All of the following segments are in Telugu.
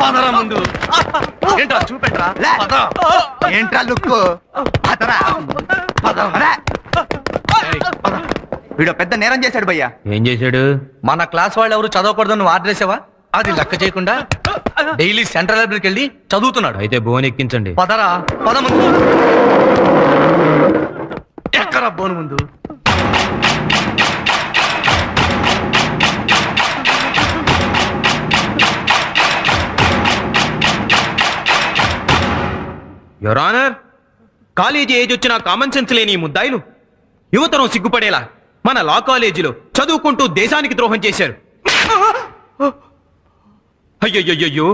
పదరా ముందు. ఏంట్రా చూపెట్రా? ఏంట్రా లుక్కు? వీడు పెద్ద నేరం చేశాడు భయ్యా. ఏం చేశాడు? మన క్లాస్ వాళ్ళు ఎవరు చదవకూడదు నువ్వు ఆర్డర్ చేసావా? అది లెక్క చేయకుండా డైలీ సెంట్రల్ లైబ్రరీకి వెళ్ళి చదువుతున్నాడు. అయితే బోన్ ఎక్కించండి. పదరా పద ముందు. ఎక్కరా బోన్ ముందు. యువర్ ఆనర్, కాలేజీ ఏజ్ వచ్చిన కామన్ సెన్స్ లేని ఈ ముద్దాయిలు యువతరం సిగ్గుపడేలా మన లా కాలేజీలో చదువుకుంటూ దేశానికి ద్రోహం చేశారు. అయ్యయ్యో,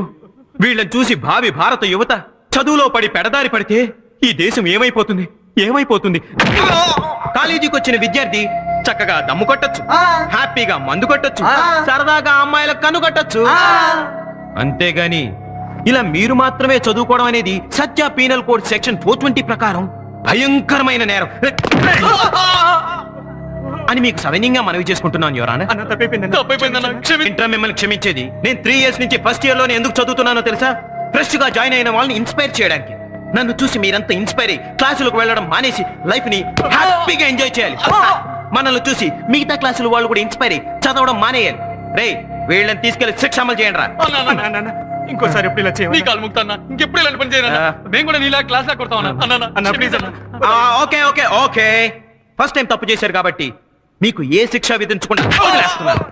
వీళ్ళని చూసి భావి భారత యువత చదువులో పడి పెడదారి పడితే ఈ దేశం ఏమైపోతుంది ఏమైపోతుంది? కాలేజీకి వచ్చిన విద్యార్థి చక్కగా దమ్ము కొట్టచ్చు, హ్యాపీగా మందు కొట్టచ్చు, సరదాగా అమ్మాయిలకు కన్ను కొట్టచ్చు. అంతేగాని ఇలా మీరు మాత్రమే చదువుకోవడం అనేది సత్య పీనల్ కోడ్ సెక్షన్ 420 ప్రకారం భయంకరమైన నేరం అని మీకు సవినీయంగా మనవి చేసుకుంటున్నాను యువర్ ఆనర్. ఇంటర్ మిమ్మల్ని క్షమించేది. నేను 3 years నుంచి ఫస్ట్ ఇయర్ లోనే ఎందుకు చదువుతున్నానో తెలుసా? ఫ్రెష్ గా జాయిన్ అయిన వాళ్ళని ఇన్స్పైర్ చేయడానికి. నన్ను చూసి మీరంతా ఇన్స్పైర్ అయ్యి క్లాసులకు వెళ్ళడం మానేసి లైఫ్ ని హ్యాపీగా ఎంజాయ్ చేయాలి. మనల్ని చూసి మిగతా క్లాసులు వాళ్ళు కూడా ఇన్స్పైర్ అయ్యి చదవడం మానేయాలి. రే, వీళ్ళని తీసుకెళ్లి శిక్ష అమలు చేయండి రా. ఇంకోసారి ఎప్పుడు ఇలా చేయండి. నీ కాలు ముక్తాన్నా, ఇంకెప్పుడు ఇలాంటి పని చేయను. మేము కూడా నీలా క్లాస్ లా కొడతాం అన్న. ప్లీజ్ అన్న. Okay okay okay, first time తప్పు చేశారు కాబట్టి మీకు ఏ శిక్ష విధించకుండా వదిలేస్తున్నాను.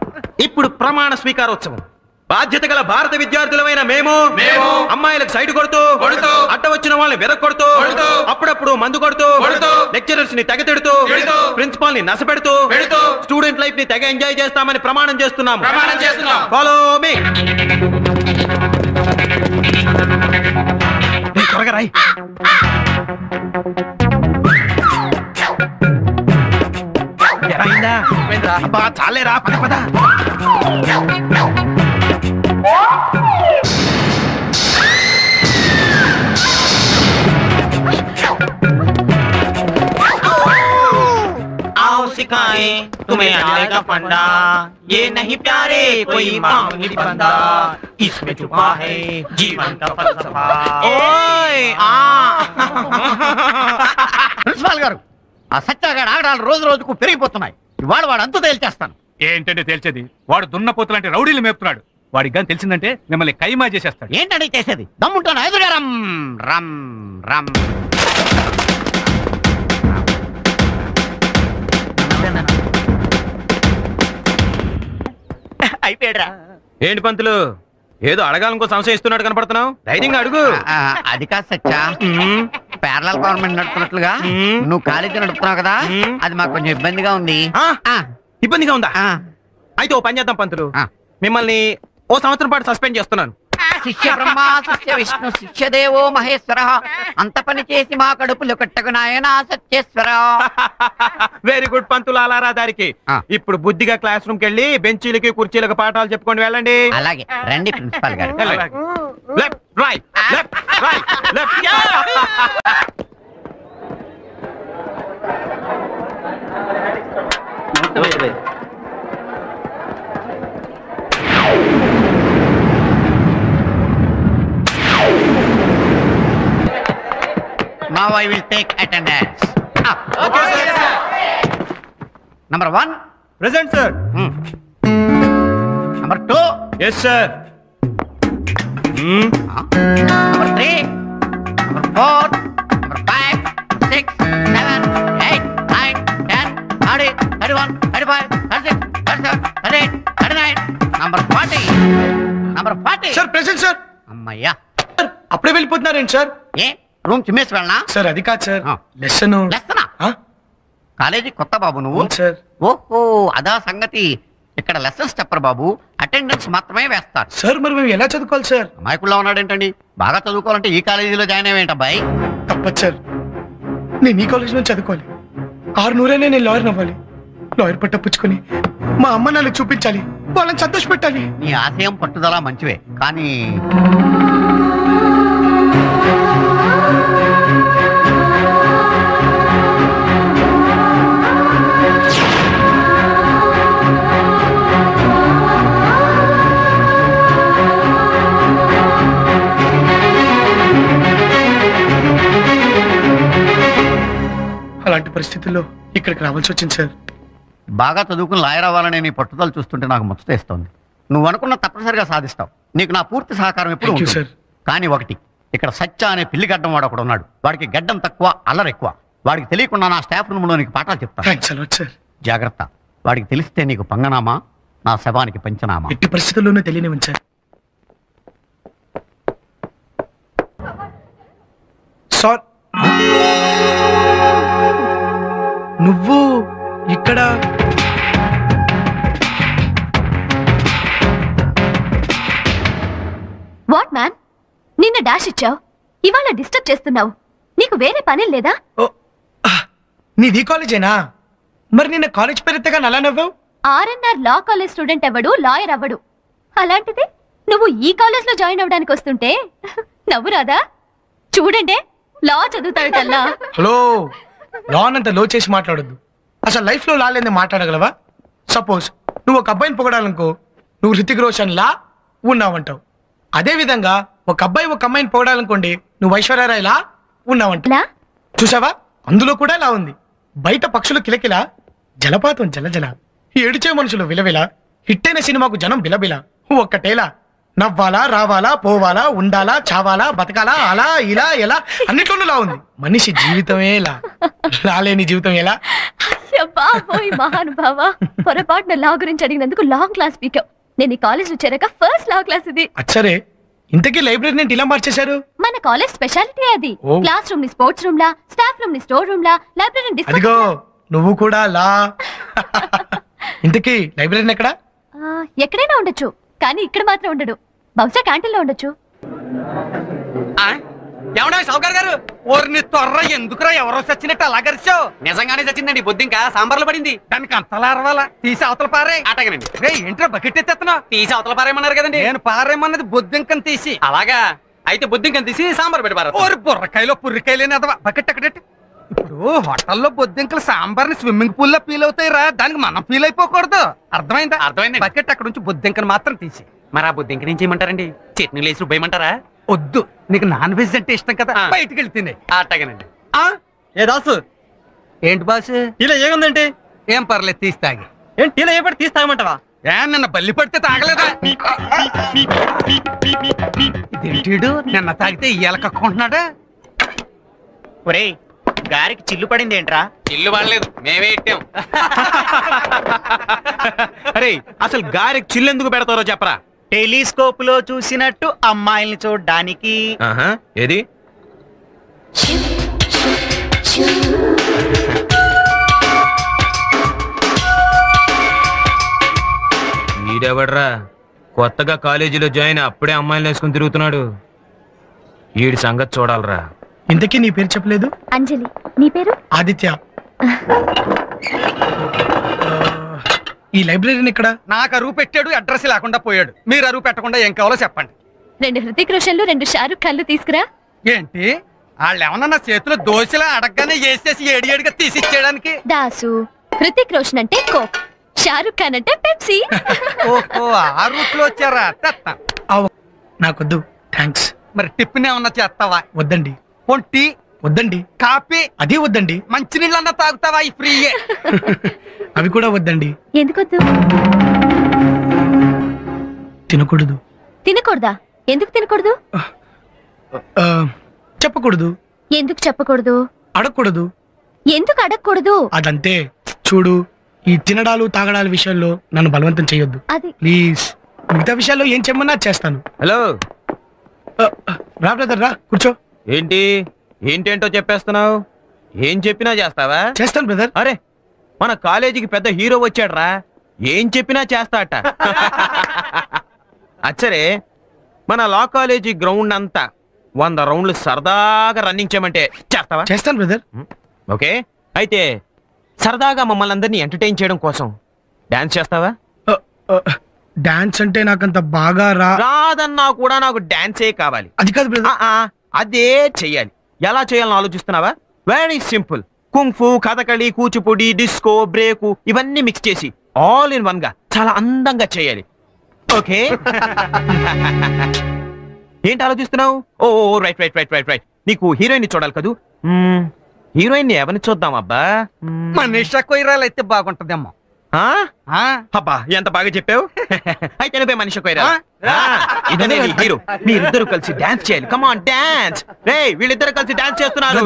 ఇప్పుడు ప్రమాణ స్వీకారోత్సవం. బాధ్యత గల భారత విద్యార్థులమైన మేము అమ్మాయిలకు సైడ్ కొడుతూ అడ్డ వచ్చిన వాళ్ళని వెరగొడుతూ అప్పుడప్పుడు మందు కొడుతూ లెక్చరర్స్ ని తెగ తిడుతూ ప్రిన్సిపాల్ ని నసపెడుతూ స్టూడెంట్ లైఫ్ ని తెగ ఎంజాయ్ చేస్తామని ప్రమాణం చేస్తున్నాము. Follow me. త్వరగా రాయ్. చాలేరా, పద పద. आओ सिखाए तुम्हें आएगा फंडा, ये नहीं प्यारे कोई मामूली बंदा, इसमें छुपा है जीवन का फलसफा. ओए ప్రిన్సిపాల్ గారు, ఆ సత్యాగాడు ఆగడాలు రోజు రోజుకు పెరిగిపోతున్నాయి. ఇవాళ వాడు అంతు తేల్చేస్తాను. ఏంటంటే తేల్చేది? వాడు దున్నపోతులాంటి రౌడీలు మేపుతున్నాడు. వాడికి గాని తెలిసిందంటే మిమ్మల్ని కైమా చేసేస్తాడు. ఏంటంటే చేసేది? దమ్ముంటాను ఎదురుగా రమ్ రమ్ రమ్. అయిపోయాడురా. ఏంటి పంతులు, ఏదో అడగాలనుకో సంశయిస్తున్నాడు కనపడుతున్నావు? ధైర్యంగా అడుగు. అది కాదు సత్యా, పేరలల్ గవర్నమెంట్ నడుపుతున్నట్లుగా నువ్వు కాలేజీ నడుపుతున్నావు కదా, అది మాకు కొంచెం ఇబ్బందిగా ఉంది. ఇబ్బందిగా ఉందా? అయితే ఓ పని చేద్దాం పంతులు, మిమ్మల్ని ఓ సంవత్సరం పాటు సస్పెండ్ చేస్తున్నాను. శిష్య బ్రహ్మ శిష్య విష్ణు శిష్య దేవో మహేశ్వర, అంత పని చేసి మా కడుపులు కట్టకు నాయనా సత్యేశ్వర. వెరీ గుడ్ పంతులు, అలారా దారికి. ఇప్పుడు బుద్ధిగా క్లాస్ రూమ్ కెళ్ళి బెంచీలకి కుర్చీలకు పాఠాలు చెప్పుకొని వెళ్ళండి. అలాగే రండి ప్రిన్సిపాల్ గారు. Left right left right left. Now I will take attendance. Okay, sir. Number 1. Present, sir. Number 2. Yes, sir. Number 3. Number 4. Number 5. 6. 7. 8. 9. 10. 30. 31. 35. 36. 37. 38. 39. Number 40. Number 40. Sir present sir. అమ్మయ్యా, అప్పుడే వెళ్ళిపోతున్నారేంటి సార్? ఏ రూమ్ చిమ్మేసి వెళ్ళనా? సార్ అది కాదు సార్, లెసన్. లెసనా? కాలేజీ కొత్త బాబు నువ్వు? సార్. ఓహో, అదా సంగతి. ఇక్కడ లెసన్స్ చెప్పరు బాబు, అటెండెన్స్ మాత్రమే వేస్తారు. సార్ మరి మేము ఎలా చదువుకోవాలి సార్? అమాయకుల్లో ఉన్నాడేంటండి? బాగా చదువుకోవాలంటే ఈ కాలేజీలో జాయిన్ అయ్యేంటబ్బాయి. తప్పదు సార్, నేను ఈ కాలేజీలో చదువుకోవాలి. 600 నేను లాయర్ అవ్వాలి. లాయర్ పట్ట పుచ్చుకొని మా అమ్మ నాన్నకి చూపించాలి, వాళ్ళని సంతోష పెట్టాలి. నీ ఆశయం పట్టుదల మంచివే, కానీ ఎట్టి పరిస్థితుల్లో ఇక్కడికి రావాల్సి వచ్చింది సార్. బాగా చదువుకుని లాయర్ అవ్వాలనే నీ పట్టుదల చూస్తుంటే నాకు ముచ్చటేస్తోంది. నువ్వు అనుకున్న తప్పనిసరిగా సాధిస్తావు. నీకు నా పూర్తి సహకారం ఎప్పుడు Thank you, ఉంటుంది. sir. కానీ ఒకటి, ఇక్కడ సత్య అనే పిల్లి గడ్డం వాడు ఒకడు ఉన్నాడు. వాడికి గడ్డం తక్కువ, అల్లరి ఎక్కువ. వాడికి తెలియకుండా నా స్టాఫ్ రూమ్లో నీకు పాఠాలు చెప్తాను. Thanks a lot sir. జాగ్రత్త. వాడికి తెలిస్తే నీకు పంగనామా, నా శవానికి పంచనామా. ఎట్టి పరిస్థితుల్లోనూ తెలియనివ్వండి సార్. సార్ నువ్వు ఇక్కడ వాట్ మ్యాన్, నిన్న డాష్ ఇచ్చావు, ఇవాళ డిస్టర్బ్ చేస్తున్నావు. నీకు వేరే పని లేదా? ఓ, నీది కాలేజేనా? మరి నిన్న కాలేజ్ పేరెత్తగా నలా నవ్వావు? ఆర్ఎన్ఆర్ లా కాలేజ్ స్టూడెంట్ అవ్వడు, లాయర్ అవ్వడు. అలాంటిది నువ్వు ఈ కాలేజ్ లో జాయిన్ అవ్వడానికి వస్తుంటే నవ్వు రాదా? చూడండి, లా చదువుతాడల్లా. హలో, లాన్ అంత లో చేసి మాట్లాడొద్దు. అసలు లైఫ్ లో లాలేంది మాట్లాడగలవా? సపోజ్ నువ్వు ఒక అబ్బాయిని పొగడాలనుకో, నువ్వు హృతిక్ రోషన్ లా ఉన్నావంటావు. అదే విధంగా ఒక అబ్బాయి ఒక అమ్మాయిని పొగడాలనుకోండి, నువ్వు ఐశ్వర్యరాయ్ లా ఉన్నావంటావు. లా? చూసావా, అందులో కూడా లా ఉంది. బయట పక్షులు కిలకిల, జలపాతం జలజల, ఏడిచే మనుషులు విలవిల, హిట్టైన సినిమాకు జనం బిలబిల. ఒక్కటేలా నవ్వాలా, రావాలా, పోవాలా, ఉండాలా, చావాలా, బతకాలా, అలా ఇలా ఎలా, అన్నిట్లోనూ లా ఉంది. మనిషి జీవితమే లా, లాలేని జీవితం ఎలా? బాబోయ్ మహానుభావ, పొరపాటున లా గురించి అడిగినందుకు లాంగ్ క్లాస్ పీకావు. నేను ఈ కాలేజ్ లో చేరాక ఫస్ట్ లా క్లాస్ ఇది. అచ్చరే, ఇంతకీ లైబ్రరీని ఇలా మార్చేశారు? మన కాలేజ్ స్పెషాలిటీ అది. ఓ. క్లాస్ రూమ్ ని స్పోర్ట్స్ రూమ్ లా, స్టాఫ్ రూమ్ ని స్టోర్ రూమ్ లా, లైబ్రరీ అదిగో నువ్వు కూడా లా. ఇంతకీ లైబ్రరీని ఎక్కడ? ఎక్కడైనా ఉండొచ్చు, కానీ ఇక్కడ మాత్రం ఉండడు. బహుశా క్యాంటీన్ లో ఉండొచ్చు. ఏమన్నా సౌకర్ గారు, ఓర్ని త్వర ఎందుకురా ఎవరో చచ్చినట్టు అలా గరిచావు? నిజంగానే చచ్చిందండి, బొద్దు ఇంకా సాంబార్లో పడింది. దానికి అంతలా అరవాలా? తీసి అవతల పారే. అటగనండి. రే ఏంట్రా బకెట్ ఎత్తేస్తున్నావు? తీసి అవతల పారేయమన్నారు కదండి. నేను పారేయమన్నది బొద్దింకని తీసి. అలాగా, అయితే బొద్దింకని తీసి సాంబార్ పెట్టి పారు. ఓరి బుర్రకాయలో పుర్రికాయలేని అదవా, బకెట్ అక్కడెట్టి. ఇప్పుడు హోటల్లో బొద్దింకలు సాంబార్ని స్విమ్మింగ్ పూల్ లో ఫీల్ అవుతాయి రా, దానికి మనం ఫీల్ అయిపోకూడదు. అర్థమైందా? అర్థమైంది. బకెట్ అక్కడ నుంచి బొద్దింకను మాత్రం తీసి. మరి ఆ బొద్దింక నుంచి ఏమంటారండి? చట్నీ లేసి రుబ్బేయమంటారా? వద్దు, నీకు నాన్ వెజ్ అంటే ఇష్టం కదా, బయటికి వెళ్ళి తినే. అట్టగానండి. ఏ దాసు, ఏంటి బాసు ఇలా ఏముందంటే? ఏం పర్లేదు, తీసి తాగి. ఏంటి ఇలా ఏ పడి తీసి తాగమంటావా? ఏ నిన్న బల్లి పడితే తాగలేదా? ఇదేంటిడు నిన్న తాగితే ఇయ్యాల కక్కుంటున్నాడా? ఒరేయ్, గారికి చిల్లు పడింది ఏంట్రా? ఇల్లు పడలేదు, మేమే ఇట్టాం. అరే, అసలు గారికి చిల్లెందుకు పెడతారో చెప్పరా? టెలిస్కోప్ లో చూసినట్టు అమ్మాయిల్ని చూడడానికి. ఏది? ఈడెవడ్రా కొత్తగా కాలేజీలో జాయిన్ అప్పుడే అమ్మాయిలు వేసుకుని తిరుగుతున్నాడు? ఈడి సంగతి చూడాలరా. ఇంతకీ నీ పేరు చెప్పలేదు? అంజలి. నీ పేరు? ఆదిత్య. ఈ లైబ్రరీని ఇక్కడ? నాకు అరువు పెట్టాడు, అడ్రస్ లేకుండా పోయాడు. మీరు అరువు పెట్టకుండా ఏం కావాలో చెప్పండి. 2 హృతిక్ రోషన్లు, 2 షారుఖ్ ఖాన్లు తీసుకురా. ఏంటి వాళ్ళు ఏమన్నా నా చేతిలో దోశలా అడగగానే వేసేసి ఏడిగా తీసిచ్చేయడానికి? దాసు, హృతిక్ రోషన్ అంటే కోక్, షారుఖ్ ఖాన్ అంటే పెప్సీ. ఓహో, ఆ రూట్ లో వచ్చారా? తెత్తా. నాకొద్దు, థ్యాంక్స్. మరి టిఫిన్ ఏమన్నా చేస్తావా? వద్దండి. టీ వద్దండి. కాఫీ? అదే వద్దండి. మంచినీళ్ళన్నా తాగుతావా? ఈ ఫ్రీయే. అవి కూడా వద్దండి. ఎందుకొద్దు? తినకూడదు. తినకూడదా? ఎందుకు తినకూడదు? చెప్పకూడదు. ఎందుకు చెప్పకూడదు? అడగకూడదు. ఎందుకు అడగకూడదు? అదంతే. చూడు, ఈ తినడాలు తాగడాల విషయంలో నన్ను బలవంతం చేయొద్దు అది. ప్లీజ్. మిగతా విషయాల్లో ఏం చెమ్మన్నా చేస్తాను. హలో, రా బ్రదర్, రా కూర్చో. ఏంటేంటో చెప్పేస్తున్నావు? ఏం చెప్పినా చేస్తావా? చేస్తాను బ్రదర్. అరే, మన కాలేజీకి పెద్ద హీరో వచ్చాడ్రా, ఏం చెప్పినా చేస్తాట. అచ్చరే, మన లా కాలేజీ గ్రౌండ్ అంతా 100 రౌండ్లు సరదాగా రన్నింగ్ చేయమంటే చేస్తావా? చేస్తాను బ్రదర్. ఓకే, అయితే సరదాగా మమ్మల్ని అందరినీ ఎంటర్టైన్ చేయడం కోసం డాన్స్ చేస్తావా? డాన్స్ అంటే నాకంత బాగా రాదన్నా కూడా నాకు డాన్సే కావాలి. అది కాదు బ్రదర్. అదే చెయ్యాలి. ఎలా చేయాలని ఆలోచిస్తున్నావా? Very simple. Kung fu, Kathakali, Kuchipudi, disco, break ఇవన్నీ మిక్స్ చేసి ఆల్ ఇన్ వన్ గా చాలా అందంగా చేయాలి. ఓకే? ఏంటి ఆలోచిస్తున్నావు? Oh right right right right right నీకు హీరోయిన్ చూడాలి కదూ? హీరోయిన్ ఎవరిని చూద్దాం అబ్బా? మనీషా కొయిరాలు అయితే బాగుంటదేమో. అబ్బా ఎంత బాగా చెప్పావు. అయితే నువ్వే మనిషి కొయిరా. ఇదనే నీ హీరో. మీరిద్దరు కలిసి డాన్స్ చేయాలి. Come on dance. రేయ్ వీళ్ళిద్దరు కలిసి డాన్స్ చేస్తున్నారు.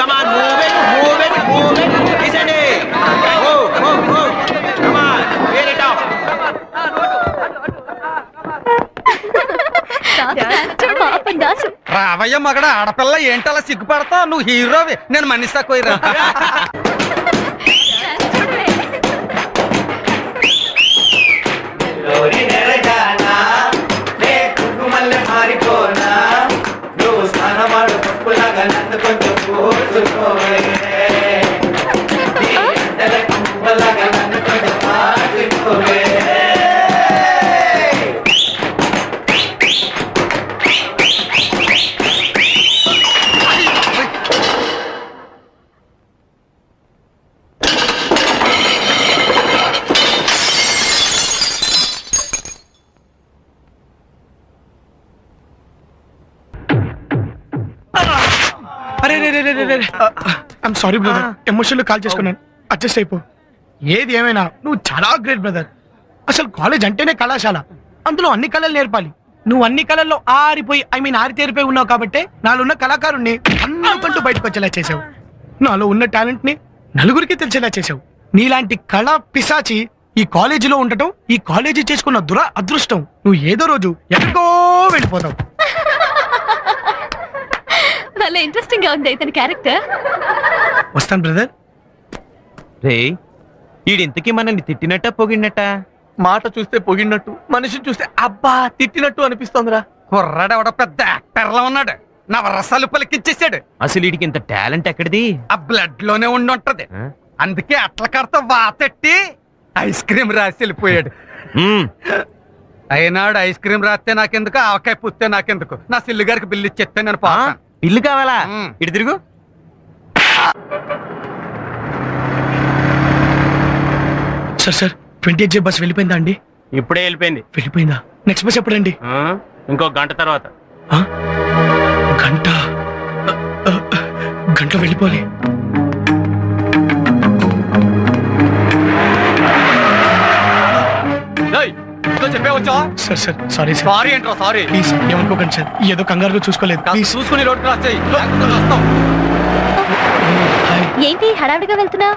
Come on move it move it move it. తీసండి. Come on wear it up. రావయ్య మగడ ఆడపిల్ల ఏంటలా సిగ్గుపడతావు? నువ్వు హీరోవి, నేను మనీషా కొయిరా. నువ్వు స్నానమాడు పప్పులాగా నన్ను కొంచెం నన్ను కొంచెం మార్చుకోవే. ఐమ్ సారీ బ్రదర్, ఎమోషన్లో కాల్ చేసుకున్నాను. అడ్జస్ట్ అయిపో. ఏది ఏమైనా నువ్వు చాలా గ్రేట్ బ్రదర్. అసలు కాలేజ్ అంటేనే కళాశాల, అందులో అన్ని కళలు నేర్పాలి. నువ్వు అన్ని కళల్లో ఆరిపోయి ఆరితేరిపోయి ఉన్నావు కాబట్టి నాలో ఉన్న కళాకారుణ్ణి అందరికంటూ బయటకు వచ్చేలా చేసావు. నాలో ఉన్న టాలెంట్ ని నలుగురికి తెలిసేలా చేసావు. నీలాంటి కళా పిశాచి ఈ కాలేజీలో ఉండటం, ఈ కాలేజీ చేసుకున్న అదృష్టం. నువ్వు ఏదో రోజు ఎక్కడికో వెళ్ళిపోతావు. చాలా ఇంట్రెస్టింగ్ గా ఉంది ఇతని క్యారెక్టర్. వస్తాను బ్రదర్. రే ఈడింతకి మనల్ని తిట్టినట్ట పొగిడినట్ట? మాట చూస్తే పొగిడినట్టు, మనిషిని చూస్తే అబ్బా తిట్టినట్టు అనిపిస్తోందిరా. కుర్రాడెవడ పెద్ద యాక్టర్లా ఉన్నాడు, నవరసాలు పలికించేసాడు. అసలు వీడికి ఇంత టాలెంట్ ఎక్కడిది? ఆ బ్లడ్ లోనే ఉండుంటది. అందుకే అట్ల కడత వాతెట్టి ఐస్ క్రీమ్ రాసి వెళ్ళిపోయాడు. అయినాడు ఐస్ క్రీమ్ రాస్తే నాకెందుకు, ఆవకాయ పుస్తే నాకెందుకు, నా సిల్లు గారికి బిల్లు ఇచ్చేస్తే నేను పోతాను. బిల్లు కావాలా? ఇటు తిరుగు. సార్ 28J బస్ వెళ్ళిపోయిందా అండి? ఇప్పుడే వెళ్ళిపోయింది. వెళ్ళిపోయిందా? నెక్స్ట్ బస్ ఎప్పుడండి? ఇంకో గంట తర్వాత. గంట వెళ్ళిపోలే. చెప్పేవచ్చా? Sir sorry sir. సారీ ఏంట్రా సారీ? ప్లీజ్ ఏమనుకోకండి సార్, ఏదో కంగారుగా చూసుకోలేదు. ప్లీజ్ చూసుకుని రోడ్డు రాస్తాయి. ఏంటి హడావిడిగా వెళ్తున్నా?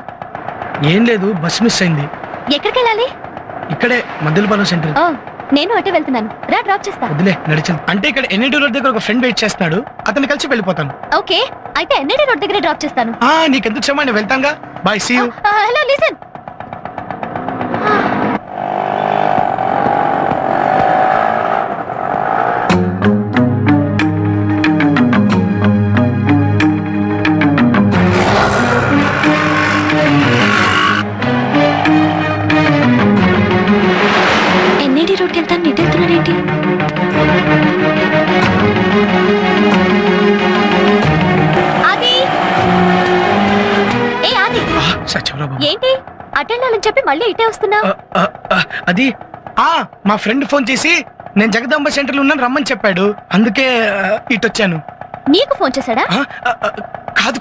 ఏం లేదు, బస్ మిస్ అయింది. ఎక్కడికి వెళ్ళాలి? ఇక్కడే మద్దెలపాలెం సెంటర్. నేను అటే వెళ్తున్నాను, రా డ్రాప్ చేస్తా. వదిలే నడిచింది. అంటే ఇక్కడ ఎన్ఐటి రోడ్ దగ్గర ఒక ఫ్రెండ్ వెయిట్ చేస్తున్నాడు, అతన్ని కలిసి వెళ్ళిపోతాను. ఓకే అయితే ఎన్ఐటి రోడ్ దగ్గర డ్రాప్ చేస్తాను. నీకెందుకు క్షమ, నేను వెళ్తానుగా. Bye, see you. Hello listen. NIT రోడ్కి వెళ్తాను, నీటి వెళ్తున్నాడేంటి? ఏంటి అటెండ్ చెప్పి మళ్ళీ ఇటే వస్తున్నా? అది మా ఫ్రెండ్ ఫోన్ చేసి నేను జగదాంబ సెంటర్ లో ఉన్నాను రమ్మని చెప్పాడు, అందుకే ఇటు వచ్చాను. నీకు ఫోన్ చేశాడా?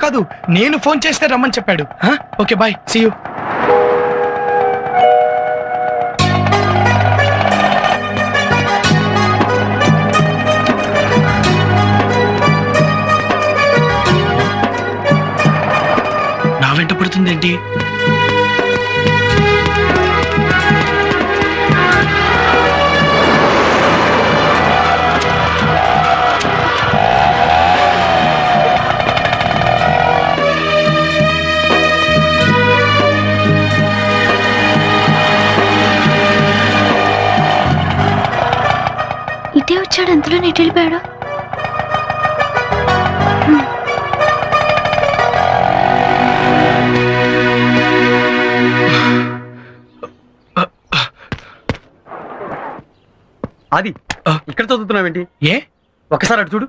కాదు నేను ఫోన్ చేస్తే రమ్మని చెప్పాడు. Okay bye, see you. నా వెంట పడుతుందేంటి? ఇటే వచ్చాడు, అంతలో నీటి వెళ్ళిపోయాడు. అది ఇక్కడ చదువుతున్నావేంటి? ఏ ఒకసారి అటు చూడు.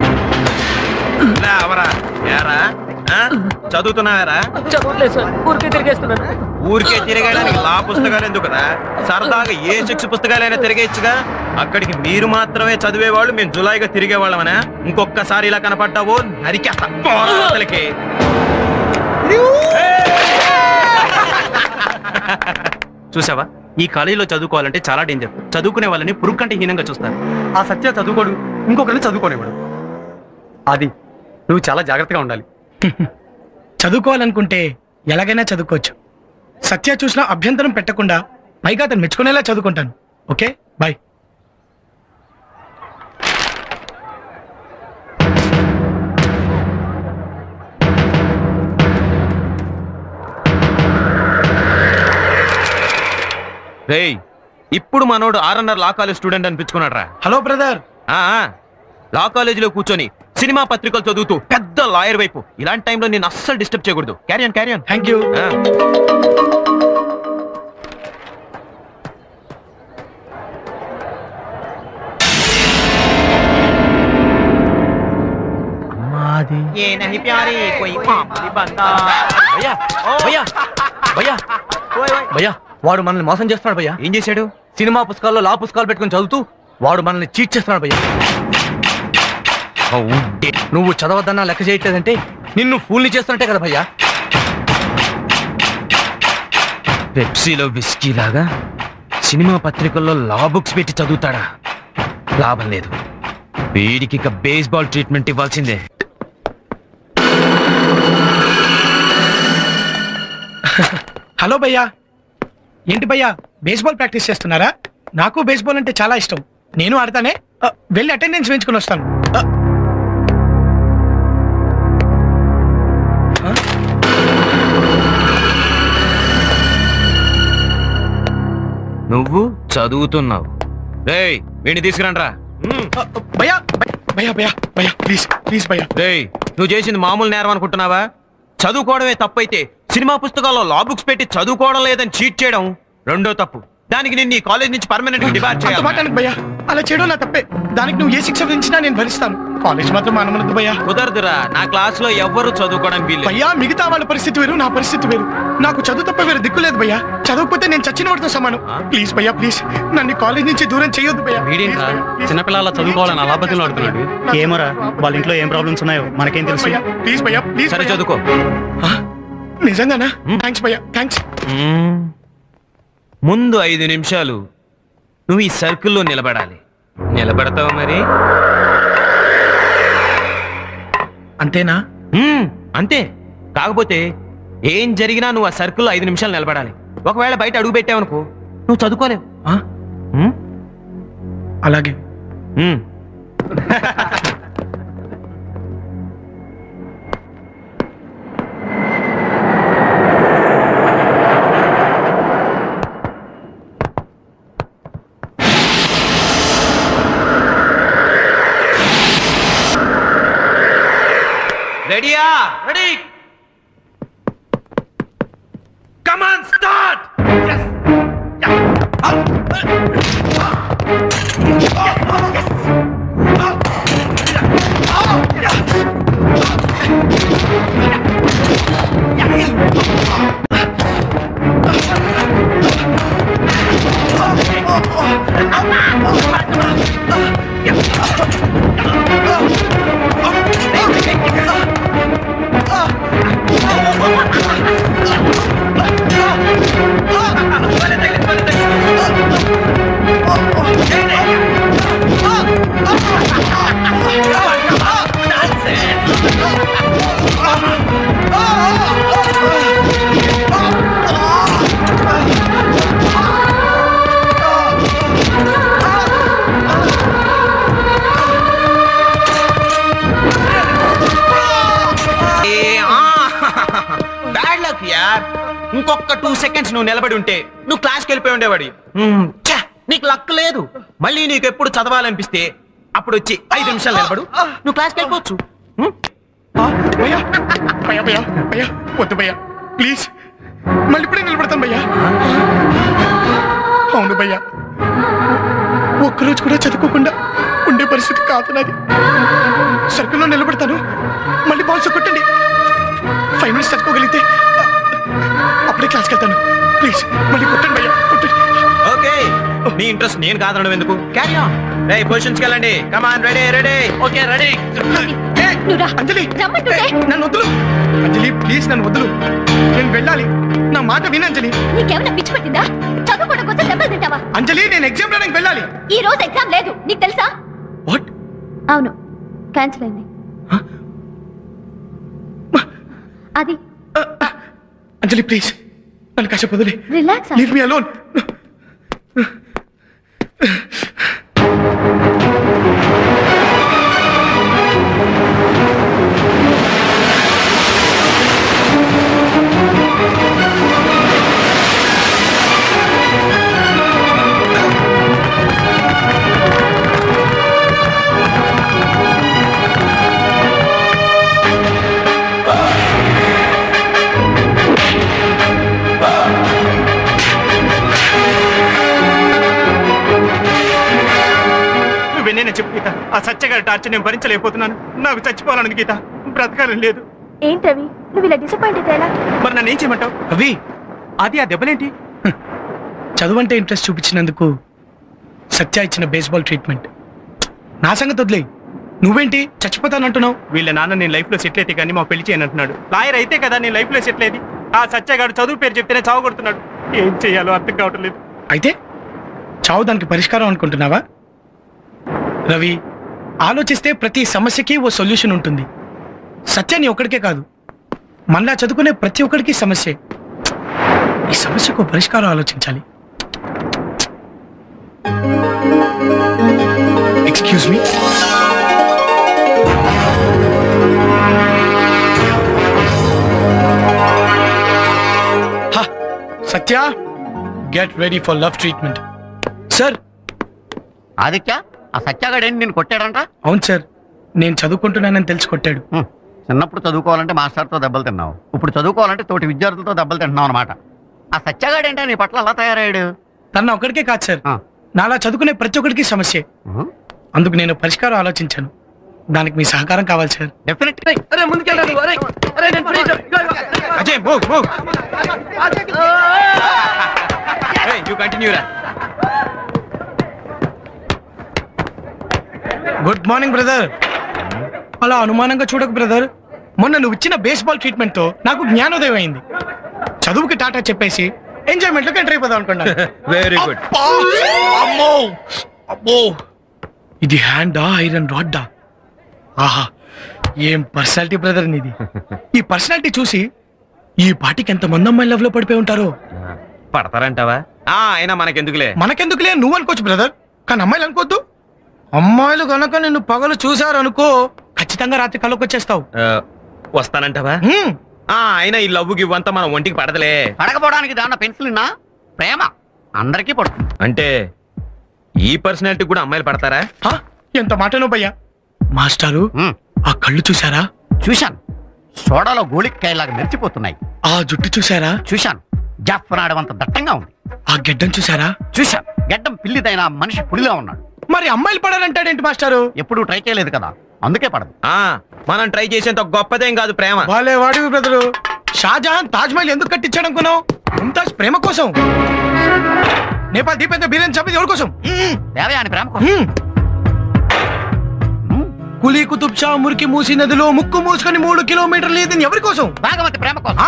చదువుతున్నావారా? చదవట్లేదు సార్, ఊరికే తిరిగేస్తున్నాను. ఊరికే తిరగడానికి లా పుస్తకాలు ఎందుకురా? సరదాగా ఏ 6 పుస్తకాలైనా తిరిగేచ్చుగా. అక్కడికి మీరు మాత్రమే చదివేవాళ్ళు, మేము జులాయిగా తిరిగేవాళ్ళమనా? ఇంకొక్కసారి ఇలా కనపడ్డావో నరికేస్తా పోరాతలకి. చూసావా, ఈ కాలేజీలో చదువుకోవాలంటే చాలా డేంజర్. చదువుకునే వాళ్ళని పురుగు కంటే హీనంగా చూస్తారు. ఆ సత్య చదువుకోడు, ఇంకొకరిని చదువుకోనివాడు. అది నువ్వు చాలా జాగ్రత్తగా ఉండాలి. చదువుకోవాలనుకుంటే ఎలాగైనా చదువుకోవచ్చు. సత్య చూసినా అభ్యంతరం పెట్టకుండా పైగా అతను మెచ్చుకునేలా చదువుకుంటాను. Okay, bye. రేయ్, ఇప్పుడు మనోడు ఆర్ఎన్ఆర్ లా కాలేజ్ స్టూడెంట్ అనిపించుకున్నాడు రా. Hello brother. లా కాలేజీలో కూర్చొని సినిమా పత్రికలు చదువుతూ పెద్ద లాయర్ వైపు. ఇలాంటి టైంలో నేను అస్సలు డిస్టర్బ్ చేయకూడదు. Carry on carry on. Thank you. వాడు మనల్ని మోసం చేస్తున్నాడు భయ్యా. ఏం చేశాడు? సినిమా పుస్తకాల్లో లా పుస్తకాలు పెట్టుకుని చదువుతూ వాడు మనల్ని చీట్ చేస్తున్నాడు భయ్యా. నువ్వు చదవద్దన్నా లెక్క చేయట్లేదంటే నిన్ను ఫూల్ని చేస్తున్నట్టే కదా భయ్యా. పెప్సీలో విస్కీ లాగా సినిమా పత్రికల్లో లా బుక్స్ పెట్టి చదువుతాడా? లాభం లేదు. వీడికి ఇక బేస్బాల్ ట్రీట్మెంట్ ఇవ్వాల్సిందే. హలో భయ్యా. ఏంటి భయ్యా, బేస్బాల్ ప్రాక్టీస్ చేస్తున్నారా? నాకు బేస్బాల్ అంటే చాలా ఇష్టం. నేను ఆడతానే. వెళ్ళి అటెండెన్స్ వేయించుకుని వస్తాను. నువ్వు చదువుతున్నావు. రేయ్, వీడిని తీసుకురండ్రా. భయ్యా భయ్యా భయ్యా భయ్యా ప్లీజ్ ప్లీజ్ భయ్యా. రేయ్, నువ్వు చేసింది మామూలు నేరం అనుకుంటున్నావా? చదువుకోవడమే తప్పైతే సినిమా పుస్తకాల్లో లా బుక్స్ పెట్టి చదువుకోవడం లేదని చీట్ చేయడం రెండో తప్పు. దానికి నేను ఈ కాలేజ్ నుంచి పర్మనెంట్ గా డిబార్ చేయాలి. భయ్యా, అలా చేయడం నా తప్పే. దానికి నువ్వు ఏ శిక్ష విధించినా నేను భరిస్తాను. కాలేజ్ మాత్రం మానవద్దు భయ్యా. కుదరదురా. నా క్లాస్ లో ఎవ్వరు చదువుకోవడం వీలు. భయ్యా, మిగతా వాళ్ళ పరిస్థితి వేరు, నా పరిస్థితి వేరు. నాకు చదువు తప్ప వేరు దిక్కులేదు భయ్యా. చదవకపోతే నేను చచ్చిన వాడితో సమానం. ప్లీజ్ భయ్యా, ప్లీజ్ నన్ను కాలేజ్ నుంచి దూరం చేయొద్దు భయ్యా. చిన్నపిల్లల చదువుకోవాలని అలా బతులు ఆడుతున్నాడు. ఏమోరా, వాళ్ళ ఇంట్లో ఏం ప్రాబ్లమ్స్ ఉన్నాయో మనకేం తెలుసు. ప్లీజ్ భయ్యా, ప్లీజ్. సరే చదువుకో. నిజంగానా? థ్యాంక్స్ భయ్యా, థ్యాంక్స్. ముందు 5 నిమిషాలు నువ్వు ఈ సర్కిల్లో నిలబడాలి. నిలబడతావు మరి? అంతేనా? అంతే. కాకపోతే ఏం జరిగినా నువ్వు ఆ సర్కిల్లో 5 నిమిషాలు నిలబడాలి. ఒకవేళ బయట అడుగు పెట్టావనుకో నువ్వు చదువుకోలేవు. అలాగే. రెడీయా? రెడీ. Come on, start. ఇంకొక 2 సెకండ్స్ నువ్వు నిలబడి ఉంటే నువ్వు క్లాస్కి వెళ్ళిపోయి ఉండేవాడి. నీకు లక్ లేదు. మళ్ళీ నీకు ఎప్పుడు చదవాలనిపిస్తే అప్పుడు వచ్చి 5 నిమిషాలు నిలబడు, నువ్వు క్లాస్కి వెళ్ళిపోవచ్చు. భయ్యా భయ్యా భయ్యా భయ్యా వద్దు భయ్యా, ప్లీజ్. మళ్ళీ ఇప్పుడే నిలబడతాను భయ్యా. అవును భయ్యా, ఒక్కరోజు కూడా చదువుకోకుండా ఉండే పరిస్థితి కాదు నాది. సర్కిల్లో నిలబడతాను, మళ్ళీ బాల్స్ కొట్టండి. 5 మినిట్స్ చదువుకోగలిగితే అప్పుడే క్లాస్కి వెళ్తాను. ప్లీజ్ మళ్ళీ కొట్టండి భయ్యా, కొట్టండి. ఓకే, నీ ఇంట్రెస్ట్ నేను కాదనడం ఎందుకు? Carry on. రేయ్ పొజిషన్స్ కి వెళ్ళండి. Come on, ready ready. Okay ready. నువ్వు రా. అంజలి రమ్మంటుంటే. నన్ను వదులు. అంజలి ప్లీజ్ నన్ను వదులు. నేను వెళ్ళాలి. నా మాట విను అంజలి. నీకేమైనా పిచ్చి పట్టిందా? చదువుకోవడం కోసం దెబ్బలు తింటావా? అంజలి నేను ఎగ్జామ్ రాయడానికి వెళ్ళాలి. ఈ రోజు ఎగ్జామ్ లేదు, నీకు తెలుసా? వాట్? అవును, క్యాన్సిల్ అయింది. అది అంజలి ప్లీజ్ నన్ను కాసేపు వదిలే. రిలాక్స్. Leave me alone. నేనే చెప్పు గీత, ఆ సత్యగారి టార్చర్ నేను భరించలేకపోతున్నాను. నాకు చచ్చిపోవాలని గీత, బ్రతకాలని లేదు. ఏంటవి నువ్వు ఇలా డిసప్పాయింట్ అయితే ఎలా? మరి నన్ను ఏం చేయమంటావు? అవి అది ఆ దెబ్బలేంటి? చదువంటే ఇంట్రెస్ట్ చూపించినందుకు సత్య ఇచ్చిన బేస్బాల్ ట్రీట్మెంట్. నా సంగతి వదిలే. నువ్వేంటి చచ్చిపోతానంటున్నావు? వీళ్ళ నాన్న నేను లైఫ్ లో సెటిల్ అయితే కానీ మా పెళ్లి చేయను అంటున్నాడు. లాయర్ అయితే కదా నేను లైఫ్ లో సెటిల్ అయ్యేది. ఆ సత్యగాడు చదువు పేరు చెప్తేనే చావు కొడుతున్నాడు. ఏం చేయాలో అర్థం కావటం లేదు. అయితే చావు దానికి పరిష్కారం అనుకుంటున్నావా? రవి, ఆలోచిస్తే ప్రతి సమస్యకి ఓ సొల్యూషన్ ఉంటుంది. సత్యాన్ని ఒక్కడికే కాదు, మళ్ళా చదువుకునే ప్రతి ఒక్కడికి సమస్యే. ఈ సమస్యకు పరిష్కారం ఆలోచించాలి. Excuse me. Satya, get ready for love treatment. Sir. Aditya, ఆ సత్యాగాడేంటి నిన్ను కొట్టాడంట? అవును సార్, నేను చదువుకుంటున్నానని తెలిసి కొట్టాడు. చిన్నప్పుడు చదువుకోవాలంటే మాస్టర్తో దెబ్బలు తిన్నావు, ఇప్పుడు చదువుకోవాలంటే తోటి విద్యార్థులతో దెబ్బలు తింటున్నావు అనమాట. ఆ సత్యాగాడేంటా నీ పట్ల అలా తయారయ్యాడు? తన ఒక్కడికే కాదు సార్, నాలా చదువుకునే ప్రతి ఒక్కడికి సమస్యే. అందుకు నేను పరిష్కారం ఆలోచించాను. దానికి మీ సహకారం కావాలి sir. Definitely. Ajay move move. Hey, you continue రా. Good morning brother. అలా అనుమానంగా చూడకు బ్రదర్. మొన్న నువ్వు ఇచ్చిన బేస్బాల్ ట్రీట్మెంట్ తో నాకు జ్ఞానోదయం అయింది. చదువుకి టాటా చెప్పేసి ఎంజాయ్మెంట్ లోకి ఎంటర్ అయిపోదాం అనుకున్నా. Very good. అమ్మో అమ్మో, ఇది హ్యాండా ఐరన్ రాడ్డా? ఆహా, ఏం పర్సనాలిటీ బ్రదర్ నీది. ఈ పర్సనాలిటీ చూసి ఈ పాటికి ఎంత మంది అమ్మాయి లవ్ లో పడిపోయి ఉంటారో. పడతారంటావా? అయినా మనకెందుకులే. మనకెందుకులే నువ్వు అనుకోవచ్చు బ్రదర్, కానీ అమ్మాయిలు అనుకోవద్దు. అమ్మాయిలు కనుక నిన్ను పగలు చూసారు అనుకో, ఖచ్చితంగా రాత్రి కళ్ళకి వచ్చేస్తావు. వస్తానంటావా? అయినా ఈ లవ్ గివ్వంతా మన ఒంటికి పడదలే. పడకపోవడానికి దాన్న పెన్సిల్ ప్రేమ అందరికీ పడుతుంది. అంటే ఈ పర్సనాలిటీ కూడా అమ్మాయిలు పడతారా? ఎంత మాటనో భయ్యా. మాస్టారు, ఆ కళ్ళు చూసారా? చూశాను, సోడాలో గోళికాయలాగా మెరిచిపోతున్నాయి. ఆ జుట్టు చూసారా? చూశాను, జాఫ్రాడవంత దట్టంగా ఉంది. ఆ గెడ్డం చూసారా? చూశాను, గెడ్డం పిల్లిదైన మనిషి పులిలా ఉన్నాడు. మరి అమ్మాయిలు పడాలంటాడేంటి మాస్టారు? ఎప్పుడు ట్రై చేయలేదు కదా, అందుకే పడదు. మనం ట్రై చేసేంత గొప్పదేం కాదు ప్రేమ. వాళ్ళే వాడివి బ్రదరు. షాజహాన్ తాజ్ మహల్ ఎందుకు కట్టించాడు అనుకున్నావు? ముంతాజ్ ప్రేమ కోసం. నేపాల్ దీపేంద్ర బీరేన్ చంపేది ఎవరి కోసం? దేవయాని ప్రేమ కోసం. కులీ కుతుబ్ షా మురికి మూసి నదిలో ముక్కు మూసుకొని 3 కిలోమీటర్లు ఈదింది ఎవరి కోసం? భాగవతి ప్రేమ కోసం.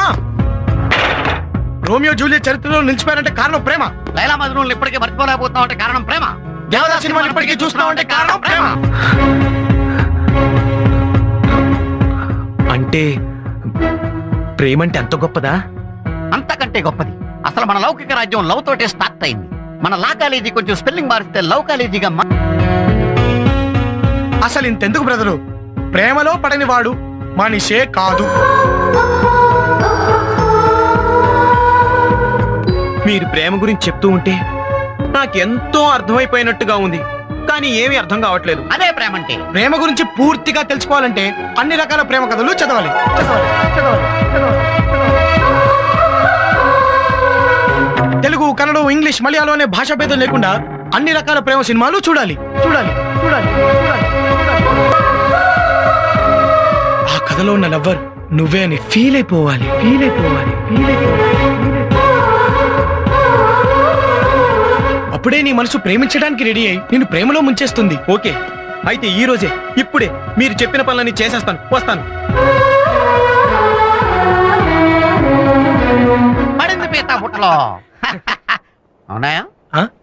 రోమియో జూలియట్ చరిత్రలో నిలిచిపోయారంటే కారణం ప్రేమ. లైలా మజ్నూన్ ఇప్పటికీ మర్చిపోలేకపోతున్నావు అంటే కారణం ప్రేమ. దేవదాస్ సినిమాలు ఇప్పటికీ చూస్తున్నావు అంటే కారణం ప్రేమ. అంటే ప్రేమ అంటే ఎంత గొప్పదా? అంతకంటే గొప్పది. అసలు మన లౌకిక రాజ్యం లవ్ తోటే స్టార్ట్ అయింది. మన లా కాలేజీ కొంచెం స్పెల్లింగ్ మారిస్తే లవ్ కాలేజీగా. అసలు ఇంతెందుకు బ్రదరు, ప్రేమలో పడని వాడు మనిషే కాదు. మీరు ప్రేమ గురించి చెప్తూ ఉంటే నాకెంతో అర్థమైపోయినట్టుగా ఉంది, కానీ ఏమీ అర్థం కావట్లేదు. అదే ప్రేమ అంటే. ప్రేమ గురించి పూర్తిగా తెలుసుకోవాలంటే అన్ని రకాల ప్రేమ కథలు చదవాలి. తెలుగు, కన్నడం, ఇంగ్లీష్, మలయాళం అనే భాషా భేదం లేకుండా అన్ని రకాల ప్రేమ సినిమాలు చూడాలి. ఆ కథలో ఉన్న లవ్వర్ నువ్వే అని ఫీల్ అయిపోవాలి. అప్పుడే నీ మనసు ప్రేమించడానికి రెడీ అయి నిన్ను ప్రేమలో ముంచేస్తుంది. ఓకే, అయితే ఈ రోజే ఇప్పుడే మీరు చెప్పిన పనులన్నీ చేసేస్తాను. వస్తాను. పడింది పీత బుట్టలో. అవునాయా?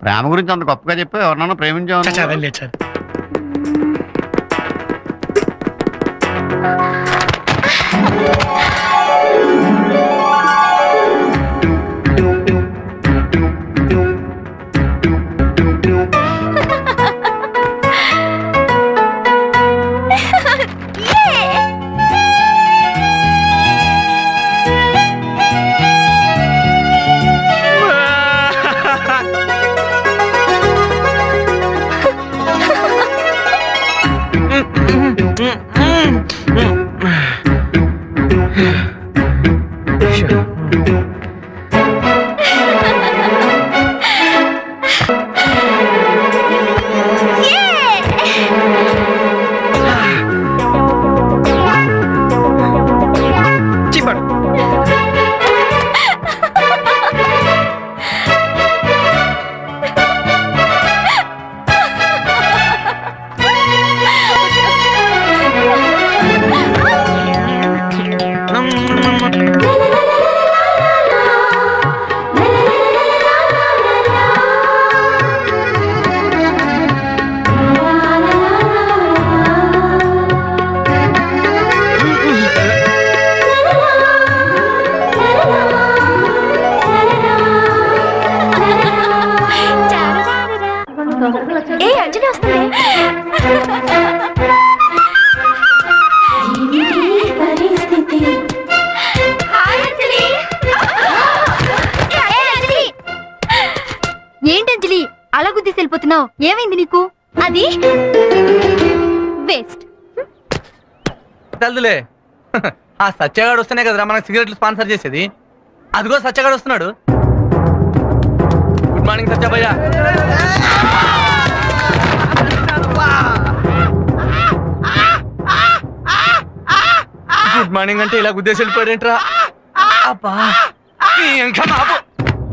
ప్రేమ గురించి అంత గొప్పగా చెప్పి ఎవరినైనా ప్రేమించావు? ఏంటంజలి అలా గుద్దేసి వెళ్ళిపోతున్నావు? ఏమైంది నీకు? అది వేస్ట్. తల్దులే, ఆ సత్యగాడు వస్తేనే కదరా మనకు సిగరెట్లు స్పాన్సర్ చేసేది. అదిగో సత్యగాడు వస్తున్నాడు. గుడ్ మార్నింగ్ సత్యభయ్య. గుడ్ మార్నింగ్ అంటే ఇలా గుద్దేసి వెళ్ళిపోయాడేంట్రా?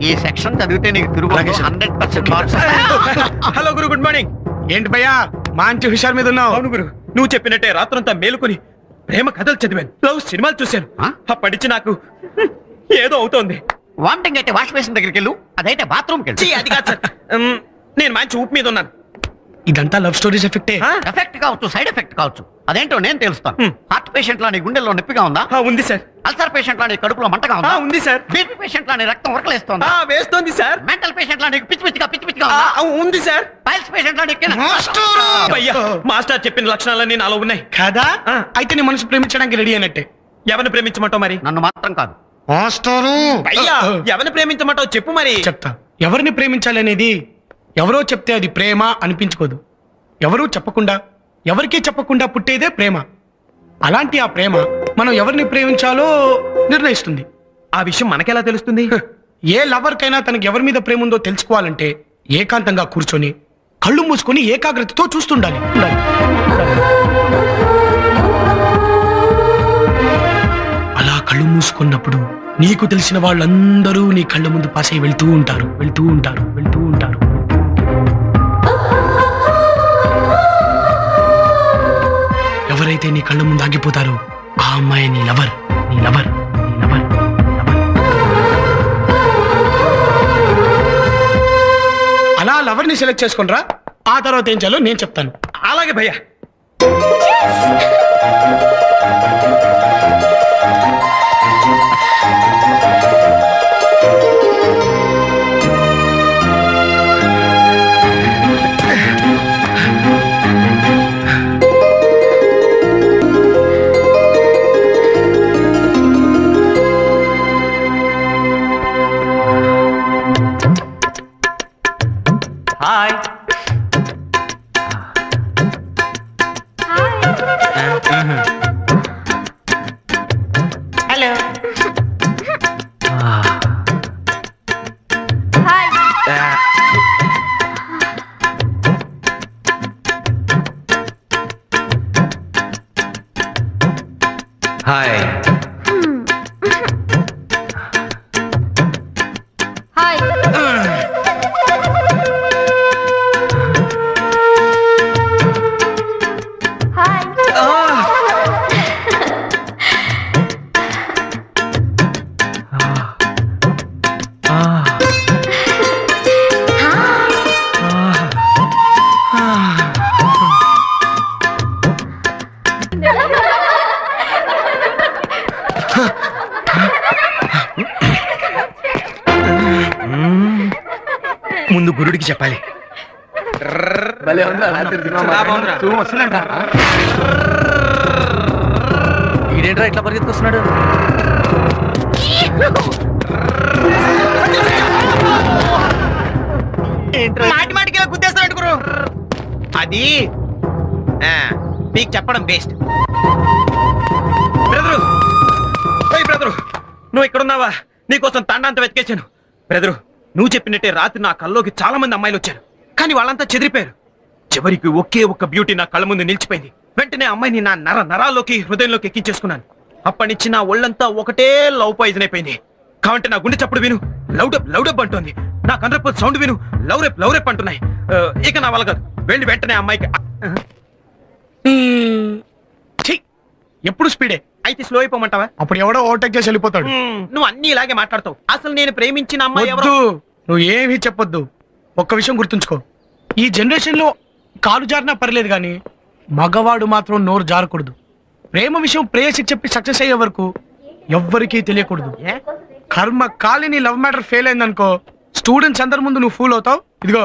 ఈ సెక్షన్ చదివితే నీకు తిరుగు 100% మార్క్స్. హలో గురు, గుడ్ మార్నింగ్. ఏంటి భయ్యా మంచి హుషారు మీద ఉన్నావు? అవును గురు, నువ్వు చెప్పినట్టే రాత్రంతా మేలుకొని ప్రేమ కథలు చదివాను, లవ్ సినిమాలు చూశాను. అప్పటించి నాకు ఏదో అవుతోంది. వామిటింగ్ అయితే వాష్ బేసిన్ దగ్గరికి వెళ్ళు, అదైతే బాత్రూమ్కి వెళ్ళు. అది కాదు సార్, నేను మంచి ఊపు మీద ఉన్నాను. ఇదంతా లవ్ స్టోరీస్ ఎఫెక్టే. ఎఫెక్ట్ కావచ్చు, సైడ్ ఎఫెక్ట్ కావచ్చు, అదేంటో నేను తెలుస్తాను. హార్ట్ పేషెంట్ లాని గుండెల్లో నొప్పిగా ఉందా? ఉంది సార్. అల్సర్ పేషెంట్ లాని కడుపులో మంటగా ఉందా? ఉంది సార్. బీపీ పేషెంట్ లాని రక్తం ఉరకలేస్తోందా? వేస్తోంది సార్. మెంటల్ పేషెంట్ లాని పిచ్చి పిచ్చిగా ఉందా? ఉంది సార్. పైల్స్ పేషెంట్ లాని మాస్టర్ చెప్పిన లక్షణాలన్నీ నాలో ఉన్నాయి కదా. అయితే నీ మనసు ప్రేమించడానికి రెడీ అయినట్టే. ఎవరిని ప్రేమించమంటావు మరి? నన్ను మాత్రం కాదు. అయ్యా, ఎవరిని ప్రేమించమంటావు చెప్పు మరి. చెప్తా. ఎవరిని ప్రేమించాలి అనేది ఎవరో చెప్తే అది ప్రేమ అనిపించుకోదు. ఎవరూ చెప్పకుండా, ఎవరికీ చెప్పకుండా పుట్టేదే ప్రేమ. అలాంటి ఆ ప్రేమ మనం ఎవరిని ప్రేమించాలో నిర్ణయిస్తుంది. ఆ విషయం మనకెలా తెలుస్తుంది? ఏ లవర్కైనా తనకి ఎవరి మీద ప్రేమ ఉందో తెలుసుకోవాలంటే ఏకాంతంగా కూర్చొని కళ్ళు మూసుకొని ఏకాగ్రతతో చూస్తుండాలి. అలా కళ్ళు మూసుకున్నప్పుడు నీకు తెలిసిన వాళ్ళందరూ నీ కళ్ళ ముందు పాసై వెళ్తూ ఉంటారు. ఎవరైతే నీ కళ్ళ ముందు ఆగిపోతారో ఆ అమ్మాయి నీ లవర్. అలా లవర్ ని సెలెక్ట్ చేసుకునిరా. ఆ తర్వాత ఏం చేయాలో నేను చెప్తాను. అలాగే భయ్యా. హాయ్. హలో. హాయ్. హాయ్. ఎవరికి చెప్పాలి? ఈడేంట్రా ఇట్లా పరిగెత్తుకొస్తున్నాడు? మాటి మాటికి ఇలా గుద్దేస్తాడు గురు. అది మీకు చెప్పడం బెస్ట్. బ్రదరు, బ్రదరు, నువ్వు ఇక్కడున్నావా? నీకోసం తండాంత వెతికేశాను. బ్రదరు, నువ్వు చెప్పినట్టే రాత్రి నా కల్లోకి చాలా మంది అమ్మాయిలు వచ్చారు, కానీ వాళ్ళంతా చెదిరిపోయారు. చివరికి ఒకే ఒక్క బ్యూటీ నా కళ్ళ ముందు నిలిచిపోయింది. వెంటనే అమ్మాయిని నా నరాల్లోకి హృదయంలోకి ఎక్కించేసుకున్నాను. అప్పటి నుంచి నా ఒళ్ళంతా ఒకటే లవ్ పాయిజన్ అయిపోయింది. కాబట్టి నా గుండె చప్పుడు విను లౌడప్ అంటోంది. నా కండ్రపు సౌండ్ విను లౌరెప్ అంటున్నాయి. ఇక నా వల్ల కాదు. వెళ్ళి వెంటనే అమ్మాయికి ఎప్పుడు స్పీడే అయితే స్లో అయిపోమంటావా? అప్పుడు ఎవడో ఓవర్టేక్ చేసి వెళ్ళిపోతాడు. నువ్వు అన్ని ఇలాగే మాట్లాడతావు. అసలు నేను ప్రేమించిన అమ్మాయి ఎవరు? నువ్వు ఏమీ చెప్పొద్దు. ఒక్క విషయం గుర్తుంచుకో, ఈ జనరేషన్ లో కాలు జారినా పర్లేదు కానీ మగవాడు మాత్రం నోరు జారకూడదు. ప్రేమ విషయం ప్రేయసికి చెప్పి సక్సెస్ అయ్యే వరకు ఎవ్వరికీ తెలియకూడదు. కర్మ కాలిని లవ్ మ్యాటర్ ఫెయిల్ అయిందనుకో, స్టూడెంట్స్ అందరి ముందు నువ్వు ఫూల్ అవుతావు. ఇదిగో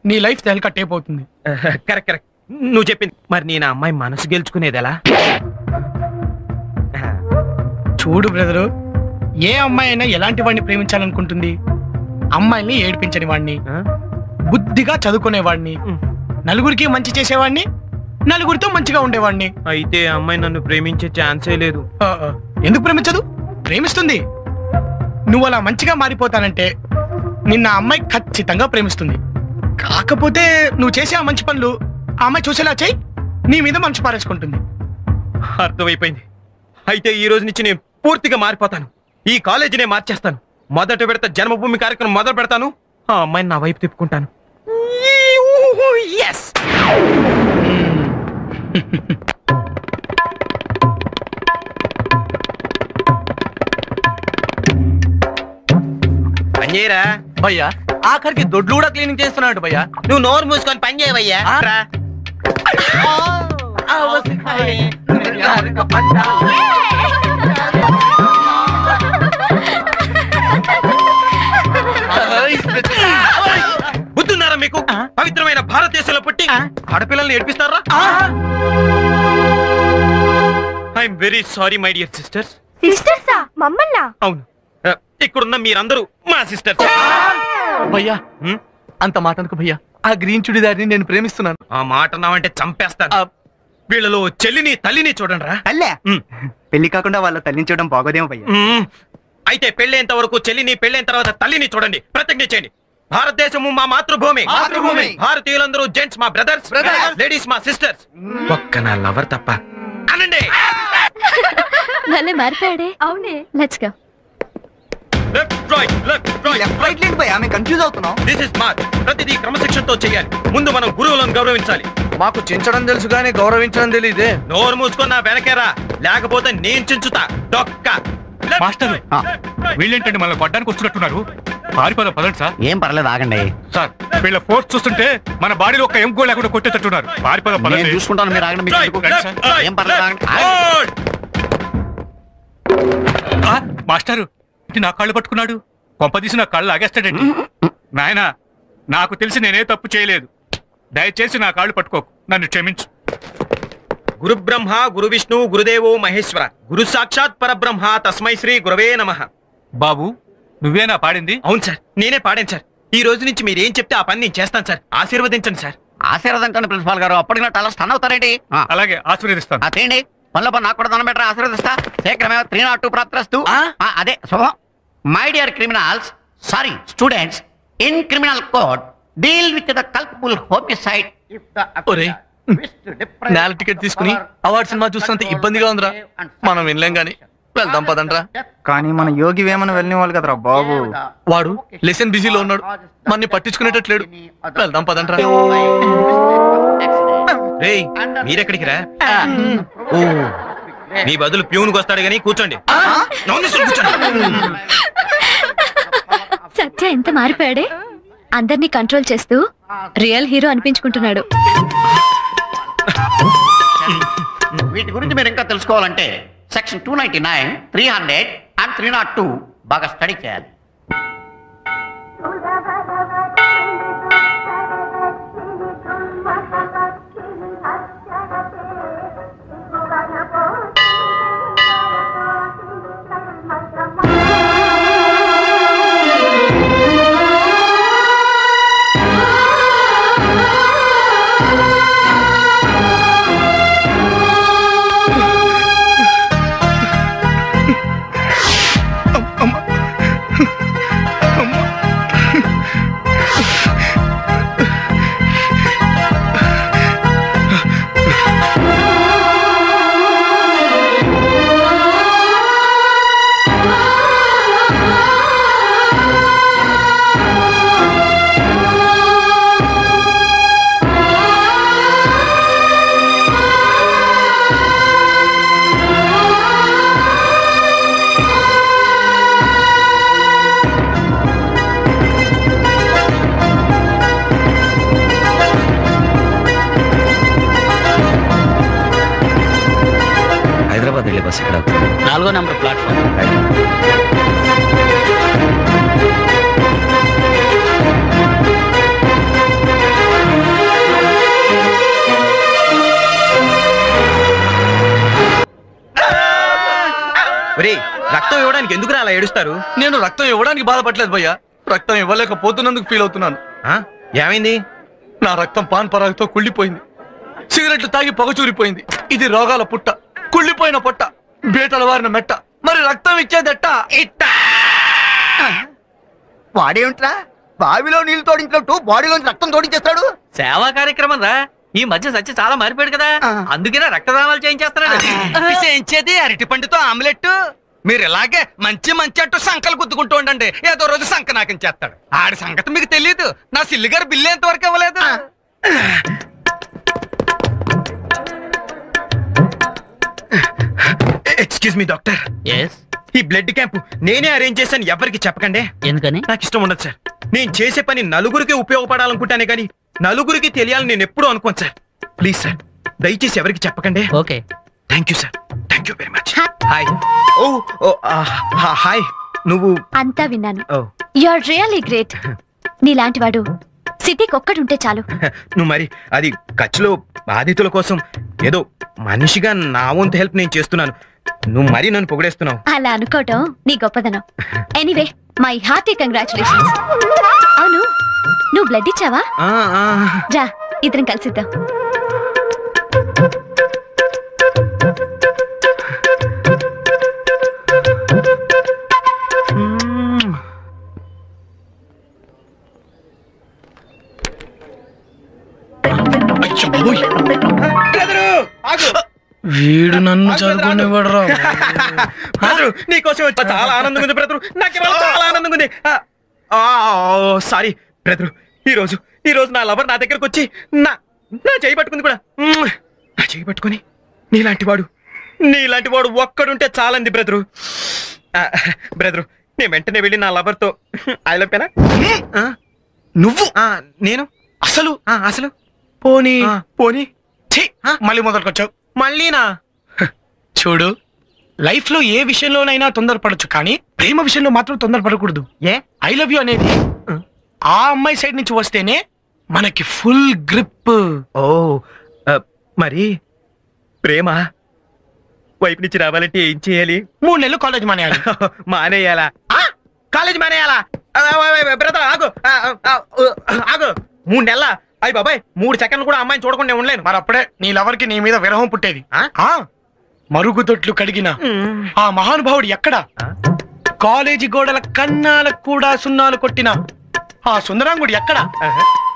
నీ లైఫ్ తెలక టేప్ అవుతుంది. కరెక్ట్. నువ్వు చెప్పింది. మరి నేను అమ్మాయి మనసు గెలుచుకునేది ఎలా? చూడు బ్రదరు, ఏ అమ్మాయి అయినా ఎలాంటి వాడిని ప్రేమించాలనుకుంటుంది? అమ్మాయిని ఏడిపించని వాడిని, బుద్ధిగా చదువుకునేవాడిని, నలుగురికి మంచి చేసేవాడిని, నలుగురితో మంచిగా ఉండేవాడిని. అయితే అమ్మాయి నన్ను ప్రేమించే ఛాన్సే లేదు. ఎందుకు ప్రేమించదు? ప్రేమిస్తుంది. నువ్వు అలా మంచిగా మారిపోతానంటే నిన్న అమ్మాయి ఖచ్చితంగా ప్రేమిస్తుంది. కాకపోతే నువ్వు చేసే ఆ మంచి పనులు ఆ అమ్మాయి చూసేలా చేయి, నీ మీద మనసు పారేసుకుంటుంది. అర్థమైపోయింది. అయితే ఈ రోజు నుంచి నేను పూర్తిగా మారిపోతాను. ఈ కాలేజీనే మార్చేస్తాను. మొదట విడత జన్మభూమి కార్యక్రమం మొదలు పెడతాను. ఆ అమ్మాయిని నా వైపు తిప్పుకుంటాను. yes! పని చేయరా భయ్యా? ఆఖరికి దొడ్లు కూడా క్లీనింగ్ చేస్తున్నాడు భయ్యా. నువ్వు నోరు మూసుకొని పని చేయవయ్యా. బుద్ధున్నారా మీకు? పవిత్రమైన భారతదేశంలో పుట్టి ఆడపిల్లల్ని ఏడిపిస్తారా? I'm very sorry my dear sisters. సిస్టర్సా? మమ్మల్నా? అవును, ఇక్కడున్న మీరందరూ మా సిస్టర్స్. భయ్యా అంత మాట అనుకో భయ్యా. ఆ గ్రీన్ చుడిదారిని నేను ప్రేమిస్తున్నాను. ఆ మాట నావంటే చంపేస్తాను. వీళ్ళలో చెల్లిని తల్లిని చూడండి రా. తల్లే పెళ్లి కాకుండా వాళ్ళ తల్లిని చూడడం బాగోదేమో భయ్యా. అయితే పెళ్ళేంత వరకు చెల్లిని, పెళ్ళైన తర్వాత తల్లిని చూడండి. ప్రతిజ్ఞ చేయండి. భారతదేశము మా మాతృభూమి. భారతీయులందరూ జెంట్స్ మా బ్రదర్స్, లేడీస్ మా సిస్టర్స్. ఒక్క నా లవర్ తప్ప అనండి. భలే మారిపోయాడే. అవునే. Let's go. ప్రతిదీ క్రమశిక్షణతో చేయాలి. ముందు మనం గురువులను గౌరవించాలి. మాకు చించడం తెలుసు కానీ గౌరవించడం తెలియదే. నోరు మూసుకొని నా వెనకేరా, లేకపోతే నేను చించుతా. డొక్క మాస్టర్, వీళ్ళేంటండి మనల్ని కొట్టడానికి వస్తున్నట్టున్నారు? పారిపోదాం పదండి సార్. ఏం పర్లేదు, ఆగండి సార్. వీళ్ళ ఫోర్స్ చూస్తుంటే మన బాడీలో ఒక ఎంకో లేకుండా కొట్టేటట్టున్నారు. పారిపోదాం పదండి. నేను చూసుకుంటాను, మీరు ఆగండి. ఏం పర్లేదు, ఆగండి. మాస్టారు, నా కాళ్ళు పట్టుకున్నాడు. కొంపదీసి నా కాళ్ళు లాగేస్తాడండి. నాయనా, నాకు తెలిసి నేనే తప్పు చేయలేదు. దయచేసి నా కాళ్ళు పట్టుకోకు, నన్ను క్షమించు. గురు బ్రహ్మ గురు విష్ణు గురుదేవో మహేశ్వర, గురు సాక్షాత్ పరబ్రహ్మ, తస్మై శ్రీ గురవే నమః. బాబు, నువ్వేనా పాడింది? అవును సార్, నేనే పాడాను సార్. ఈ రోజు నుంచి మీరు ఏం చెప్తే ఆ పని నేను చేస్తాను సార్. ఆశీర్వదించండి సార్. ఆశీర్వదించండి ప్రిన్సిపాల్ గారు. అప్పటికి అలా స్టన్ అవుతారేంటి? అలాగే, ఆశీర్వదిస్తాను. తీయండి పనుల పని. నాకు కూడా దండం పెట్టరా, ఆశీర్వదిస్తా. శీఘ్రమే 302 ప్రాప్తిరస్తు. అదే శుభం. My dear criminals, sorry students, in criminal code deal with the culpable homicide. నేల టికెట్ తీసుకుని అవార్డు సినిమా చూస్తున్నంత ఇబ్బందిగా ఉందిరా. మనం వినలేం గాని వెళ్దాం పదండ్రా. కానీ మన యోగి వేమన వెళ్ళిన వాళ్ళు కదరా బాబు. వాడు లెసన్ బిజీలో ఉన్నాడు, మనని పట్టించుకునేటట్లేడు. వెళ్దాం పదండ్రా. రేయ్, మీరెక్కడికి రా? ఓ, మీ బదులు ప్యూన్కి వస్తాడు గానీ కూర్చోండి. సత్య ఎంత మారిపోయాడే. అందరినీ కంట్రోల్ చేస్తూ రియల్ హీరో అనిపించుకుంటున్నాడు. వీటి గురించి మీరు ఇంకా తెలుసుకోవాలంటే సెక్షన్ 299, 300 అండ్ 302 బాగా స్టడీ చేయాలి. బస్ ఇక్కడ 4వ నంబర్ ప్లాట్ఫామ్. ఒరేయ్, రక్తం ఇవ్వడానికి ఎందుకు అలా ఏడుస్తారు? నేను రక్తం ఇవ్వడానికి బాధపడలేదు భయ్యా, రక్తం ఇవ్వలేకపోతున్నందుకు ఫీల్ అవుతున్నాను. ఏమైంది? నా రక్తం పాన్ పరాగతో కుళ్ళిపోయింది, సిగరెట్లు తాగి పొగచూరిపోయింది. ఇది రోగాల పుట్ట, కుళ్ళిపోయిన పొట్ట, బేటల వారిన మెట్ట. మరి రక్తం ఇచ్చేదెట్ట? వాడేమిట్రా బావిలో నీళ్లు తోడించినట్టు బాడీలోంచి రక్తం తోడించేస్తాడు? సేవా కార్యక్రమం రా. ఈ మధ్య సత్య చాలా మారిపోయాడు కదా, అందుకేనా రక్తదానాలు చేయించేస్తున్నాడు. చేయించేది అరటి పండుతో ఆమ్లెట్. మీరు ఇలాగే మంచి మంచి అంటూ సంకలు గుద్దుకుంటూ ఉండండి, ఏదో రోజు సంక నాకించేస్తాడు. ఆడి సంగతి మీకు తెలియదు. నా సిల్లి గారు బిల్లు ఎంతవరకు ఇవ్వలేదు. Excuse me doctor. ఈ బ్లడ్ క్యాంప్ నేనే అరేంజ్ చేశాను, ఎవరికి చెప్పకండి. ఎందుకని? నాకు ఇష్టం ఉండదు సార్. నేను చేసే పని నలుగురికి ఉపయోగపడాలనుకుంటానే కానీ నలుగురికి తెలియాలని నేను ఎప్పుడూ అనుకోను సార్. ప్లీజ్ సార్, దయచేసి ఎవరికి చెప్పకండి. Okay, thank you sir, thank you very much. Hi. Hi. నువ్వు? అంతా విన్నాను. You are really great. నీలాంటి వాడు సిటీకి ఒక్కడుంటే చాలు. నువ్వు మరి అది ఖర్చులో బాధితుల కోసం ఏదో మనిషిగా నా వంతు హెల్ప్ నేను చేస్తున్నాను, నువ్వు మరి నన్ను పొగిడేస్తున్నావు. అలా అనుకోవటం నీ గొప్పదనం. Anyway, my hearty congratulations. అవును, నువ్వు బ్లడ్ ఇచ్చావా? రా, ఇద్దరం కలిసిద్దాం. వీడు నన్ను చదువుకునేవాడు రా. నీకోసం చాలా ఆనందంగా ఉంది బ్రదరు, నాకు ఇవాళ చాలా ఆనందంగా ఉంది. సారీ బ్రదరు, ఈ రోజు నా లవర్ నా దగ్గరకు వచ్చి నా చేయి పట్టుకుంది కూడా. నా చేయి పట్టుకొని నీలాంటి వాడు ఒక్కడుంటే చాలంది బ్రదరు. బ్రదరు, నేను వెంటనే వెళ్ళి నా లవర్ తో ఐ లవ్ యూ. నువ్వు? నేను అసలు పోనీ మళ్ళీ మొదలుకొచ్చావు. మళ్ళీనా? చూడు, లైఫ్ లో ఏ విషయంలోనైనా తొందరపడొచ్చు, కానీ ప్రేమ విషయంలో మాత్రం తొందరపడకూడదు. ఏ? ఐ లవ్ యూ అనేది ఆ అమ్మాయి సైడ్ నుంచి వస్తేనే మనకి ఫుల్ గ్రిప్. ఓ, మరి ప్రేమ వైపు నుంచి రావాలంటే ఏం చేయాలి? 3 నెలలు కాలేజ్ మానేయాలి. మానేయాలా? కాలేజ్ మానేయాలా? బ్రదర్ ఆగు, 3 నెలల? అయ్యి బాబాయ్, 3 సెకండ్లు కూడా అమ్మాయిని చూడకుండా ఉండలేను. మరి అప్పుడే నీ లవర్ కి నీ మీద విరహం పుట్టేది. మరుగుదొట్లు కడిగిన ఆ మహానుభావుడు ఎక్కడ? కాలేజీ గోడల కన్నాలకు కూడా సున్నాలు కొట్టిన ఆ సుందరాంగుడు ఎక్కడ?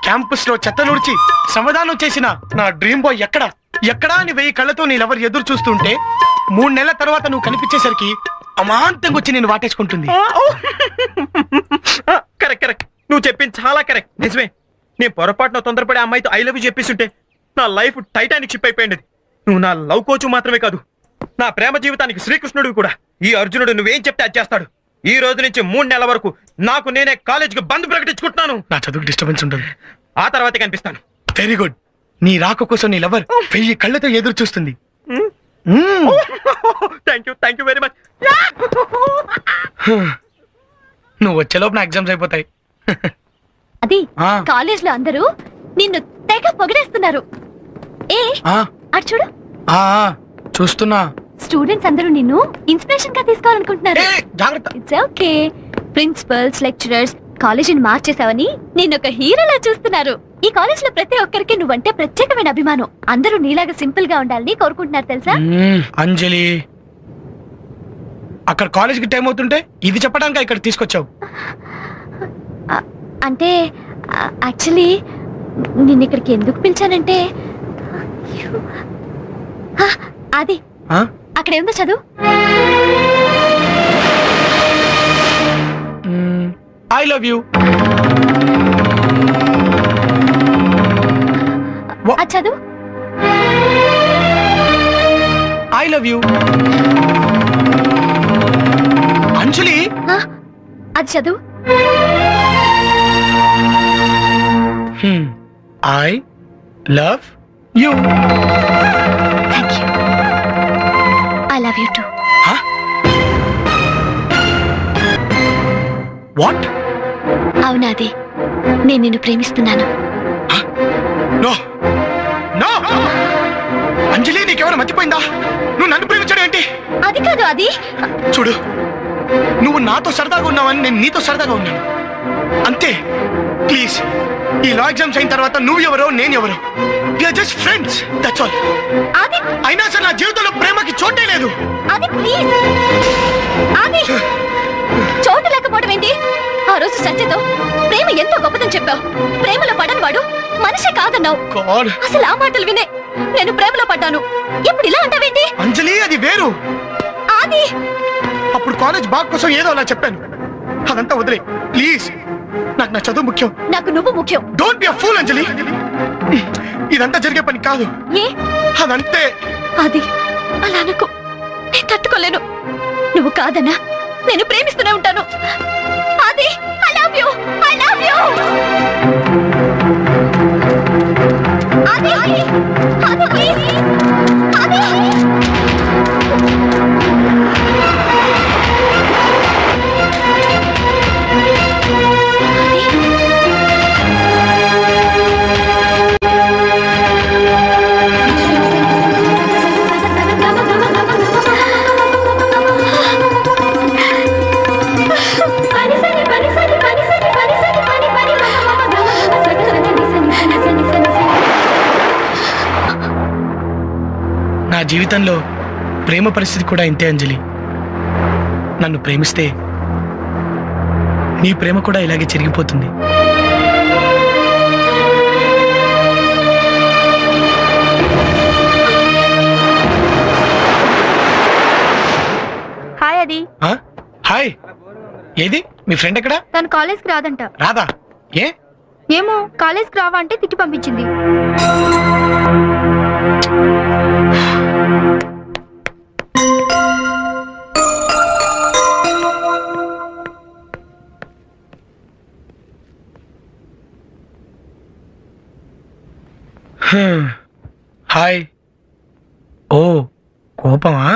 క్యాంపస్ లో చెత్తలుడిచి సమాధానం చేసిన నా డ్రీమ్ బాయ్ ఎక్కడ? ఎక్కడా అని 1000 కళ్ళతో నీ లవర్ ఎదురు చూస్తుంటే 3 నెలల తర్వాత నువ్వు కనిపించేసరికి అమాంతంగా వచ్చి నేను వాటేసుకుంటుంది. కరెక్ట్, నువ్వు చెప్పింది చాలా కరెక్ట్, నిజమే. నేను పొరపాటున తొందరపడే అమ్మాయితో ఐ లవ్ యూ చెప్పేస్తుంటే నా లైఫ్ టైటానిక్ షిప్ అయిపోయింది. నువ్వు నా లవ్ కోచ్ మాత్రమే కాదు, నా ప్రేమ జీవితానికి శ్రీకృష్ణుడు కూడా. ఈ అర్జునుడు నువ్వేం చెప్తే అది చేస్తాడు. ఈ రోజు నుంచి 3 నెలల వరకు నాకు నేనే కాలేజీకి బంద్ ప్రకటించుకుంటున్నాను. నా చదువుకు డిస్టర్బెన్స్ ఉంటుంది. ఆ తర్వాతే కనిపిస్తాను. Very good. నీ రాక కోసం నీ లవర్ 1000 కళ్ళతో ఎదురు చూస్తుంది. Thank you very much. నువ్వు వచ్చేలోపు నా ఎగ్జామ్స్ అయిపోతాయి. అది కాలేజ్ లో అందరూ నిన్ను తెగ పొగిడేస్తున్నారు. అటు చూడు. చూస్తున్నా. స్టూడెంట్స్ అందరూ నిన్ను ఇన్స్పిరేషన్ గా తీసుకోవాలనుకుంటున్నారు. It's okay. ప్రిన్సిపల్స్, లెక్చరర్స్ కాలేజీని మార్చేసావని నిన్నొక హీరోలా చూస్తున్నారు. ఈ కాలేజ్ లో ప్రతి ఒక్కరికి నువ్వంటే ప్రత్యేకమైన అభిమానం. అందరూ నీలాగా సింపుల్ గా ఉండాలని కోరుకుంటున్నారు తెలుసా? అంజలి, అక్కడ కాలేజీకి టైం అవుతుంటే ఇది చెప్పడానికి ఇక్కడ తీసుకొచ్చావు. అంటే యాక్చువల్లీ నిన్న ఇక్కడికి ఎందుకు పిలిచానంటే అది అక్కడ ఏముందో చదువు. I love you. అది చదువు. I love you. అంజలి, అది చదువు. I love you. Thank you. I love you too. What? అవునాది, నేను నిన్ను ప్రేమిస్తున్నాను. నో నో అంజలి, నీకెవరు మర్చిపోయిందా? నువ్వు నన్ను ప్రేమించడం ఏంటి? అది కాదు అది. చూడు, నువ్వు నాతో సరదాగా ఉన్నావని నేను నీతో సరదాగా ఉన్నాను అంతే. ప్లీజ్, ఈ లా ఎగ్జామ్స్ అయిన తర్వాత నువ్వు ఎవరో నేను ఎవరో, జస్ట్ ఫ్రెండ్స్, దట్స్ ఆల్. అది అయినా సరే నా జీవితంలో ప్రేమకి చోటే లేదు. అది ప్లీజ్, అది చోటు లేకపోవడం ఏంటి? ఆ రోజు సత్యతో ప్రేమ ఎంతో గొప్పదని చెప్పావు. ప్రేమలో పడని వాడు మనిషి కాదన్నావు. అసలు ఆ మాటలు వినే నేను ప్రేమలో పడ్డాను. ఇప్పుడు ఇలా అంటావేంటి? అంజలి, అది వేరు. అది అప్పుడు కాలేజ్ బాగ్ కోసం ఏదో అలా చెప్పాను. అదంతా వదిలే ప్లీజ్. నాకు నా చదువు ముఖ్యం. నాకు నువ్వు ముఖ్యం. డోంట్ బి అ ఫూల్ అంజలి. ఇదంతా జరిగే పని కాదు. ఏ? అదంతే. అది అలా అనుకో, నేను తట్టుకోలేను. నువ్వు కాదన్నా నేను ప్రేమిస్తూనే ఉంటాను. అది I love you, I love you. అది అది ప్లీజ్, అది నా జీవితంలో ప్రేమ పరిస్థితి కూడా ఇంతే అంజలి. నన్ను ప్రేమిస్తే నీ ప్రేమ కూడా ఇలాగే చెరిగిపోతుంది. హాయ్ అది. హాయ్, ఏది మీ ఫ్రెండ్ ఎక్కడా? తను కాలేజ్కి రాదంట. రాదా? ఏ? ఏమో, కాలేజ్కి రావా అంటే తిట్టి పంపించింది. హాయ్. ఓ, కోపమా?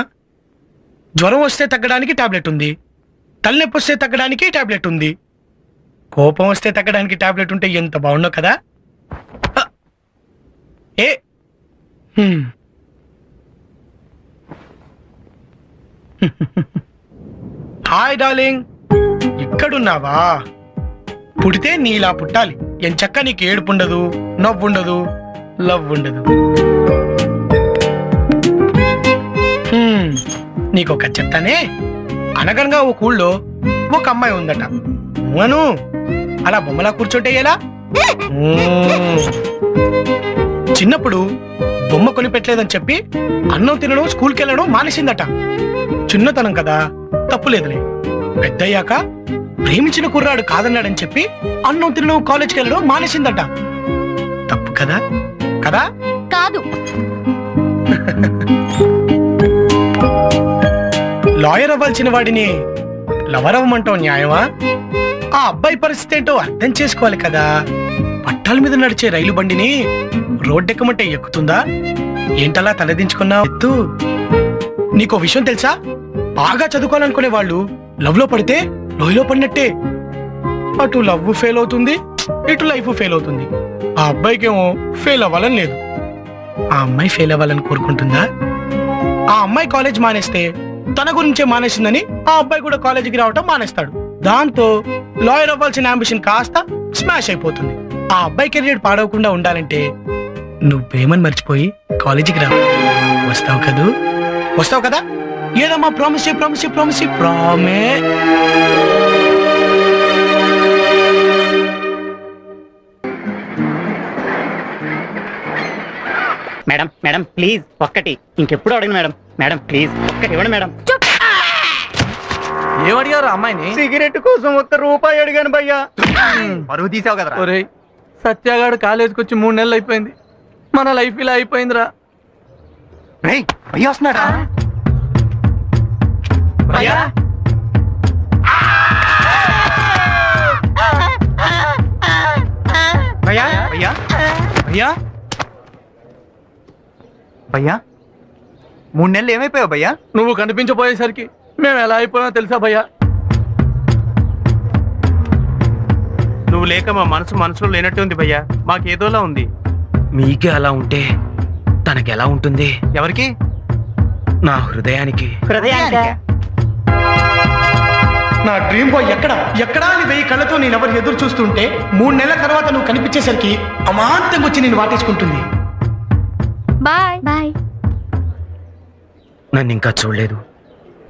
జ్వరం వస్తే తగ్గడానికి టాబ్లెట్ ఉంది, తలనొప్పి వస్తే తగ్గడానికి టాబ్లెట్ ఉంది, కోపం వస్తే తగ్గడానికి టాబ్లెట్ ఉంటే ఎంత బాగుండో కదా. ఏ హాయ్ డార్లింగ్, ఇక్కడున్నావా? పుడితే నీలా పుట్టాలి. ఎంచక్క నీకు ఏడుపుండదు, నవ్వుండదు, లవ్ ఉండదు. నీకొక చెప్తానే. అనగనగా ఓ ఊళ్ళో ఒక అమ్మాయి ఉందట. అను అలా బొమ్మలా కూర్చోటే ఎలా? చిన్నప్పుడు బొమ్మ కొనిపెట్టలేదని చెప్పి అన్నం తినడం, స్కూల్కి వెళ్ళడం మానేసిందట. చిన్నతనం కదా, తప్పులేదులే. పెద్దయ్యాక ప్రేమించిన కుర్రాడు కాదన్నాడని చెప్పి అన్నం తినడం, కాలేజ్కి వెళ్ళడం మానేసిందట. తప్పు కదా? కదా? కాదు. లాయర్ అవ్వాల్సిన వాడిని లవర్ అవ్వమంటావు న్యాయమా? ఆ అబ్బాయి పరిస్థితి ఏంటో అర్థం చేసుకోవాలి కదా. పట్టాల మీద నడిచే రైలు బండిని రోడ్డెక్కమంటే ఎక్కుతుందా? ఏంటలా తలదించుకున్నావు? ఎత్తు. నీకో విషయం తెలుసా? బాగా చదువుకోవాలనుకునే వాళ్ళు లవ్ లో పడితే లోయలో పడినట్టే. అటు లవ్ ఫెయిల్ అవుతుంది, ఇటు లైఫ్ ఫెయిల్ అవుతుంది. ఆ అబ్బాయికేమో ఫెయిల్ అవ్వాలని లేదు, ఆ అమ్మాయి ఫెయిల్ అవ్వాలని కోరుకుంటుందా? ఆ అమ్మాయి కాలేజ్ మానేస్తే తన గురించే మానేసిందని ఆ అబ్బాయి కూడా కాలేజీకి రావటం మానేస్తాడు. దాంతో లాయర్ అవ్వాల్సిన అంబిషన్ కాస్త స్మాష్ అయిపోతుంది. ఆ అబ్బాయి కెరీర్ పాడవకుండా ఉండాలంటే నువ్వు ప్రేమను మర్చిపోయి కాలేజీకి రా. వస్తావు కదూ? వస్తావు కదా? ఏదమ్మా ప్రామిస్ ప్రామిస్ ప్రామిస్ ప్రామే. మేడం మేడం ప్లీజ్ ఒక్కటి, ఇంకెప్పుడు అడగను మేడం. మేడం ప్లీజ్ ఒక్కటి ఇవ్వండి మేడం. ఏమడిగారు అమ్మాయిని? సిగరెట్ కోసం ₹1 అడిగాను భయ్యా. పరువు తీసావు కదరా. ఒరేయ్, సత్యగాడు కాలేజీకి వచ్చి 3 నెలలు అయిపోయింది. మన లైఫ్ ఇలా అయిపోయిందిరా. రేయ్, భయ్యా వస్తున్నాడా? భయ్యా భయ్యా భయ్యా భయ్యా భయ్యా 3 నెలలు ఏమైపోయావు భయ్యా? నువ్వు కనిపించబోయేసరికి మేము ఎలా అయిపోయామో తెలుసా భయ్యా? నువ్వు లేక మా మనసులో లేనట్టు ఉంది భయ్యా. మాకేదోలా ఉంది. మీకే అలా ఉంటే తనకెలా ఉంటుంది? ఎవరికి? నా హృదయానికి. నా డ్రీమ్ బాయ్ ఎక్కడా అని 1000 కళ్ళతో నేనెవరు ఎదురు చూస్తుంటే 3 నెలల తర్వాత నువ్వు కనిపించేసరికి అమాంతంగా వచ్చి నేను వాటేసుకుంటుంది. Bye bye. నన్ను ఇంకా చూడలేదు.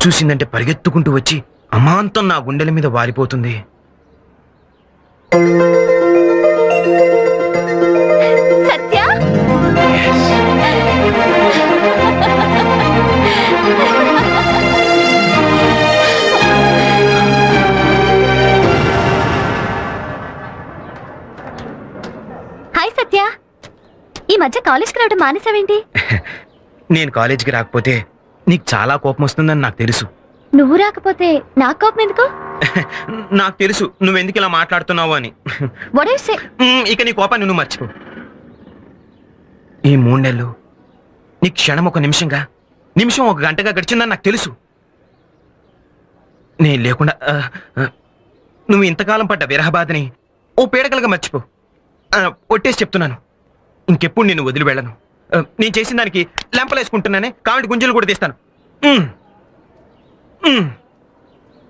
చూసిందంటే పరిగెత్తుకుంటూ వచ్చి అమాంతం నా గుండెల మీద వాలిపోతుంది. సత్య హాయ్ సత్య, ఈ మధ్య కాలేజ్కి రావడం మానేసావేంటి? నేను కాలేజీకి రాకపోతే నీకు చాలా కోపం వస్తుందని నాకు తెలుసు. నువ్వు రాకపోతే నాకు కోపం ఎందుకు? నాకు తెలుసు నువ్వెందుకు ఇలా మాట్లాడుతున్నావు అని. What do you say? ఇక నీ కోపాన్ని నువ్వు మర్చిపో. ఈ 3 నెలలు నీ క్షణం ఒక నిమిషంగా, నిమిషం ఒక గంటగా గడిచిందని నాకు తెలుసు. నేను లేకుండా నువ్వు ఇంతకాలం పడ్డ విరహబాధని ఓ పీడకలుగా మర్చిపో. ఒట్టేసి చెప్తున్నాను, ఇంకెప్పుడు నేను వదిలి వెళ్ళను. నేను చేసిన దానికి లెంపలేసుకుంటున్నానే, కాబట్టి గుంజలు కూడా తీస్తాను.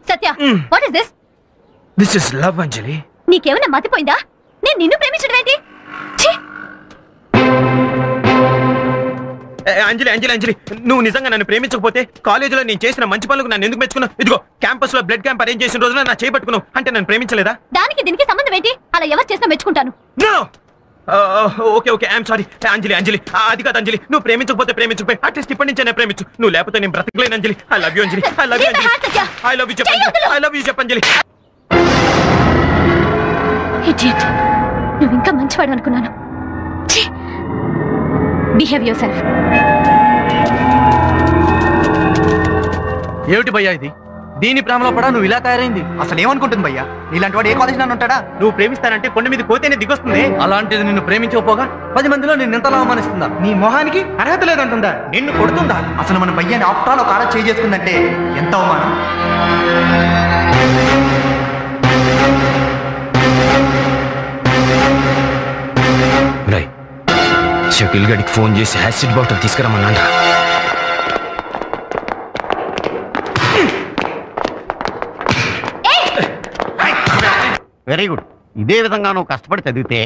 Satya, what is this? This is love Anjali. నీకేమైనా మతిపోయిందా? నేను నిన్ను ప్రేమించడం ఏంటి? అంజలి అంజలి అంజలి, నువ్వు నిజంగా నన్ను ప్రేమించకపోతే కాలేజీలో నేను చేసిన మంచి పనులకు నన్ను ఎందుకు మెచ్చుకున్నావు? ఇదిగో క్యాంపస్ లో బ్లడ్ క్యాంప్ అరేంజ్ చేసిన రోజున నా చేపట్టుకున్నావు అంటే నన్ను ప్రేమించలేదా? దానికి దీనికి సంబంధం ఏంటి? అలా ఎవరు చేసినా మెచ్చుకుంటాను. Okay okay, I'm sorry. Anjali Anjali, అది కాదు అంజలి, నువ్వు ప్రేమించకపోతే ప్రేమించకపోయి అట్లీస్ట్ ఇప్పటి నుంచి నేను ప్రేమించు. నువ్వు లేకపోతే నేను బ్రతకలేను Anjali. I love you Anjali, I love you Anjali, I love you చెప్పండి, ఐ లవ్ యూ చెప్పంజలి. ఇడియట్, నువ్వు ఇంకా మంచివాడు అనుకున్నాను. Behave yourself. ఏమిటి భయ్యా ఇది? దీని ప్రేమలో పడా నువ్వు ఇలా తయారైంది? అసలు ఏమనుకుంటుంది భయ్యా? నీలాంటి వాడు ఏ కాలేజ్ నన్ను ఉంటాడా? నువ్వు ప్రేమిస్తానంటే కొండ మీద కోతేనే దిగొస్తుంది. అలాంటిది నిన్ను ప్రేమించకపోగా 10 మందిలో నిన్ను ఎంతలా అవమానిస్తుందా? నీ మొహానికి అర్హత లేదంటుందా? నిన్ను కొడుతుందా? అసలు మన భయ్యాన్ని ఆఫ్టర్ ఆల్ ఒక ఆడ చేసుకుందంటే ఎంత అవమానం. రై, షకిల్ గడికి ఫోన్ చేసి యాసిడ్ బాటిల్ తీసుకురమ్మన్నా. Very good. ఇదే విధంగా నువ్వు కష్టపడి చదివితే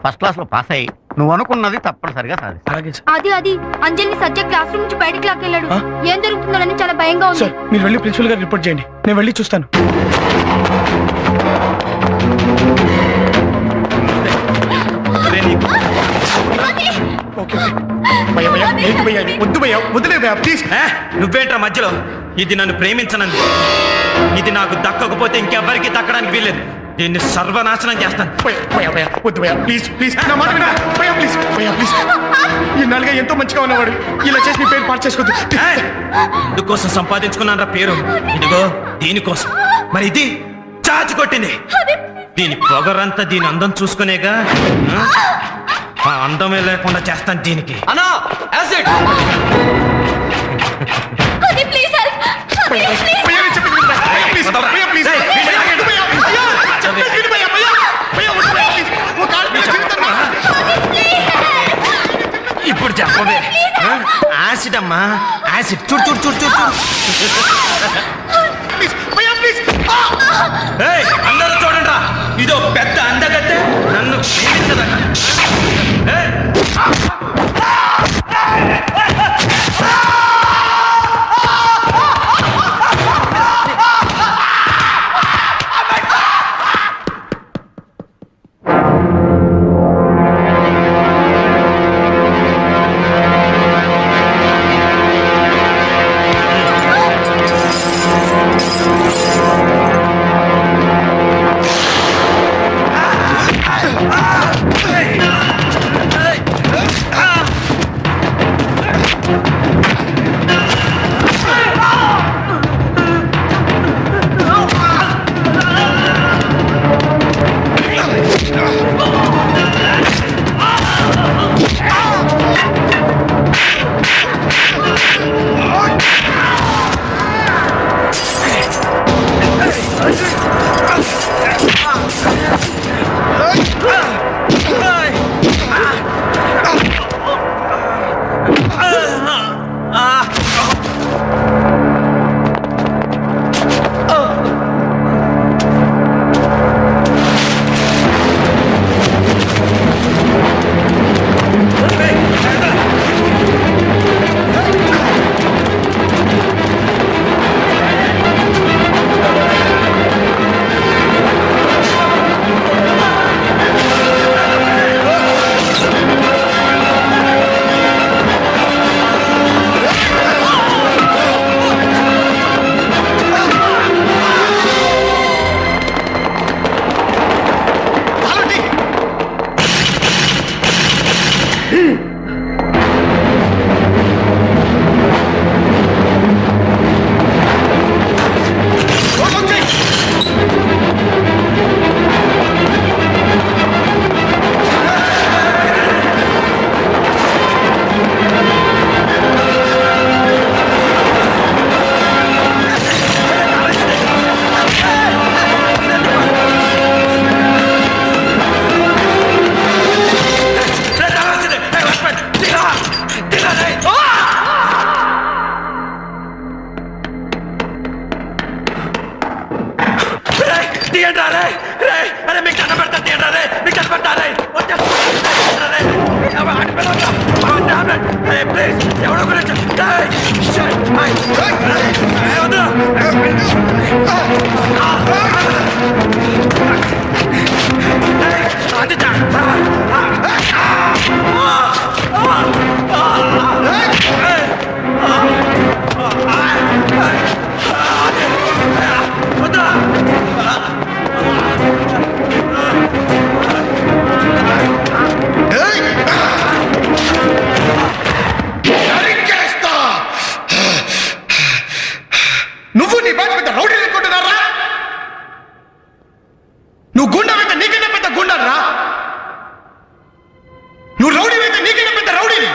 ఫస్ట్ క్లాస్ లో పాస్ అయ్యి నువ్వు అనుకున్నది తప్పనిసరిగా సాధిస్తావు. అది అంజలిని సత్య క్లాస్ రూమ్ నుంచి బయటకు లాక్కెళ్ళాడు. ఏం జరుగుతుందని చాలా భయంగా ఉంది. మీరు వెళ్ళి ప్రిన్సిపల్ గారు రిపోర్ట్ చేయండి, నేను వెళ్ళి చూస్తాను. నువ్వేంట్రా మధ్యలో? ఇది నన్ను ప్రేమించనంది, ఇది నాకు దక్కకపోతే ఇంకెవ్వరికి దక్కడానికి వీల్లేదు. దీన్ని సర్వనాశనం చేస్తాను. ఇన్నాళ్ళుగా ఎంతో మంచిగా ఉన్నవాడు ఇలా చేసి నీ పేరు పాటు చేసుకోవద్దు. ఇందుకోసం సంపాదించుకున్నాను రా పేరు, ఇదిగో దీనికోసం. మరి ఇది చాచి కొట్టింది. దీని పొగరంతా దీని అందం చూసుకునేగా, ఆ అందమే లేకుండా చేస్తాను దీనికి. అన్నా యాసిడ్. ఇప్పుడు చెప్పవే. యాసిడ్ అమ్మా, యాసిడ్. చూడు చూడు చూడు చూడు అందరూ చూడండి రా, ఇదో పెద్ద అందగత్తె నన్ను క్షమించదట. ప్లీజ్ ఎవడో నువ్వు నీ బాధ పెద్ద రౌడీ అనుకుంటున్నారా? నువ్వు గుండె అయితే నీకన్నా పెద్ద గుండరా? నువ్వు రౌడీ అయితే నీకన్నా పెద్ద రౌడీని.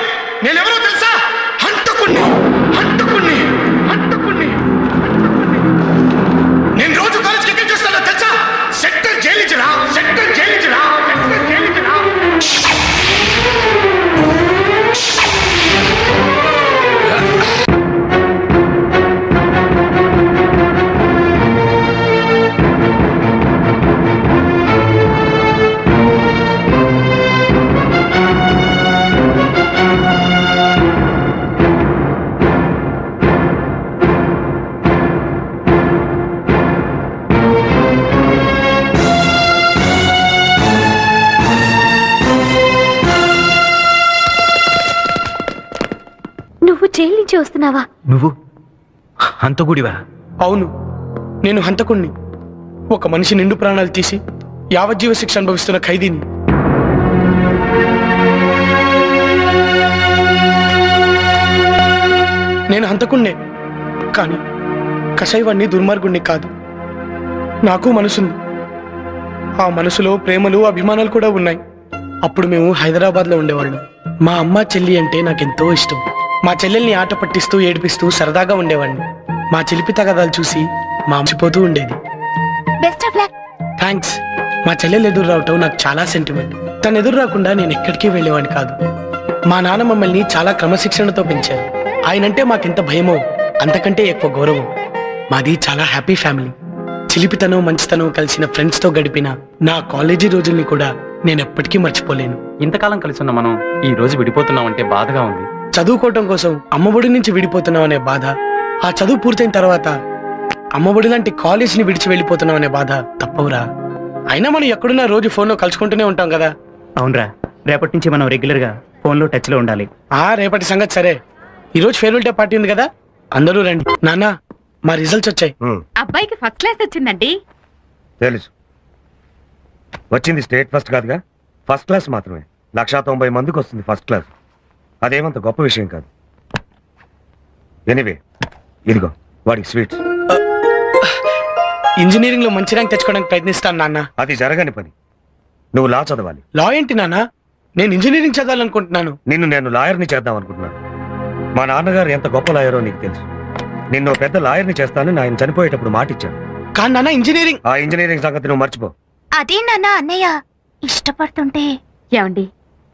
నేనెవరో తెలుసా? హంతకుణ్ణి. నేను రోజు కాలేజ్కి ఎక్కడ చూస్తానో తెలుసా? సెక్టర్ జైలించరా. జైలు నుంచి వస్తున్నావా? నువ్వు హంతకుడివా? అవును, నేను హంతకుణ్ణి. ఒక మనిషి నిండు ప్రాణాలు తీసి యావజ్జీవ శిక్ష అనుభవిస్తున్న ఖైదీని. నేను హంతకుణ్ణే, కానీ కషాయవాణ్ణి దుర్మార్గుణ్ణి కాదు. నాకు మనసుంది. ఆ మనసులో ప్రేమలు అభిమానాలు కూడా ఉన్నాయి. అప్పుడు మేము హైదరాబాద్లో ఉండేవాళ్ళం. మా అమ్మ చెల్లి అంటే నాకెంతో ఇష్టం. మా చెల్లెల్ని ఆట పట్టిస్తూ ఏడిపిస్తూ సరదాగా ఉండేవాడిని. మా చిలిపి తగదాలు చూసి మా మర్చిపోతూ ఉండేది. Best of luck. థ్యాంక్స్. మా చెల్లెలు ఎదురు రావటం నాకు చాలా సెంటిమెంట్. తను ఎదురు రాకుండా నేను ఎక్కడికి వెళ్ళేవాడిని కాదు. మా నాన్న మమ్మల్ని చాలా క్రమశిక్షణతో పెంచారు. ఆయనంటే మాకెంత భయమో అంతకంటే ఎక్కువ గౌరవం. మాది చాలా హ్యాపీ ఫ్యామిలీ. చిలిపితనం మంచితనం కలిసిన ఫ్రెండ్స్తో గడిపిన నా కాలేజీ రోజుల్ని కూడా నేను ఎప్పటికీ మర్చిపోలేను. ఇంతకాలం కలిసి ఉన్న మనం ఈ రోజు విడిపోతున్నామంటే బాధగా ఉంది. చదువుకోవటం కోసం అమ్మఒడి నుంచి విడిపోతున్నాం అనే బాధ, ఆ చదువు పూర్తయిన తర్వాత అమ్మఒడి లాంటి కాలేజీని విడిచి వెళ్ళిపోతున్నాం అనే బాధ తప్పవురా. అయినా మనం ఎక్కడున్నా రోజు ఫోన్లో కలుసుకుంటూనే ఉంటాం కదా. అవునరా, రేపటి నుంచి మనం రెగ్యులర్ గా ఫోన్లో టచ్ లో ఉండాలి. రేపటి సంగతి సరే. ఈరోజు ఫేర్వెల్ డే పార్టీ ఉంది కదా, అందరూ రండి. నాన్న, మా రిజల్ట్స్ వచ్చాయి. అబ్బాయికి ఫస్ట్ క్లాస్ వచ్చిందండి. తెలుసు, వచ్చింది స్టేట్ ఫస్ట్ కాదుగా, ఫస్ట్ క్లాస్ మాత్రమే. 190 మందికి వస్తుంది ఫస్ట్ క్లాస్. అదేమంత గొప్ప విషయం కాదు. ఎనీవే, ఇదిగో వాడికి స్వీట్స్. ఇంజనీరింగ్ లో మంచి ర్యాంక్ తెచ్చుకోవడానికి ప్రయత్నిస్తాను నాన్న. అది జరగని పని. నువ్వు లా చదవాలి. లా ఏంటి నాన్న? నేను ఇంజనీరింగ్ చదవాలనుకుంటున్నాను. నేను లాయర్ని చేద్దాం అనుకుంటున్నాను. మా నాన్నగారు ఎంత గొప్ప లాయరో నీకు తెలుసు. నిన్ను పెద్ద లాయర్ని చేస్తానని ఆయన చనిపోయేటప్పుడు మాట ఇచ్చాను. కానీ నాన్న, ఇంజనీరింగ్ ఆ ఇంజనీరింగ్ సంగతి నువ్వు మర్చిపో. అదే నాన్న, అన్నయ్య ఇష్టపడుతుంటే. ఏమండి,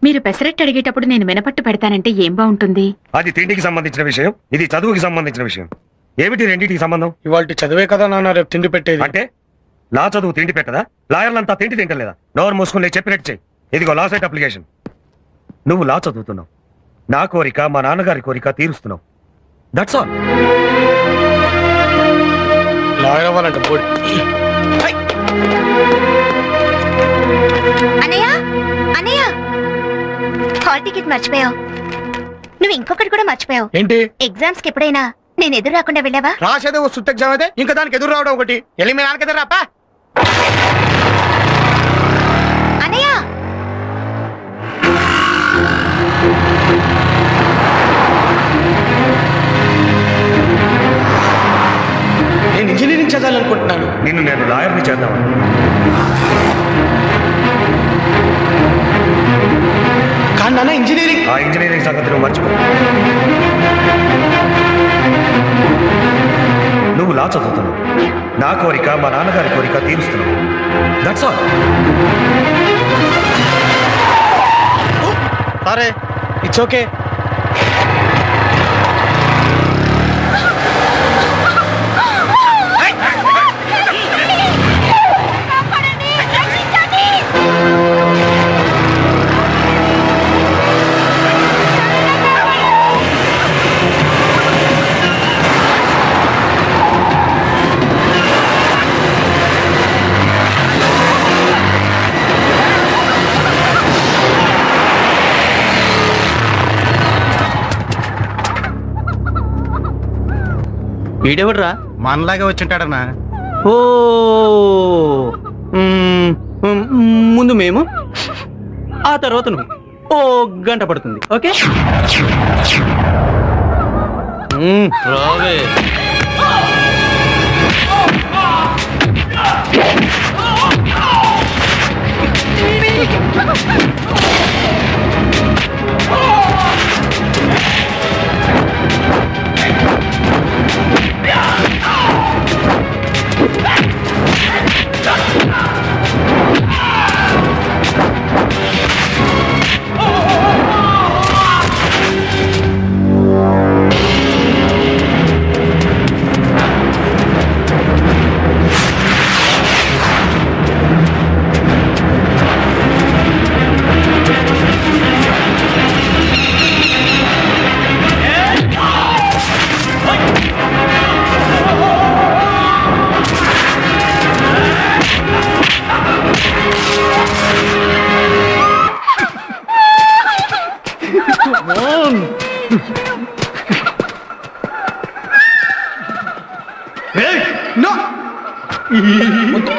మీరు పెసరెట్టు అడిగేటప్పుడు నేను వినపట్టు పెడతానంటే ఏం బాగుంటుంది? అది తిండికి సంబంధించిన విషయం, ఇది చదువుకి సంబంధించిన విషయం. ఏమిటి రెండింటికి సంబంధం? ఇవాళ చదివే కదా నాన్న రేపు తిండి పెట్టేది. అంటే లా చదువు తిండి పెట్టదా? లాయర్లంతా తిండి తింటలేదా? నోరు మూసుకుని చెప్పినట్టు చెయ్యి. ఇదిగో లా సైట్ అప్లికేషన్. నువ్వు లా చదువుతున్నావు, నా కోరిక మా నాన్నగారి కోరిక తీరుస్తున్నావు. That's all. లాయర్ అవ్వాలంట. అన్నయ్య, అన్నయ్య, హాల్ టికెట్ మర్చిపోయావు. నువ్వు ఇంకొకటి కూడా మర్చిపోయావు. ఏంటి? ఎగ్జామ్స్ కి ఎప్పుడైనా నేను ఎదురు రాకుండా వెళ్ళావా? రాసేదే ఓ సుత్త ఎగ్జామ్ అయితే ఇంకా దానికి ఎదురు రావడం ఒకటి. వెళ్ళి మీ నాన్నకి ఎదురు రాపా. అన్నయ్య, నేను ఇంజనీరింగ్ చదవాలనుకుంటున్నాను. నేను లాయర్ని చేద్దామని. కానీ నాన్న, ఇంజనీరింగ్ ఆ ఇంజనీరింగ్ సంగతి నువ్వు మర్చిపో. నువ్వు లా చదువుతున్నావు, నా కోరిక మా నాన్నగారి కోరిక తీరుస్తున్నావు. That's all. సరే, ఇట్స్ ఓకే. ఈడెవడ్రా? మనలాగే వచ్చింటాడన్నా. ఓ ముందు మేము, ఆ తర్వాత నువ్వు. ఓ గంట పడుతుంది. ఓకే రావే.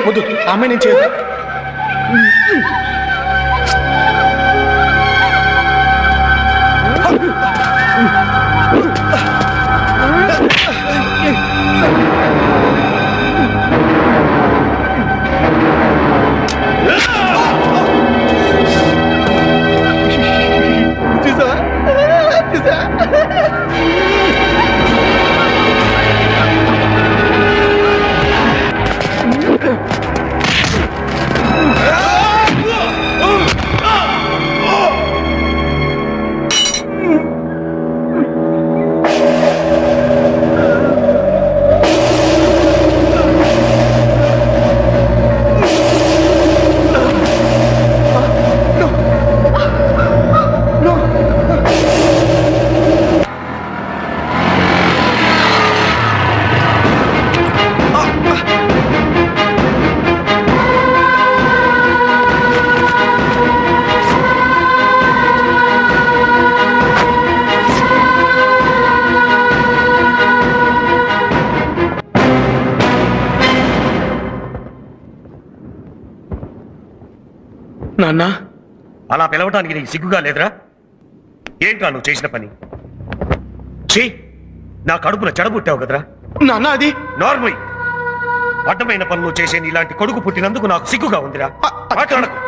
వద్దు ఆమె నేను చేయదు. నాన్న అలా పిలవటానికి నీకు సిగ్గుగా లేదురా? ఏంట్రా నువ్వు చేసిన పని? చీ, నా కడుపున చెడబుట్టావు కదరా. నాన్న అది నార్మల్ అడ్డమైన పనులు చేసే ఇలాంటి కొడుకు పుట్టినందుకు నాకు సిగ్గుగా ఉందిరా. మాట్లాడకు.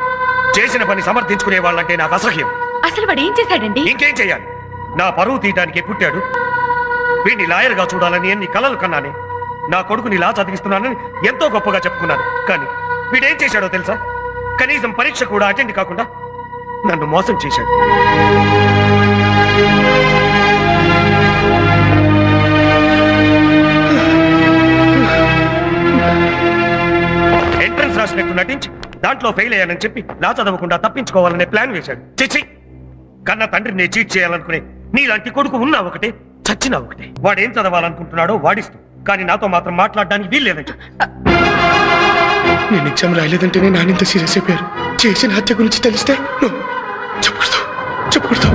చేసిన పని సమర్థించుకునే వాళ్ళంటే నాకు అసహ్యం. అసలు వాడు ఏం చేశాడండి? ఇంకేం చెయ్యాలి? నా పరువు తీయటానికి పుట్టాడు. వీడిని లాయర్గా చూడాలని ఎన్ని కలలు కన్నానే. నా కొడుకుని ఇలా చదివిస్తున్నానని ఎంతో గొప్పగా చెప్పుకున్నాను. కానీ వీడేం చేశాడో తెలుసా? కనీసం పరీక్ష కూడా అటెండ్ కాకుండా నన్ను మోసం చేశాడు. ఎంట్రన్స్ రాసినట్టు నటించి దాంట్లో ఫెయిల్ అయ్యానని చెప్పి నా చదవకుండా తప్పించుకోవాలనే ప్లాన్ వేశాడు. చిచ్చి, కన్న తండ్రిని చీట్ చేయాలనుకునే నీలాంటి కొడుకు ఉన్నా ఒకటే, చచ్చినా ఒకటే. వాడేం చదవాలనుకుంటున్నాడో వాడిస్తూ, కానీ నాతో మాత్రం మాట్లాడడానికి వీల్లేదని చెప్పి. నేను ఎగ్జామ్ రాయలేదంటేనే నానింత సీరియస్ అయిపోయారు. చేసిన హత్య గురించి తెలిస్తే చెప్పకూడదు చెప్పకూడదు.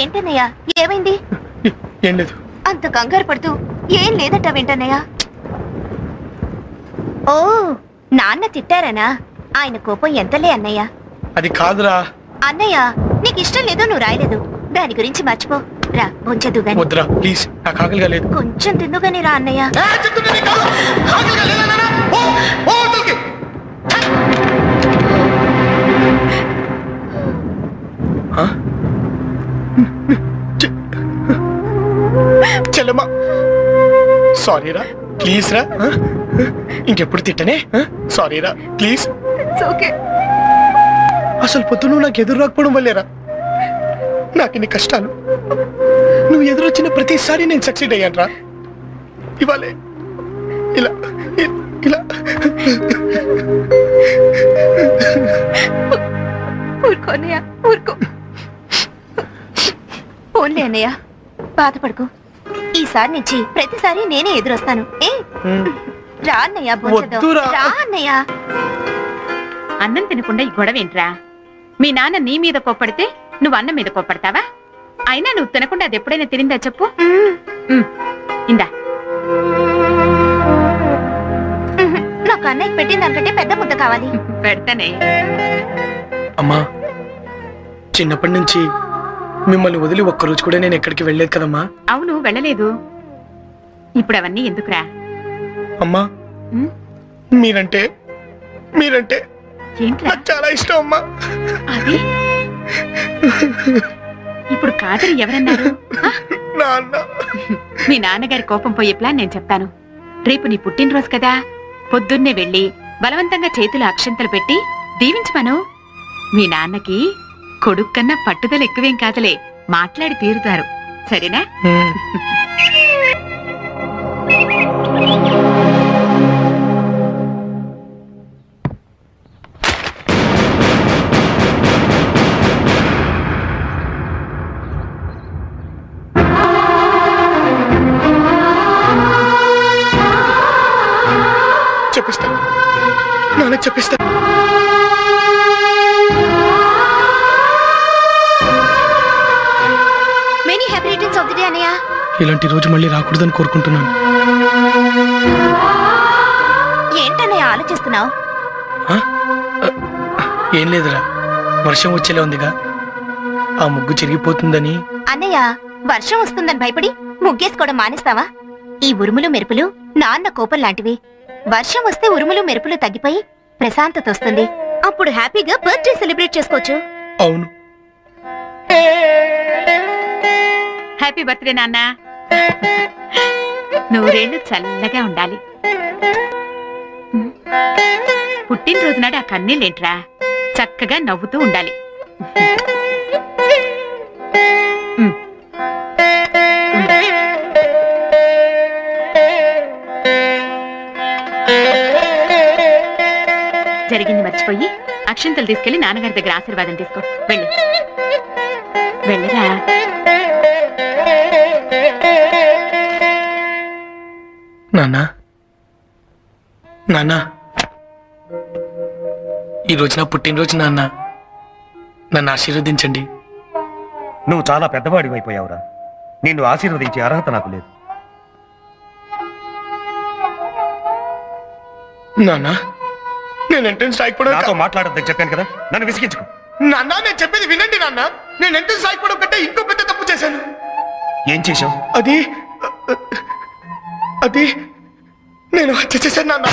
ఏంటన్నయ్యా, ఏమైంది? ఏం లేదు. అంత కంగారు పడుతూ ఏం లేదట వెంటన్నయ్యా. ఓ, నాన్న తిట్టారనా? ఆయన కోపం ఎంతలే అన్నయ్య. అది కాదురా అన్నయ్య, నీకు ఇష్టం లేదో నువ్వు రాయలేదు, దాని గురించి మర్చిపో. రా కొంచెం గాని. వద్దురా ప్లీజ్, నాకు ఆకలిగా లేదు. కొంచెం తిందుగాని రా అన్నయ్య. చెల్లమ్మా సారీ రా, ప్లీజ్ రా. ఇంకెప్పుడు తిట్టనే. సారీ రా ప్లీజ్. అసలు పొద్దున నాకు ఎదురు రాకపోవడం వల్లేరా నాకు ఇన్ని కష్టాలు. నువ్వు ఎదురొచ్చిన ప్రతిసారి నేను సక్సీడ్ అయ్యాను. ఇవాళే ఇలా ఇలా ఊరుకో అన్నయ్య, ఊరుకో. ఓన్లీ అన్నయ్య, బాధపడుకో. ఈసారి నుంచి ప్రతిసారి నేనే ఎదురొస్తాను. రా అన్నయ్య, రా అన్నయ్య. అన్నం తినకుండా ఈ గొడవ ఏంట్రా? మీ నాన్న నీ మీద కోప్పడితే నువ్వు అన్నం మీద కోప్పడతావా? అయినా నువ్వు తినకుండా అది ఎప్పుడైనా తినిందా చెప్పు? ఇందా. నాకు అన్నయ్య పెట్టిన దానికంటే పెద్ద ముద్ద కావాలి. పెడతానే. అమ్మా, చిన్నప్పటి నుంచి మిమ్మల్ని వదిలి ఒక్కరోజు కూడా నేను ఎక్కడికి వెళ్ళలేదు కదమ్మా. అవును, వెళ్ళలేదు. ఇప్పుడు అవన్నీ ఎందుకురా? అమ్మా, మీరంటే నాకు చాలా ఇష్టం అమ్మా. అది ఇప్పుడు కాదని ఎవరన్నారు? మీ నాన్నగారి కోపం పోయే ప్లాన్ నేను చెప్తాను. రేపు నీ పుట్టినరోజు కదా, పొద్దున్నే వెళ్ళి బలవంతంగా చేతులు అక్షంతలు పెట్టి దీవించమను. మీ నాన్నకి కొడుకు కన్నా పట్టుదల ఎక్కువేం కాదులే, మాట్లాడి తీరుతారు. సరేనా? చెప్పిస్తాను నాన్న, చెప్పిస్తాను. Many happy returns of the day అన్నయ్య. ఇలాంటి రోజు మళ్ళీ రాకూడదని కోరుకుంటున్నాను. ఏంటన్నయ్య ఆలోచిస్తున్నావు? ఏం లేదురా, వర్షం వచ్చేలా ఉందిగా, ఆ ముగ్గు చిరిగిపోతుందని. అన్నయ్య, వర్షం వస్తుందని భయపడి ముగ్గేసుకోవడం మానేస్తావా? ఈ ఉరుములు మెరుపులు నాన్న కోపం లాంటివి. వర్షం వస్తే ఉరుములు మెరుపులు తగ్గిపోయి ప్రశాంతత వస్తుంది. అప్పుడు హ్యాపీగా బర్త్డే సెలబ్రేట్ చేసుకోవచ్చు. అవును. హ్యాపీ బర్త్డే నాన్న. నూరేళ్లు చల్లగా ఉండాలి. పుట్టినరోజు నాడు ఆ కన్నీళ్ళేంట్రా, చక్కగా నవ్వుతూ ఉండాలి. జరిగింది మర్చిపోయి అక్షంతలు తీసుకెళ్లి నాన్నగారి దగ్గర ఆశీర్వాదం తీసుకో. వెళ్ళి వెళ్ళరా. నాన్నా, నాన్నా, ఈరోజు నా పుట్టినరోజు నాన్న, నన్ను ఆశీర్వదించండి. నువ్వు చాలా పెద్దవాడివి అయిపోయావురా. నిన్ను ఆశీర్వదించే అర్హత నాకు లేదు. నాన్న, నేను ఎంట్రన్స్ రాయకపోవడం. నాతో మాట్లాడొద్దని చెప్పాను కదా, నన్ను విసిగించుకో. నాన్న, నేను చెప్పేది వినండి నాన్న. నేను ఎంట్రన్స్ రాయకపోవడం కంటే ఇంకో పెద్ద తప్పు చేశాను. ఏం చేశావు? అది నేను హత్య చేశాను నాన్న.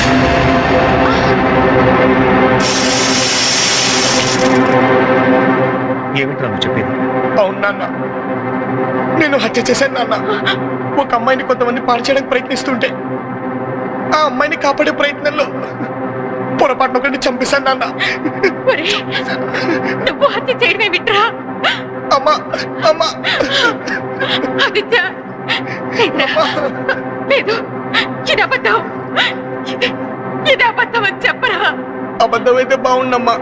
ఏమిట్రా నువ్వు చెప్పేది? అవును నాన్న, నేను హత్య చేశాను నాన్న. ఒక అమ్మాయిని కొంతమంది పాడు చేయడానికి ప్రయత్నిస్తుంటే ఆ అమ్మాయిని కాపాడే ప్రయత్నంలో పొరపాటున ఒకరిని చంపేశాను నాన్న. నువ్వు హత్య చేయడమే విట్రా. అమ్మా, అమ్మా, ఆదిత్య, లేదు, ఇది అబద్ధం. ఇది అబద్ధం అని చెప్పరా. అబద్ధమైతే బాగుండమ్మా.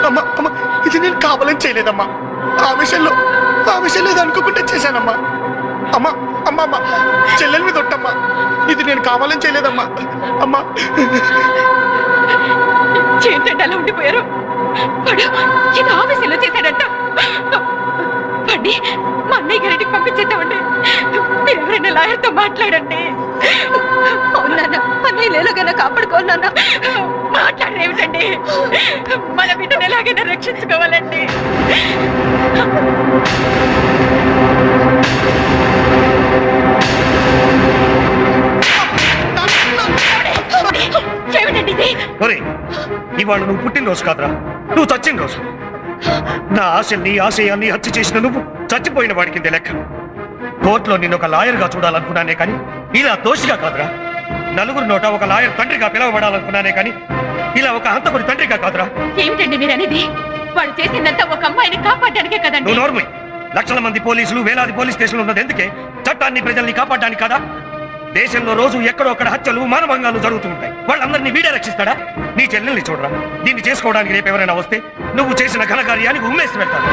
అమ్మా, అమ్మా, ఇది నేను కావాలని చేయలేదమ్మా. ఆవేశంలో ఇది అనుకోకుండా చేశానమ్మా. అమ్మా, అమ్మా, అమ్మా, చెల్లెల మీద ఒట్టమ్మా. ఇది నేను కావాలని చేయలేదమ్మా. అమ్మా, ఏంటంటే అలా ఉండిపోయారు? వాడు ఇది ఆవేశంలో చేశాడంట. వాడిని మా అన్నయ్య గారికి పంపించేద్దామండి. మీరు ఎవరైనా లాయర్తో మాట్లాడండి. అవునా, అన్నయ్య లేలుగా కాపాడుకోవాలన్నా. మాట్లాడేమిటండి? మన బిడ్డను ఎలాగైనా రక్షించుకోవాలండి. ఏమిటండి ఇది? ఇవాళ నువ్వు పుట్టినరోజు కాదురా, నువ్వు చచ్చిన రోజు. నా ఆశల్ని ఆశయాల్ని హత్య చేసిన నువ్వు చచ్చిపోయిన వాడి కింద లెక్క. కోర్టులో నిన్ను ఒక లాయర్గా చూడాలనుకున్నానే కానీ ఇలా దోషిగా కాదురా. నలుగురు నోట ఒక లాయర్ తండ్రిగా పిలవబడాలనుకున్నానే కానీ ఇలా ఒక హంతకుడి తండ్రిగా కాదురా. ఏమిటండి మీరు అనేది? వాడు చేసిందంతా ఒక అమ్మాయిని కాపాడడానికే కదండి. నువ్వు నోర్మై, లక్షల మంది పోలీసులు, వేలాది పోలీస్ స్టేషన్లు ఉన్నది ఎందుకే? చట్టాన్ని, ప్రజల్ని కాపాడడానికి కదా. దేశంలో రోజు ఎక్కడో అక్కడ హత్యలు, మానభంగాలు జరుగుతూ ఉంటాయి. వాళ్ళందరినీ వీడే రక్షిస్తాడా? నీ చెల్లెల్ని చూడరా. దీన్ని చేసుకోవడానికి రేపు ఎవరైనా వస్తే నువ్వు చేసిన ఘనకార్యానికి ఉమ్మేసి పెడతాను.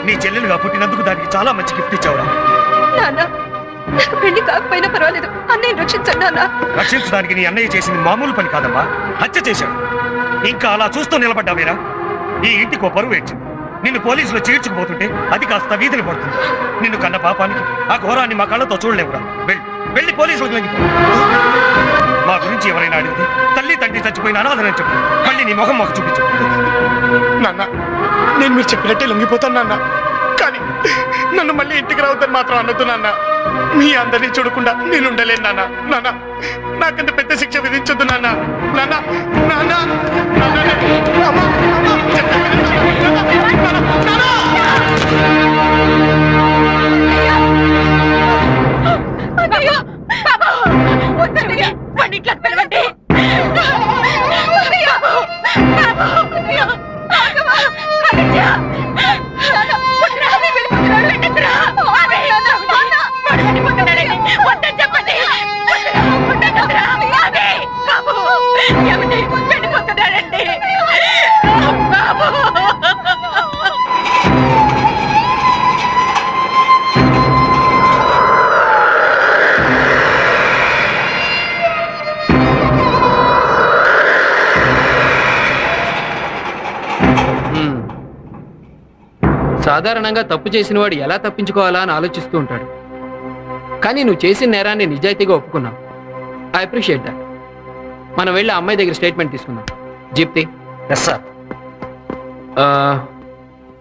నీ చెల్లెలుగా పుట్టినందుకు దానికి చాలా మంచి గిఫ్ట్ ఇచ్చావురా. నాకు పెళ్లి కాకపోయినా పర్వాలేదు, అన్నయ్య రక్షించండి నాన్న. రక్షించడానికి నీ అన్నయ్య చేసింది మామూలు పని కాదమ్మా, హత్య చేశాడు. ఇంకా అలా చూస్తూ నిలబడ్డావేరా? ఈ ఇంటికి ఓ పరువు ఏడ్చింది. నిన్ను పోలీసులు చీడ్చుకుపోతుంటే అది కాస్త వీధిని పడుతుంది. నిన్ను కన్న పాపానికి ఆ ఘోరాన్ని మా కళ్ళతో చూడలేవురా. వెళ్ళి పోలీసులకు లొంగిపో. మా గురించి ఎవరైనా అడిగితే తల్లి తండ్రి చచ్చిపోయిన అనాథనని చెప్పు. మళ్ళీ నీ ముఖం మాకు చూపించు. నాన్న, నేను మీరు చెప్పినట్టే లొంగిపోతాను నాన్న. కానీ నన్ను మళ్ళీ ఇంటికి రావద్దని మాత్రం అనొద్దు నాన్న. మీ అందరినీ చూడకుండా నేను ఉండలేను నాన్న. నాన్న, నాకంత పెద్ద శిక్ష విధించొద్దు నాన్న. నాన్న, నాన్న, సాధారణంగా తప్పు చేసిన వాడు ఎలా తప్పించుకోవాలా అని ఆలోచిస్తూ ఉంటాడు. కానీ నువ్వు చేసిన నేరాన్ని నిజాయితీగా ఒప్పుకున్నావు. I appreciate that. మనం వెళ్ళి ఆ అమ్మాయి దగ్గర స్టేట్మెంట్ తీసుకుందాం. జీప్తి. Yes sir.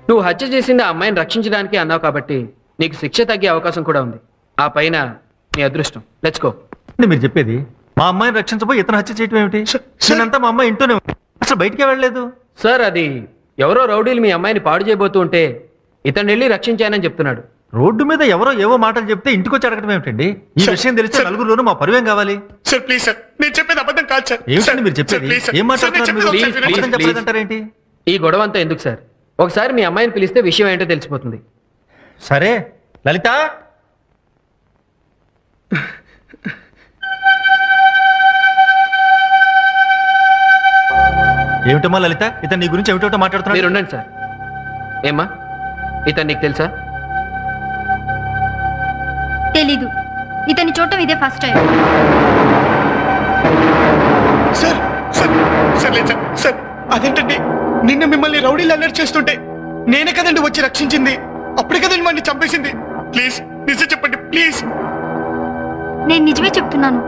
నువ్వు హత్య చేసింది ఆ అమ్మాయిని రక్షించడానికి అన్నావు కాబట్టి నీకు శిక్ష తగ్గే అవకాశం కూడా ఉంది. ఆ పైన నీ అదృష్టం. Let's go. మీరు చెప్పేది మా అమ్మాయిని రక్షించబోయి ఇతను హత్య చేయటం ఏమిటి? నేనంతా మా అమ్మాయి ఇంట్లోనే అసలు బయటికే వెళ్ళలేదు సార్. అది ఎవరో రౌడీలు మీ అమ్మాయిని పాడు చేయబోతూ ఉంటే ఇతను వెళ్ళి రక్షించానని చెప్తున్నాడు. రోడ్డు మీద ఎవరో ఏవో మాటలు చెప్తే ఇంటికి వచ్చి అడగడం ఏమిటండి? ఈ విషయం తెలిస్తే నలుగురులోనూ మా పరువేం కావాలి? సార్ ప్లీజ్ సార్, నేను చెప్పేది అబద్ధం కాదు సార్. ఏమిటండి మీరు చెప్పేది? ఏం మాట్లాడుతున్నారు? ఈ గొడవ అంతా ఎందుకు సార్? ఒకసారి మీ అమ్మాయిని పిలిస్తే విషయం ఏంటో తెలిసిపోతుంది. సరే లలిత, ఏమిటమ్మా లలిత, ఇతను నీ గురించి ఏమిటో మాట్లాడుతున్నాడు. మీరు ఉండండి సార్. ఏమ్మా, ఇతను నీకు తెలుసా? తెలీదు. ఇతన్ని చూడటం ఇదే first time. Sir sir sir లేదు సార్. సార్ అదేంటండి, నిన్న మిమ్మల్ని రౌడీలు అల్లరి చేస్తుంటే నేనే కదండి వచ్చి రక్షించింది. అప్పుడే కదండి వాడిని చంపేసింది. ప్లీజ్ నిజం చెప్పండి ప్లీజ్. నేను నిజమే చెప్తున్నాను.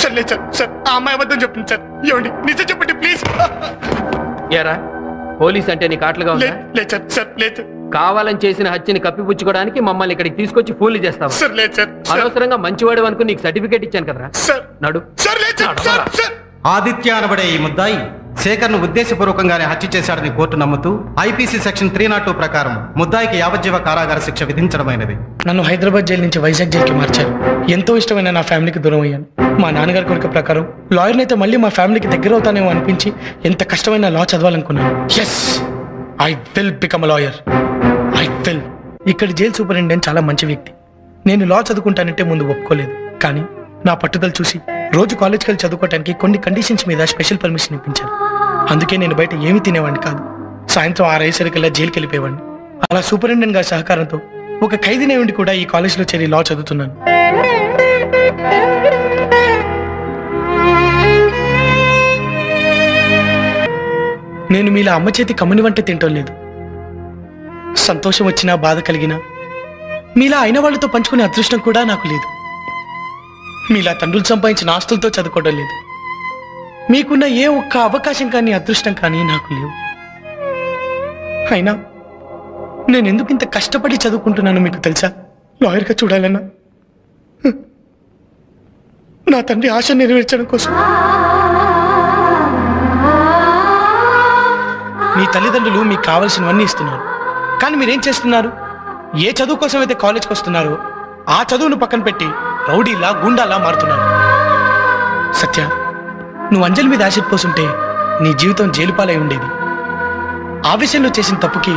సార్ లేదు సార్. సార్ ఆ అమ్మాయి అబద్ధం చెప్తుంది సార్. ఏమండి నిజం చెప్పండి ప్లీజ్. ఏరా, పోలీస్ అంటే నీకు ఆటలుగా ఉందా? లేదు సార్. సార్ లేదు. కావాలని చేసిన హత్యని కప్పిపుచ్చుకోవడానికి మమ్మల్ని ఇక్కడికి తీసుకొచ్చి ఫూలు చేస్తావా? సార్ లేదు సార్. అనవసరంగా మంచివాడు అనుకుని నీకు సర్టిఫికేట్ ఇచ్చాను కదరా. సార్ నడు. సార్ లేదు సార్. సార్ ఆదిత్య అనబడే ఈ ముద్దాయి శేఖర్ను ఉద్దేశపూర్వకంగానే హత్య చేశాడని కోర్టు నమ్ముతూ ఐపీసీ సెక్షన్ 302 ప్రకారం ముద్దాయికి యావజ్జీవ కారాగార శిక్ష విధించడమైనది. నన్ను హైదరాబాద్ జైలు నుంచి వైజాగ్ జైలుకి మార్చారు. ఎంతో ఇష్టమైన నా ఫ్యామిలీకి దూరం అయ్యాను. మా నాన్నగారి కోరిక ప్రకారం లాయర్ని అయితే మళ్ళీ మా ఫ్యామిలీకి దగ్గర అవుతానేమో అనిపించి ఎంత కష్టమైన లా చదవాలనుకున్నాను. Yes, I will become a lawyer. I will. ఇక్కడ జైలు సూపరింటెండెంట్ చాలా మంచి వ్యక్తి. నేను లా చదువుకుంటానంటే ముందు ఒప్పుకోలేదు. కానీ నా పట్టుదల చూసి రోజు కాలేజ్కి వెళ్ళి చదువుకోవడానికి కొన్ని కండిషన్స్ మీద స్పెషల్ పర్మిషన్ ఇప్పించారు. అందుకే నేను బయట ఏమీ తినేవాడిని కాదు. సాయంత్రం 6 అయ్యేసరికల్లా జైలుకి వెళ్ళిపోయేవాడిని. అలా సూపరింటెండెంట్ గారి సహకారంతో ఒక ఖైదీనే ఉండి కూడా ఈ కాలేజీలో చేరి లా చదువుతున్నాను. నేను మీలా అమ్మ చేతి కమ్మని వంట తింటం లేదు. సంతోషం వచ్చినా బాధ కలిగినా మీలా అయిన వాళ్ళతో పంచుకునే అదృష్టం కూడా నాకు లేదు. మీలా తండ్రులు సంపాదించిన ఆస్తులతో చదువుకోవడం లేదు. మీకున్న ఏ ఒక్క అవకాశం కానీ అదృష్టం కానీ నాకు లేవు. అయినా నేను ఎందుకు ఇంత కష్టపడి చదువుకుంటున్నానో మీకు తెలుసా? లాయర్గా చూడాలన్నా, నా తండ్రి ఆశ నెరవేర్చడం కోసం. మీ తల్లిదండ్రులు మీకు కావాల్సినవన్నీ ఇస్తున్నారు. కానీ మీరేం చేస్తున్నారు? ఏ చదువు కోసం అయితే కాలేజ్కి వస్తున్నారో ఆ చదువును పక్కన పెట్టి రౌడీలా గుండాలా మారుతున్నారు. సత్య, నువ్వు అంజలి మీద యాసిడ్ పోసుంటే నీ జీవితం జైలుపాలై ఉండేది. ఆవేశంలో చేసిన తప్పుకి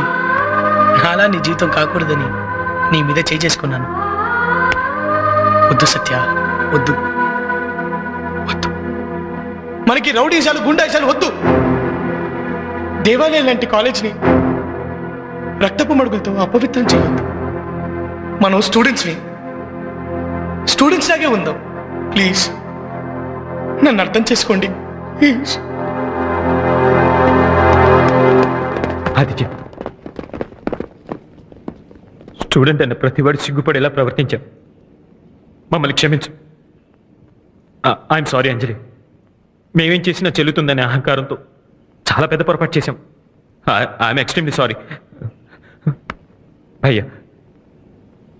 నా నాలా నీ జీవితం కాకూడదని నీ మీద చేసుకున్నాను. వద్దు సత్య, వద్దు వద్దు. మనకి రౌడీశాలు గుండాయిశాలు వద్దు. దేవాలయం లాంటి కాలేజ్ని రక్తపు మడుగులతో అపవిత్రం చేయొద్దు. మనం స్టూడెంట్స్ లాగే ఉందాం. ప్లీజ్ నన్ను అర్థం చేసుకోండి. ప్లీజ్. ఆదిత్య, స్టూడెంట్ అన్న ప్రతివాడు సిగ్గుపడేలా ప్రవర్తించాం. మమ్మల్ని క్షమించు. ఐఎమ్ సారీ అంజలి. మేమేం చేసినా చెల్లుతుందనే అహంకారంతో చాలా పెద్ద పొరపాటు చేశాం. I'm extremely sorry. అయ్యా,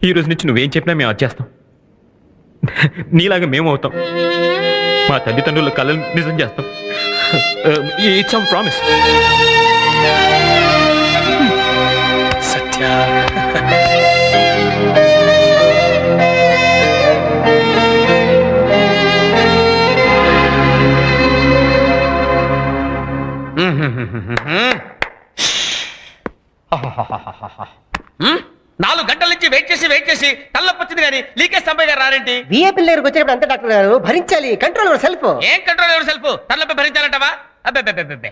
ఈ రోజు నుంచి నువ్వేం చెప్పినా మేము అది చేస్తాం. నీలాగా మేము అవుతాం. మా తల్లిదండ్రుల కళలు నిజం చేస్తాం. It's our promise. సత్య, నాలుగు గంటల నుంచి వెయిట్ చేసి తల్లొప్పొచ్చింది కానీ లీకేజ్ సంపయ్య గారు రారేంటి? విఐపీ దగ్గరకు వచ్చేటప్పుడు అంతే డాక్టర్ గారు, భరించాలి. Control your self. ఏం కంట్రోల్ యువర్ సెల్ఫ్? తల్లొప్పి భరించాలంటావా? అబ్బే.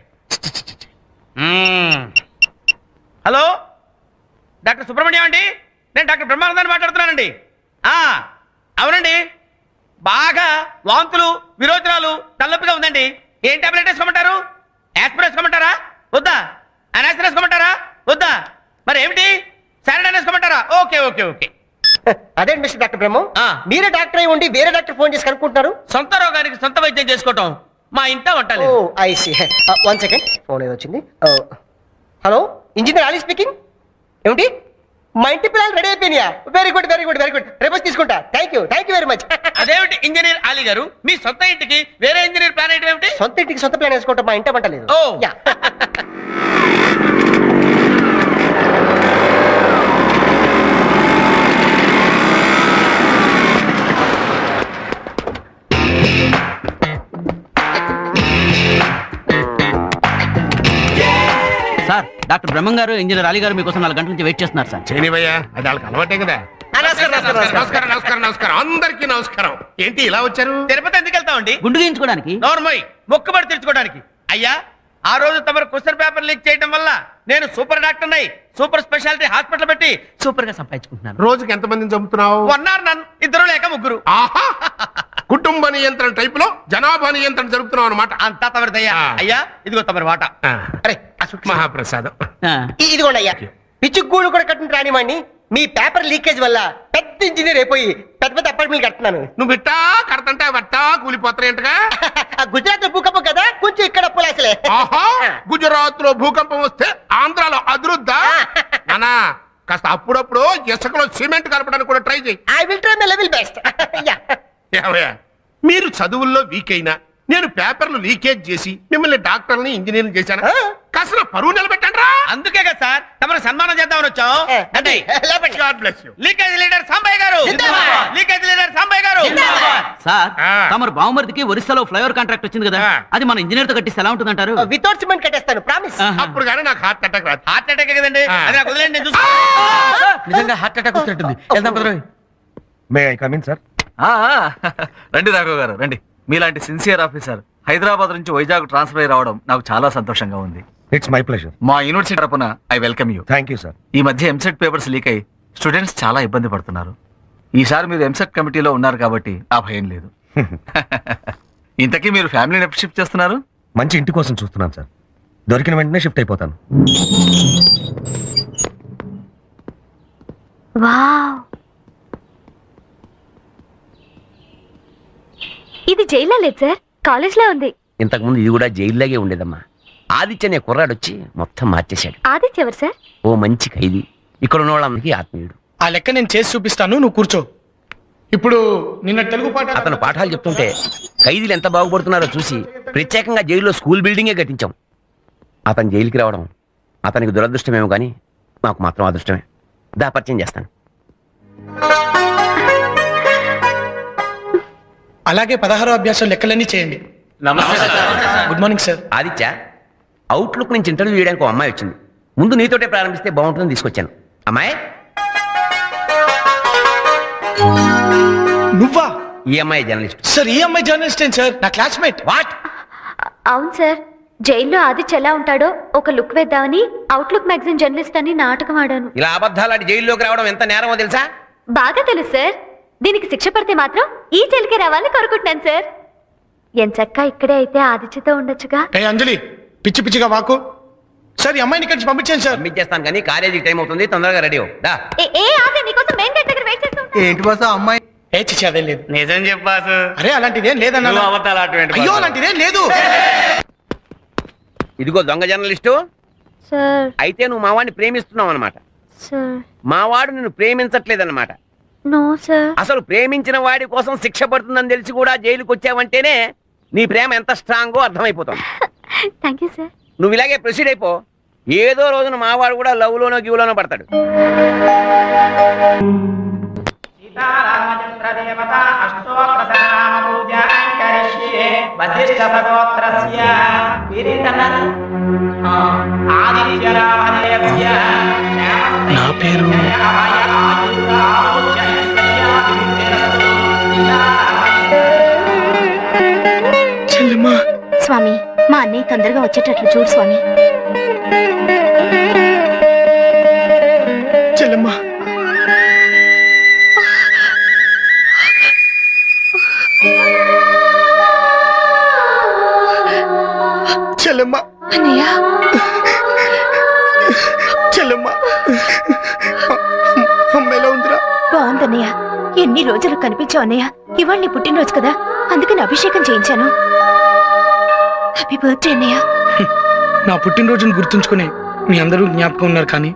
హలో, డాక్టర్ సుబ్రహ్మణ్యం అండి. నేను డాక్టర్ బ్రహ్మానందాన్ని మాట్లాడుతున్నానండి. అవునండి, బాగా వాంతులు విరోచనాలు తల్లొప్పిగా ఉందండి. ఏం టాబ్లెట్ వేసుకోమంటారు? యాస్పిరిన్ వేసుకోమంటారా వద్దా? అనాసిన్ వేసుకోమంటారా వద్దా? మరి ఏమిటి, సారడైన్ వేసుకోమంటారా? ఓకే. అదే మిస్టర్ డాక్టర్ బ్రహ్మ, మీరే డాక్టర్ అయి ఉండి వేరే డాక్టర్ ఫోన్ చేసి కనుక్కుంటున్నారు. సొంత రోగానికి సొంత వైద్యం చేసుకోవటం మా ఇంట వంటలేదు. I see. 1 సెకండ్, ఫోన్ ఏదో వచ్చింది. Hello, engineer Ali speaking. ఏమిటి, మా ఇంటి పిల్లలు రెడీ అయిపోయినాయా? Very good. రేపు తీసుకుంటా. Thank you very much. అదేమిటి ఇంజనీర్ అలీ గారు, మీ సొంత ఇంటికి వేరే ఇంజనీర్ ప్లాన్ ఏంటి? ఏమిటి సొంత ఇంటికి సొంత ప్లాన్ వేసుకోవటం మా ఇంట వంటలేదు. సార్, డాక్టర్ బ్రహ్మం గారు ఇంజనీర్ అలీ గారు మీకోసం 4 గంటల నుంచి వెయిట్ చేస్తున్నారు సార్. చేయనివయ్యా, అది వాళ్ళకి అలవాటే కదా. నమస్కారం. అందరికీ నమస్కారం. ఏంటి ఇలా వచ్చారు? తిరుపతి ఎందుకు వెళ్తామండి? గుండు గీయించుకోవడానికి. నోర్మోయ్, మొక్కుబడి తెచ్చుకోవడానికి. అయ్యా, ఆ రోజు తమరు క్వశ్చన్ పేపర్ లీక్ చేయడం వల్ల నేను సూపర్ డాక్టర్ నై సూపర్ స్పెషాలిటీ హాస్పిటల్ పెట్టి సూపర్ గా సంపాదించుకుంటున్నాను. రోజుకి ఎంతమందిని చంపుతున్నావు? 1 నన్ను 2 లేక 3. ఆహా, కుటుంబ నియంత్రణ టైప్ లో జనాభా నియంత్రణ జరుపుతున్నావు అనమాట. అంతా తమరిదయ్యా. అయ్యా, ఇదిగో తమరి వాట. అరే మహాప్రసాదం. ఇదిగోండి అయ్యా. పిచ్చి గూడు కూడా కట్టిన రానివ్వండి. మీ పేపర్ లీకేజ్ వల్ల పెద్ద ఇంజనీర్ అయిపోయి పెద్ద అపార్ట్మెంట్ కడుతున్నాను. నువ్వు బిట్టా కడతంటే వట్టా కూలిపోతారేంటగా? గుజరాత్ లో భూకంపం కదా, కొంచెం ఇక్కడ అప్పులేసలే. గుజరాత్ లో భూకంపం వస్తే ఆంధ్రాలో అదురుద్దా? నానా, కాస్త అప్పుడప్పుడు ఇసుకలో సిమెంట్ కలపడానికి కూడా ట్రై చేయి. I will try my level best. మీరు చదువుల్లో వీక్ అయినా నేను పేపర్లు లీకేజ్ చేసి మిమ్మల్ని డాక్టర్ని ఇంజనీర్ని చేశాను. కాస్త పరువు నిలబెట్టండి రా. అందుకే కదా సార్ తమరు సన్మానం చేద్దామని వచ్చాం. లీకేజ్ లీడర్ సాంబయ్య గారు. సార్, తమరు బావమరిదికి ఒరిస్సాలో ఫ్లైఓవర్ కాంట్రాక్ట్ వచ్చింది కదా, అది మన ఇంజనీర్ తో కట్టిస్తే ఎలా ఉంటుంది అంటారు? వితౌట్ సిమెంట్ కట్టేస్తాను, ప్రామిస్. అప్పుడు కానీ నాకు హార్ట్ అటాక్ రాదు. హార్ట్ అటాక్ కదండి, అది నాకు వదిలేండి, నేను చూసుకుంటా. నిజంగా హార్ట్ అటాక్ వచ్చినట్టుంది. వెళ్దాం పదరా. May I come in sir? రండి రాఘవ్ గారు, రండి. మీలాంటి సిన్సియర్ ఆఫీసర్ హైదరాబాద్ నుంచి వైజాగ్ ట్రాన్స్ఫర్ అయి రావడం నాకు చాలా సంతోషంగా ఉంది. It's my pleasure. మా యూనివర్సిటీ తరపున I welcome you. Thank you sir. ఈ మధ్య ఎంసెట్ పేపర్స్ లీక్ అయి స్టూడెంట్స్ చాలా ఇబ్బంది పడుతున్నారు. ఈసారి మీరు ఎంసెట్ కమిటీలో ఉన్నారు కాబట్టి ఆ భయం లేదు. ఇంతకీ మీరు ఫ్యామిలీని ఎప్పుడు షిఫ్ట్ చేస్తున్నారు? మంచి ఇంటి కోసం చూస్తున్నాను సార్. దొరికిన వెంటనే షిఫ్ట్ అయిపోతాను. వావ్, ఇది జైల్లో లేదు సార్, కాలేజ్ లో ఉంది. ఇంతకుముందు ఇది కూడా జైల్లాగే ఉండేదమ్మా. ఆదిత్య అనే కుర్రాడు వచ్చి మొత్తం మార్చేశాడు. ఆదిత్య ఎవరు సార్? ఓ మంచి ఖైదీ, ఇక్కడ ఉన్న వాళ్ళందరికీ ఆత్మీయుడు. ఆ లెక్క నేను చేసి చూపిస్తాను, నువ్వు కూర్చో. ఇప్పుడు నిన్న తెలుగు పాట అతను పాఠాలు చెప్తుంటే ఖైదీలు ఎంత బాగుపడుతున్నారో చూసి ప్రత్యేకంగా జైల్లో స్కూల్ బిల్డింగే కట్టించాం. అతను జైలుకి రావడం అతనికి దురదృష్టమేమో కానీ మాకు మాత్రం అదృష్టమే. దా పరిచయం చేస్తాను. అలాగే 16వ అభ్యాసం లెక్కలన్నీ చేయండి. Good morning sir. Aditya, outlook నుంచి ఇంటర్వ్యూ చేయడానికి ఒక అమ్మాయి వచ్చింది. ముందు నీతోటే ప్రారంభిస్తే బాగుంటుందని తీసుకొచ్చాను. అమ్మాయి నువ్వా? ఈ అమ్మాయి జర్నలిస్ట్. సార్ ఈ అమ్మాయి జర్నలిస్ట్ ఏం సార్? నా క్లాస్మేట్. వాట్? అవును సార్, జైల్లో ఆదిత్య ఎలా ఉంటాడో ఒక లుక్ వేద్దామని అవుట్లుక్ మ్యాగజైన్ జర్నలిస్ట్ అని నాటకం ఆడాను. ఇలా అబద్ధాలాడి జైల్లోకి రావడం ఎంత నేరమో తెలుసా? బాగా తెలుసు సార్. దీనికి శిక్ష పడితే మాత్రం ఈ జైలుకే రావాలని కోరుకుంటున్నాను సార్. ఎంచక్క ఇక్కడే అయితే ఆదిత్యతో ఉండొచ్చుగా. ఏ అంజలి, పిచ్చి పిచ్చిగా వాకు. సార్ ఈ అమ్మాయిని ఇక్కడి పంపించాను సార్. పంపించేస్తాను కానీ కాలేజీకి టైం అవుతుంది, తొందరగా రెడీ అవ్వు. దా. ఏ ఆది, నీకోసం మెయిన్ గేట్ దగ్గర వెయిట్ చేస్తాం. ఏంటి బాసు అమ్మాయి? ఏ చిచ్చి అదేం లేదు. నిజం చెప్పాసు. అరే అలాంటిదేం లేదన్నా. అయ్యో అలాంటిదేం లేదు. ఇదిగో దొంగ జర్నలిస్టు. సార్ అయితే నువ్వు మావాడిని ప్రేమిస్తున్నావు అనమాట. సార్ మావాడు నిన్ను ప్రేమించట్లేదన్నమాట. No sir. అసలు ప్రేమించిన వాడి కోసం శిక్ష పడుతుందని తెలిసి కూడా జైలుకి వచ్చావంటేనే నీ ప్రేమ ఎంత స్ట్రాంగో అర్థమైపోతుంది. Thank you sir. నువ్వు ఇలాగే ప్రొసీడ్ అయిపో. ఏదో రోజున మావాడు కూడా లవ్ లోనో గివ్లోనో పడతాడు. నా పేరు చెల్లెమ్మా. స్వామి, మా అన్నయ్య తొందరగా వచ్చేటట్లు చూడు స్వామి. చెల్లెమ్మా. చెల్లెమ్మా. అన్నయ్య. చెల్లెమ్మా. అమ్మ ఎలా ఉందిరా? బాగుందన్నయ్య. ఎన్ని రోజులు కనిపించావు అన్నయ్య. ఇవాళ నీ పుట్టినరోజు కదా, అందుకని అభిషేకం చేయించాను. హ్యాపీ బర్త్డే అన్నయ్య. నా పుట్టినరోజుని గుర్తుంచుకుని మీ అందరూ జ్ఞాపకం ఉన్నారు, కానీ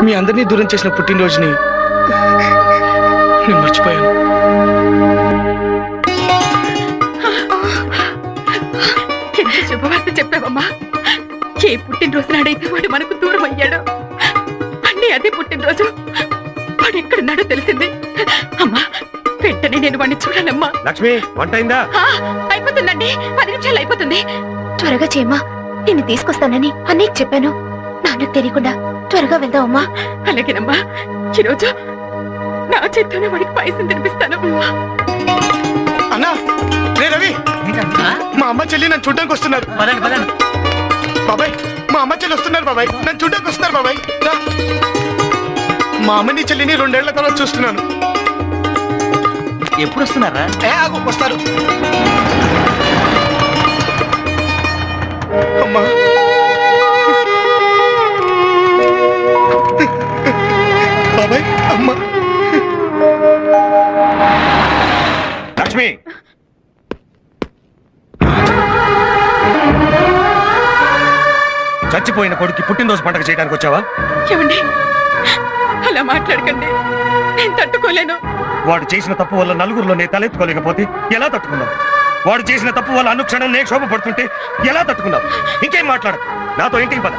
మీ అందరినీ దూరం చేసిన పుట్టినరోజుని నేను మర్చిపోయాను. ఎంత శుభవార్త చెప్పావమ్మా. ఏ పుట్టినరోజు నాడైతే వాడు మనకు దూరం అయ్యాడు, అన్నీ అదే పుట్టినరోజు. వాడు ఎక్కడున్నాడో తెలిసింది. అమ్మా వెంటనే నేను వాడిని చూడాలమ్మా. లక్ష్మి, వంట అయిందా? అయిపోతుందండి, 10 నిమిషాలు అయిపోతుంది. త్వరగా చేయమ్మా. నిన్ను తీసుకొస్తానని అన్నయ్యకి చెప్పాను. నాన్నకు తెలియకుండా త్వరగా వెళ్దామమ్మా. అలాగేనమ్మా. ఈరోజు నా చేత్తోనే వాడికి పాయసం తినిపిస్తాను. అన్నా, రే రవి, మా అమ్మ చెల్లి నన్ను చూడడానికి వస్తున్నారు. బాబాయ్, మా అమ్మ చెల్లి వస్తున్నారు బాబాయ్. నన్ను చూడడానికి వస్తున్నారు బాబాయ్. రా. మా అమ్మని చెల్లిని 2 ఏళ్ల తర్వాత చూస్తున్నాను. ఎప్పుడు వస్తున్నారా? వస్తారు. అమ్మా, బాబాయ్, అమ్మ. లక్ష్మి, చచ్చిపోయిన కొడుకు పుట్టినరోజు పండుగ చేయడానికి వచ్చావా? ఏమండి అలా మాట్లాడకండి, నేను తట్టుకోలేను. వాడు చేసిన తప్పు వల్ల నలుగురిలో నేను తలెత్తుకోలేకపోతే ఎలా తట్టుకున్నావు? వాడు చేసిన తప్పు వల్ల అనుక్షణం నేను శోభ పడుతుంటే ఎలా తట్టుకున్నావు? ఇంకేం మాట్లాడు, నాతో ఇంటికి పద.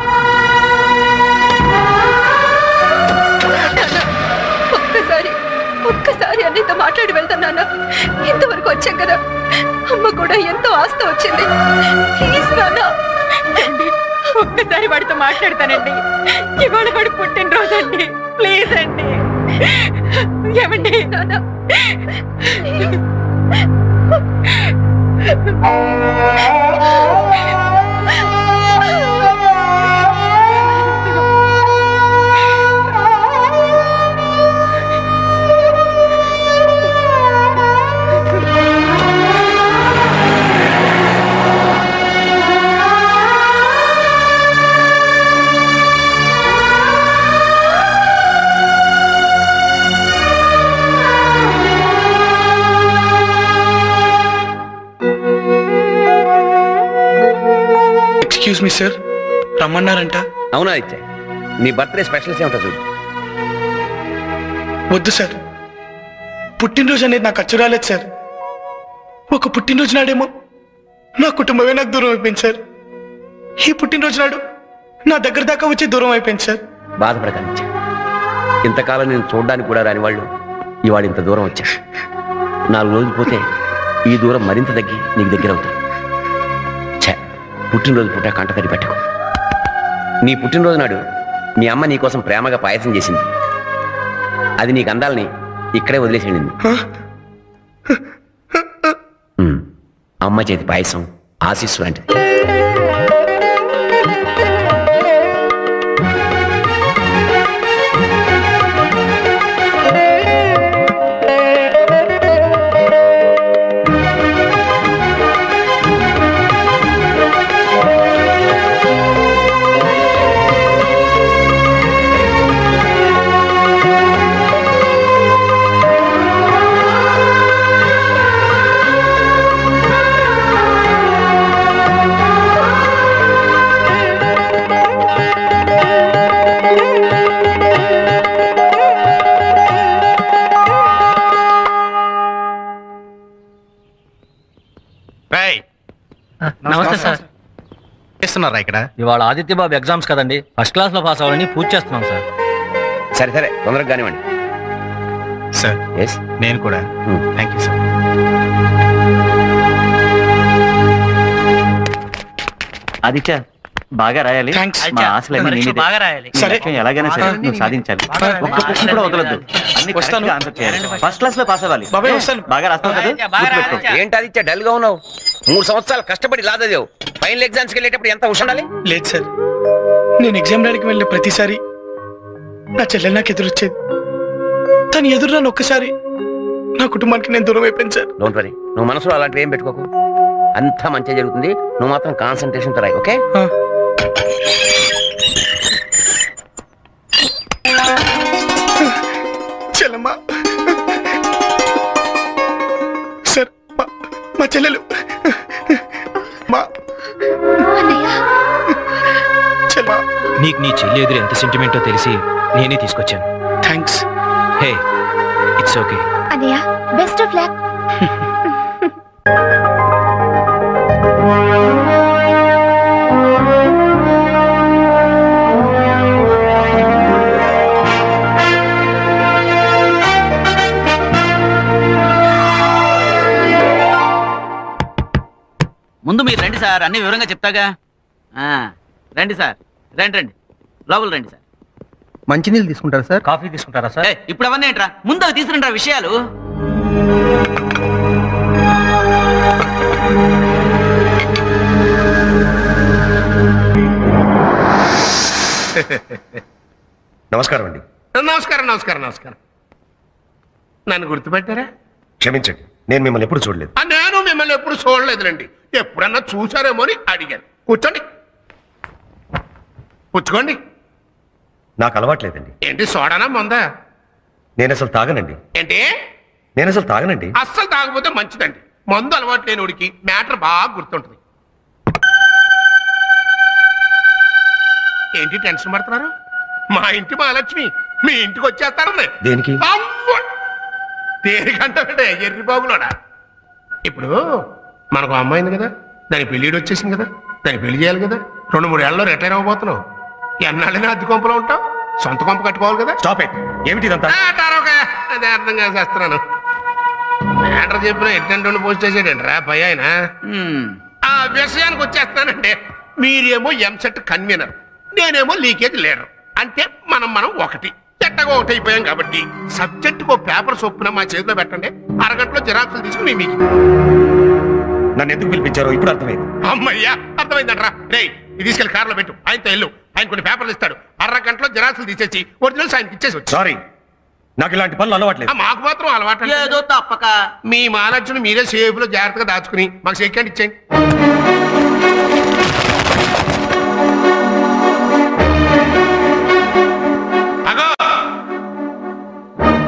ఒక్కసారి అన్నితో మాట్లాడి వెళ్తాను. ఇంతవరకు వచ్చాం కదా, అమ్మ కూడా ఎంతో ఆస్తి వచ్చింది. ప్లీజ్ నాన్న. ఒక్కసారి వాడితో మాట్లాడతానండి. ఇవాళ వాడు పుట్టినరోజు అండి. ప్లీజ్ అండి. ఏమండి నాన్న, ఎక్స్క్యూజ్ మీ సార్, రమ్మన్నారంట. అవునా ఇచ్చా, నీ బర్త్డే స్పెషల్స్ ఏమిటో చూడు. వద్దు సార్, పుట్టినరోజు అనేది నాకు అచ్చు రాలేదు సార్. ఒక పుట్టినరోజు నాడేమో నా కుటుంబమే నాకు దూరం అయిపోయింది సార్. ఈ పుట్టినరోజు నాడు నా దగ్గర దాకా వచ్చి దూరం అయిపోయింది సార్. బాధపడకండి ఇచ్చా, ఇంతకాలం నేను చూడడానికి కూడా రాని వాళ్ళు ఇవాళ ఇంత దూరం వచ్చా. 4 రోజులు పోతే ఈ దూరం మరింత తగ్గి నీకు దగ్గర అవుతుంది. పుట్టినరోజు పూట కంట తడి పెట్టకు. నీ పుట్టినరోజు నాడు మీ అమ్మ నీకోసం ప్రేమగా పాయసం చేసింది. అది నీకు అందాలని ఇక్కడే వదిలేసేయండి. అమ్మ చేతి పాయసం ఆశీస్సు లాంటిది. నమస్తే సార్. చేస్తున్నారా ఇక్కడ? ఇవాళ ఆదిత్య బాబు ఎగ్జామ్స్ కదండి, ఫస్ట్ క్లాస్ లో పాస్ అవ్వాలని పూజ చేస్తున్నాం సార్. సరే సరే, తొందరగా కానివ్వండి సార్. నేను కూడా. Thank you sir. ఆదిత్య బాగా రాయాలి. మా ఆశలన్నీ నీ మీదే. సరే. ఎలాగైనా సరే నువ్వు సాధించాలి. ఒక్క క్వశ్చన్ కూడా వదలొద్దు. అన్ని కరెక్ట్గా ఆన్సర్ చేయాలి. ఫస్ట్ క్లాస్ లో పాస్ అవ్వాలి. బాగా రాస్తావు కదా, గుర్తుపెట్టుకో. ఏంటి ఆదిత్య డల్ గా ఉన్నావు? 3 సంవత్సరాలు కష్టపడి లాదదేవు. ఫైనల్ ఎగ్జామ్స్కి వెళ్ళేటప్పుడు ఎంత ఉండాలి? లేదు సార్, నేను ఎగ్జామ్ రాయడానికి వెళ్ళిన ప్రతిసారి నా చెల్లెలు నాకు ఎదురొచ్చేది. తను ఎదురు నన్ను ఒక్కసారి నా కుటుంబానికి నేను దూరం అయిపోయింది సార్. డోంట్ వరీ, నువ్వు మనసులో అలాంటివి ఏం పెట్టుకోకు. అంతా మంచిగా జరుగుతుంది. నువ్వు మాత్రం కాన్సన్ట్రేషన్ తో రాయి, ఓకే? చెల్లమ్మ సార్, మా చెల్లెలు నీకు నీ చెల్లి ఎదురు ఎంత సెంటిమెంటో తెలిసి నేనే తీసుకొచ్చాను. థ్యాంక్స్. Hey, it's okay. అన్నయ్య, బెస్ట్ ఆఫ్ లక్. ముందు మీరు రండి సార్, అన్ని వివరంగా చెప్తాగా. రండి సార్, రండి రండి, లోపల రండి సార్. మంచినీళ్ళు తీసుకుంటారా సార్? కాఫీ తీసుకుంటారా సార్? ఇప్పుడు అవన్నీ ఏంట్రా, ముందు అవి తీసుకురండి విషయాలు. నమస్కారం అండి. నమస్కారం నమస్కారం నమస్కారం. నన్ను గుర్తుపెట్టారా? క్షమించండి, నేను మిమ్మల్ని ఎప్పుడు చూడలేదు. నేను మిమ్మల్ని ఎప్పుడు చూడలేదులేండి. ఎప్పుడన్నా చూసారేమో అని అడిగాను. కూర్చోండి, పుచ్చుకోండి. నాకు అలవాట్లేదండి. ఏంటి సోడానా మందా? నేను అసలు తాగనండి. ఏంటి? నేను అసలు తాగనండి. అస్సలు తాగకపోతే మంచిదండి. మందు అలవాటు లేనివాడికి మ్యాటర్ బాగా గుర్తుంటుంది. ఏంటి టెన్షన్ పడుతున్నారు? మా ఇంటి మహాలక్ష్మి మీ ఇంటికి వచ్చేస్తారండి. దేనికి? దేనికంటే ఎర్రి బాబులోడా. ఇప్పుడు మనకు అమ్మాయింది కదా, దాని పెళ్ళిడు వచ్చేసింది కదా, దాన్ని పెళ్లి చేయాలి కదా. 2-3 ఏళ్ళలో రిటైర్ అవ్వబోతున్నావు. ఎన్నాళ్ళైనా అద్దె కొంపలో ఉంటావు, సొంత కొంప కట్టుకోవాలి కదా. Stop it. ఏమిటి ఇదంతా? అదే అర్థం చేస్తున్నాను. మ్యాటర్ చెప్పిన ఎట్టండి పోస్ట్ చేసాడంట్రా పై ఆయన. ఆ విషయానికి వచ్చేస్తానంటే, మీరేమో ఎంసెట్ కన్వీనర్, నేనేమో లీకేజ్ లీడర్. అంటే మనం ఒకటి, ఎట్టగా ఒకటి అయిపోయాం కాబట్టి సబ్జెక్టుకు పేపర్ చొప్పున మా చేతిలో పెట్టండి. అరగంటలో జిరాక్సులు తీసుకుని మీకు. నన్ను ఎందుకు పిలిపించారో ఇప్పుడు అర్థమైంది. అమ్మయ్యా, అర్థమైందంట్రా. రే, ఇది తీసుకెళ్ళి కార్లో పెట్టు, ఆయనతో వెళ్ళు. ఆయన కొన్ని పేపర్లు ఇస్తాడు. అరగంటలో జిరాక్సులు తీసేసి ఒరిజినల్స్ ఆయనకి ఇచ్చేసి వచ్చి. సారీ, నాకు ఇలాంటి పనులు అలవాట్లేదు. మాకు మాత్రం అలవాటు ఏదో తప్పక. మీ మహాలక్ష్మి మీరే సేఫ్ లో జాగ్రత్తగా దాచుకుని మాకు సెకండ్ ఇచ్చేయండి.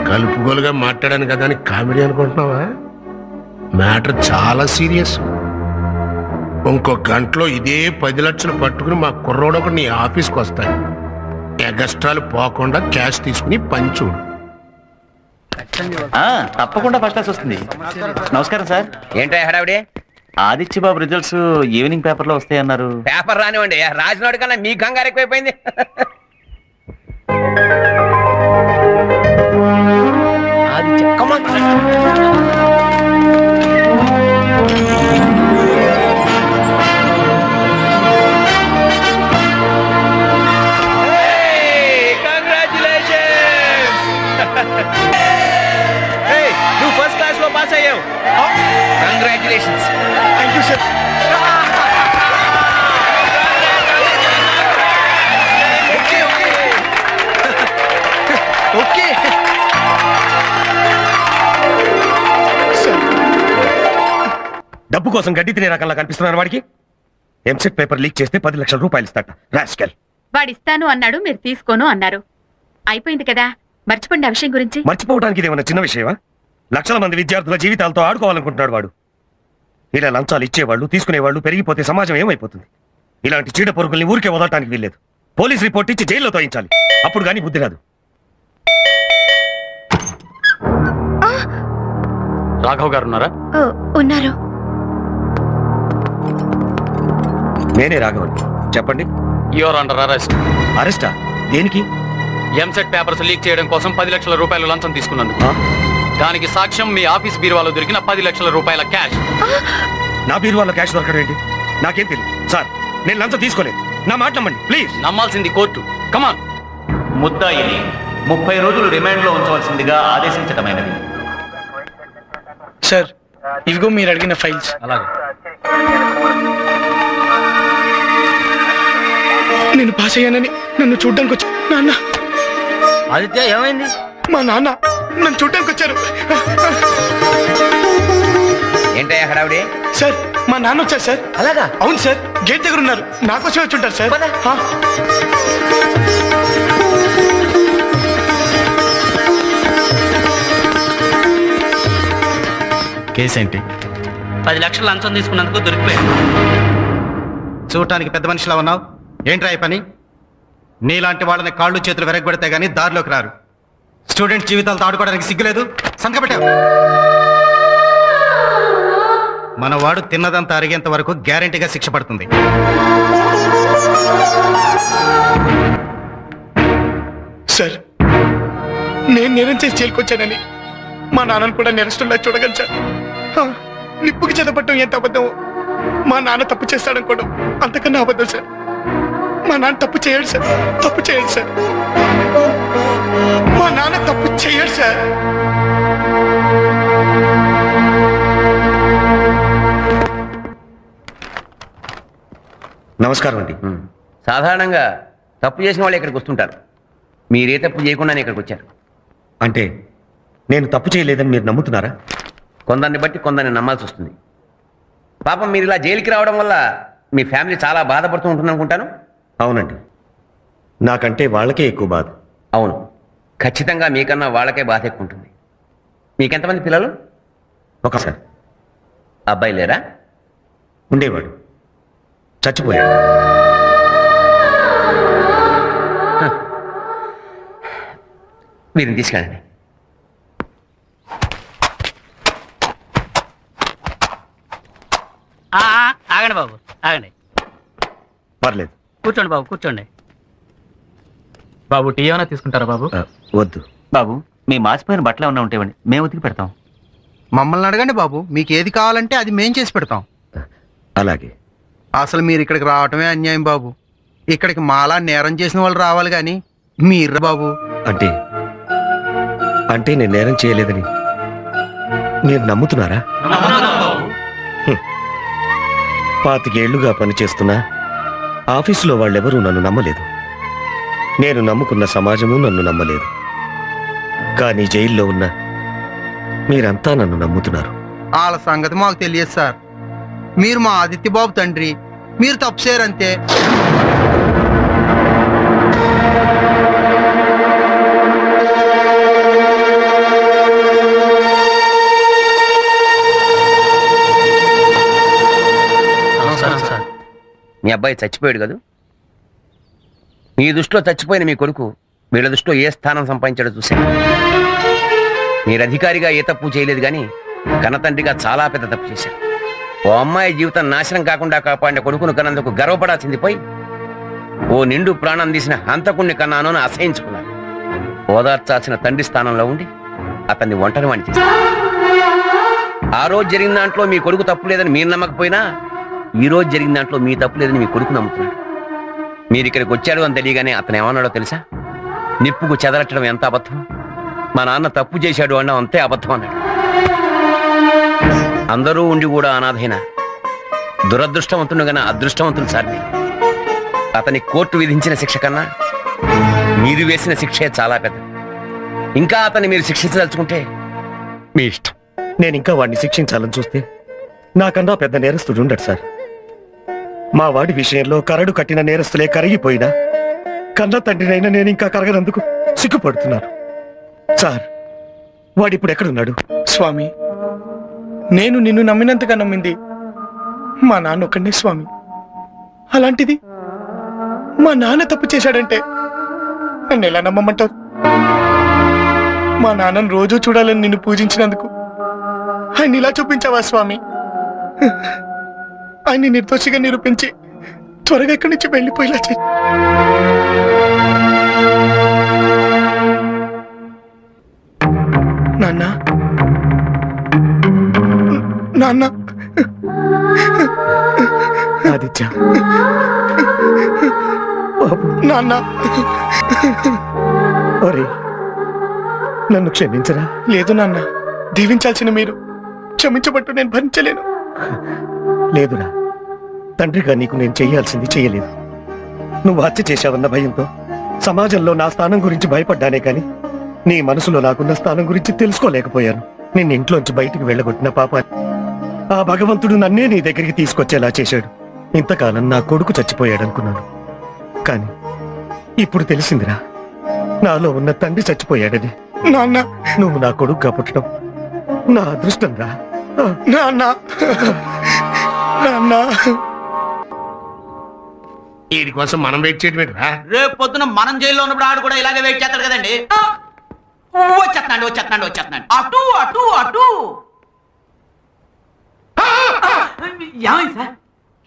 కలుపుగోలుగా మాట్లాడాను కదా అని కామెడీ అనుకుంటున్నావా? మ్యాటర్ చాలా సీరియస్. ఇంకో గంటలో ఇదే 10 లక్షలు పట్టుకుని మా కుర్రోడు ఒకటి నీ ఆఫీస్కి వస్తాడు. ఎగస్ట్రాలు పోకుండా క్యాష్ తీసుకుని పంచుడు. తప్పకుండా ఫస్ట్ క్లాస్ వస్తుంది. నమస్కారం సార్. ఏంటో హడావిడే? ఆదిత్య బాబు రిజల్ట్స్ ఈవినింగ్ పేపర్ లో వస్తాయన్నారు. పేపర్ రానివ్వండి, రాజనాడు కన్నా మీ కంగారు ఎక్కువైపోయింది. డబ్బు కోసం గడ్డి తినే రకంలా కనిపిస్తున్నారు వాడికి. ఎంసెట్ పేపర్ లీక్ చేస్తే 10 లక్షల రూపాయలు ఇస్తాట. రాస్కెల్. వాడిస్తాను అన్నాడు, మీరు తీసుకోను అన్నారు. అయిపోయింది కదా, మర్చిపోండి ఆ విషయం గురించి. మర్చిపోవడానికి ఇదేమన్నా చిన్న విషయమా? లక్షల మంది విద్యార్థుల జీవితాలతో ఆడుకోవాలనుకుంటున్నాడు వాడు. ఇలా లంచాలు ఇచ్చేవాళ్ళు తీసుకునేవాళ్ళు పెరిగిపోతే సమాజం ఏమైపోతుంది? ఇలాంటి చీడ పొరుగుల్ని ఊరికే వదలటానికి వీల్లేదు. పోలీస్ రిపోర్ట్ ఇచ్చి జైల్లో తోయించాలి. అప్పుడు కానీ బుద్ధి రాదు. రాఘవ్ గారు ఉన్నారా? ఉన్నారు. నేనే రాఘవన్. చెప్పండి. Your under arrest. అరెస్టా? దేనికి? ఎంసెట్ పేపర్స్ లీక్ చేయడం కోసం 10 లక్షల రూపాయలు లంచం తీసుకున్నందుకు. దానికి సాక్ష్యం మీ ఆఫీస్ బీరువాలో దొరికిన 10 లక్షల రూపాయల క్యాష్. నా బీరువాలో క్యాష్ దొరకడం ఏంటి? నాకేం తెలియదు సార్. నేను లంచం తీసుకోలేదు. నా మాట నమ్మండి ప్లీజ్. నమ్మాల్సింది కోర్టు. కమాన్. ముద్దాయిని 30 రోజులు రిమాండ్లో ఉంచవలసిందిగా ఆదేశించడమైనది. సార్, ఇవిగో మీరు అడిగిన ఫైల్స్. అలాగే. నేను పాస్ అయ్యానని నన్ను చూడ్డానికి వచ్చి నాన్న. ఆదిత్య ఏమైంది? మా నాన్న నన్ను చూడ్డానికి వచ్చారు. ఏంటయ్యా హడావిడి? సార్, మా నాన్న వచ్చారు సార్. అలాగా? అవును సార్, గేట్ దగ్గర ఉన్నారు. నాకోసమే వచ్చి ఉంటారు సార్. కేసు ఏంటి? 10 లక్షలు లంచం తీసుకున్నందుకు దొరికిపోయాడు. చూడటానికి పెద్ద మనిషిలా ఉన్నావు. ఏంట్రా ఈ పని? నీలాంటి వాళ్ళని కాళ్ళు చేతులు వెరగబెడితే గానీ దారిలోకి రారు. స్టూడెంట్ జీవితాలతో ఆడుకోవడానికి సిగ్గులేదు. సంతకం పెట్టావు. మన వాడు తిన్నదంతా అరిగేంత వరకు గ్యారెంటీగా శిక్ష పడుతుంది. సార్, నేను నేరం చేసి జైలుకొచ్చానని మా నాన్నను కూడా నేరస్తుల్లా చూడగలను సార్. నిప్పుకి చెదపట్టడం ఎంత అబద్ధం, మా నాన్న తప్పు చేస్తాడనుకోవడం అంతకన్నా అబద్ధం సార్. మా నాన్న తప్పు చేయడు సార్. తప్పు చేయడు సార్. మా నాన్న తప్పు చేయడు సార్. నమస్కారం అండి. సాధారణంగా తప్పు చేసిన వాళ్ళు ఇక్కడికి వస్తుంటారు. మీరే తప్పు చేయకుండానే ఇక్కడికి వచ్చారు. అంటే నేను తప్పు చేయలేదని మీరు నమ్ముతున్నారా? కొందరిని బట్టి కొందరిని నమ్మాల్సి వస్తుంది. పాపం మీరు ఇలా జైలుకి రావడం వల్ల మీ ఫ్యామిలీ చాలా బాధపడుతూ ఉంటుంది అనుకుంటాను. అవునండి, నాకంటే వాళ్ళకే ఎక్కువ బాధ. అవును, ఖచ్చితంగా మీకన్నా వాళ్ళకే బాధ ఎక్కువ ఉంటుంది. మీకెంతమంది పిల్లలు? ఒకసారి. అబ్బాయి లేరా? ఉండేవాడు, చచ్చిపోయాడు. వీరిని తీసుకెళ్ళండి. ఆగండి బాబు, ఆగండి. పర్లేదు, కూర్చోండి బాబు, కూర్చోండి. బాబు టీ ఏమైనా తీసుకుంటారా బాబు? వద్దు బాబు, మీ మాసిపోయిన బట్టలు ఏమన్నా ఉంటేవండి, మేము ఉతికి పెడతాం. మమ్మల్ని అడగండి బాబు, మీకు ఏది కావాలంటే అది మేం చేసి పెడతాం. అలాగే. అసలు మీరు ఇక్కడికి రావటమే అన్యాయం బాబు. ఇక్కడికి మాలా నేరం చేసిన వాళ్ళు రావాలి కానీ మీరు బాబు. అంటే అంటే నేను నేరం చేయలేదని మీరు నమ్ముతున్నారా? 25 ఏళ్లుగా పనిచేస్తున్నా ఆఫీసులో వాళ్ళెవరూ నన్ను నమ్మలేదు. నేను నమ్ముకున్న సమాజము నన్ను నమ్మలేదు. కానీ జైల్లో ఉన్న మీరంతా నన్ను నమ్ముతున్నారు. వాళ్ళ సంగతి మాకు తెలియదు సార్. మీరు మా ఆదిత్య బాబు తండ్రి, మీరు తప్పు చేయరంతే. మీ అబ్బాయి చచ్చిపోయాడు కదా? మీ దృష్టిలో చచ్చిపోయిన మీ కొడుకు వీళ్ళ దృష్టిలో ఏ స్థానం సంపాదించాడో చూశాను. మీరు అధికారిగా ఏ తప్పు చేయలేదు కానీ కన్నతండ్రిగా చాలా పెద్ద తప్పు చేశారు. ఓ అమ్మాయి జీవితం నాశనం కాకుండా కాపాడిన కొడుకును కన్నందుకు గర్వపడాల్సింది పోయి ఓ నిండు ప్రాణం తీసిన హంతకుణ్ణి కన్నాను అని అసహించుకున్నారు. ఓదార్చాల్సిన తండ్రి స్థానంలో ఉండి అతన్ని ఒంటరి వాణ్ణి చేశారు. ఆ రోజు జరిగిన దాంట్లో మీ కొడుకు తప్పు లేదని మీరు నమ్మకపోయినా ఈ రోజు జరిగిన దాంట్లో మీ తప్పు లేదని మీ కొడుకు నమ్ముతున్నాడు. మీరు ఇక్కడికి వచ్చాడు అని తెలియగానే అతను ఏమన్నాడో తెలుసా? నిప్పుకు చెదరట్టడం ఎంత అబద్ధం, మా నాన్న తప్పు చేశాడు అన్న అంతే అబద్ధం అన్నాడు. అందరూ ఉండి కూడా అనాథైన దురదృష్టవంతుడు గన అదృష్టవంతుడు సార్ని. అతని కోర్టు విధించిన శిక్ష కన్నా మీరు వేసిన శిక్షే చాలా పెద్ద. ఇంకా అతన్ని మీరు శిక్షించదలుచుకుంటే మీ ఇష్టం. నేను ఇంకా వాడిని శిక్షించాలని చూస్తే నాకన్నా పెద్ద నేరస్తుడు ఉండడు సార్. మా వాడి విషయంలో కరడు కట్టిన నేరస్తులే కరిగిపోయినా కన్న తండ్రినైనా నేను ఇంకా కరగనందుకు సిగ్గుపడుతున్నాను సార్. వాడిప్పుడు ఎక్కడున్నాడు? స్వామి, నేను నిన్ను నమ్మినంతగా నమ్మింది మా నాన్న ఒక్కడే స్వామి. అలాంటిది మా నాన్న తప్పు చేశాడంటే నన్ను ఎలా నమ్మమంటావు? మా నాన్నను రోజూ చూడాలని నిన్ను పూజించినందుకు ఆయన ఇలా చూపించావా స్వామి? ఆయన్ని నిర్దోషిగా నిరూపించి త్వరగా ఇక్కడి నుంచి వెళ్ళిపోయేలా చెయ్యి. నాన్న, నాన్న, ఆదిత్య, నాన్న, ఒరే నన్ను క్షమించరా? లేదు నాన్న, దీవించాల్సిన మీరు క్షమించబట్టు నేను భరించలేను. లేదురా, తండ్రిగా నీకు నేను చెయ్యాల్సింది చెయ్యలేదు. నువ్వు హత్య చేశావన్న భయంతో సమాజంలో నా స్థానం గురించి భయపడ్డానే కాని నీ మనసులో నాకున్న స్థానం గురించి తెలుసుకోలేకపోయాను. నిన్ను ఇంట్లోంచి బయటికి వెళ్ళగొట్టిన పాపాన్ని ఆ భగవంతుడు నన్నే నీ దగ్గరికి తీసుకొచ్చేలా చేశాడు. ఇంతకాలం నా కొడుకు చచ్చిపోయాడనుకున్నాను, కానీ ఇప్పుడు తెలిసిందిరా నాలో ఉన్న తండ్రి చచ్చిపోయాడని. నాన్న, నువ్వు నా కొడుకుగా పుట్టడం నా అదృష్టం రా. నాన్న, నాన్న, వీడి కోసం మనం వెయిట్ చేయడం ఏంట్రా? రేపు పొద్దున మనం జైల్లో ఉన్నప్పుడు ఆడు కూడా ఇలాగే వెయిట్ చేస్తాడు కదండి. వచ్చేస్తున్నాడు. అటు అటు అటు. ఏమైంది సార్?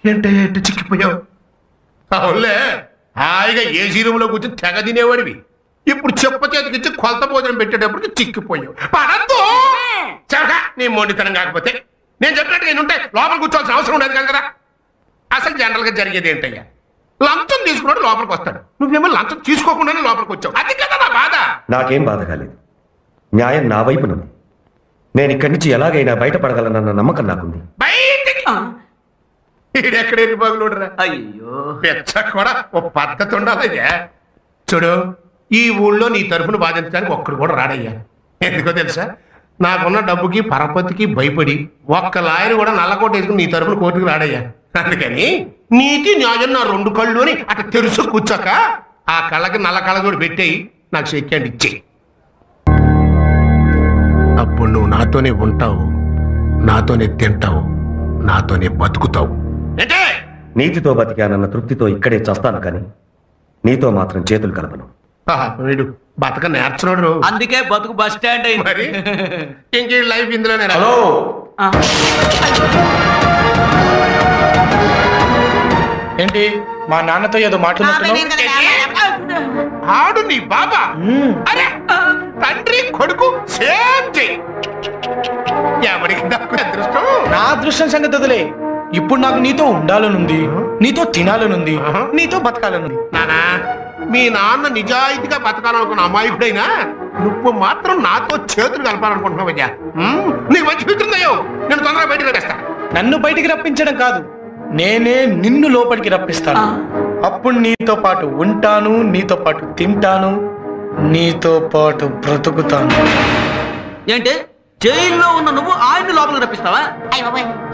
ఏంటంటే చిక్కిపోయావు? అవునులే, హాయిగా ఏసీ రూమ్ లో కూర్చొని తెగ తినేవాడివి. ఇప్పుడు చెప్ప చేతికిచ్చి కొలత భోజనం పెట్టేటప్పటికి చిక్కిపోయావు. పడద్దు చవక, నీ మొండితనం కాకపోతే. నేను చెప్పినట్టు నేను ఉంటే లోపల కూర్చోవాల్సిన అవసరం ఉండదు కదా. అసలు జనరల్ గా జరిగేది ఏంటయ్యా, లంచం తీసుకున్నాడు లోపలికి వస్తాడు, నువ్వేమో లంచం తీసుకోకుండానే లోపలికి వచ్చావు. అది కదా నా బాధ. నాకేం బాధ కాలేదు, న్యాయం నా వైపునుంది. నేను ఇక్కడి నుంచి ఎలాగైనా బయటపడగలనన్న నమ్మకం నాకుంది. బయటికి ఈడెక్కడే బాగులోడరా? అయ్యో పెచ్చ కూడా ఓ పద్ధతి ఉండాలయ్యా. చూడు, ఈ ఊళ్ళో నీ తరఫున బాధించడానికి ఒక్కడు కూడా రాడయ్యా. ఎందుకో తెలుసా, నాకున్న డబ్బుకి పరపతికి భయపడి ఒక్క లాయర్ కూడా నల్లకోట వేసుకుని నీ తరఫున కోర్టుకు రాడయ్యా. అందుకని నీతి న్యాయం నా రెండు కళ్ళు అని అట్లా తెరుసు కూర్చోక ఆ కళ్ళకి నల్ల కళ్ళజోడు పెట్టేయి, నాకు చెక్కండి ఇచ్చేయి. అప్పుడు నువ్వు నాతోనే ఉంటావు, నాతోనే తింటావు, నాతోనే బతుకుతావు. నీతితో బతికానన్న తృప్తితో ఇక్కడే చస్తాను, కానీ నీతో మాత్రం చేతులు కలపను. వీడు బతక నేర్చున్నాడు, అందుకే బతుకు బస్ స్టాండ్ అయింది. మరి ఇంకే లైఫ్ ఇందులోనే. హలో, ఏంటి మా నాన్నతో ఏదో మాట్లాడుతున్నావు? ఆడు నీ బాబా? అరే తండ్రి కొడుకు సేమ్ చెయ్యి. ఎవరికి అదృష్టం? నా అదృష్టం సంగతి వదిలే, ఇప్పుడు నాకు నీతో ఉండాలనుంది, నీతో తినాలనుంది, నీతో బతకాలనుంది. నానా, మీ నాన్న నిజాయితీగా బతకాలనుకున్న అమాయకుడైనా నువ్వు మాత్రం నాతో చేతులు కలపాలనుకుంటున్నావయ్యా. నీకు మంచి పిచ్చుందయ్యో, నేను తొందరగా బయటకు రప్పిస్తా. నన్ను బయటికి రప్పించడం కాదు, నేనే నిన్ను లోపలికి రప్పిస్తాను. అప్పుడు నీతో పాటు ఉంటాను, నీతో పాటు తింటాను, నీతో పాటు బ్రతుకుతాను. ఏంటి జైల్లో ఉన్న నువ్వు ఆయన్ని లోపలికి రప్పిస్తావా?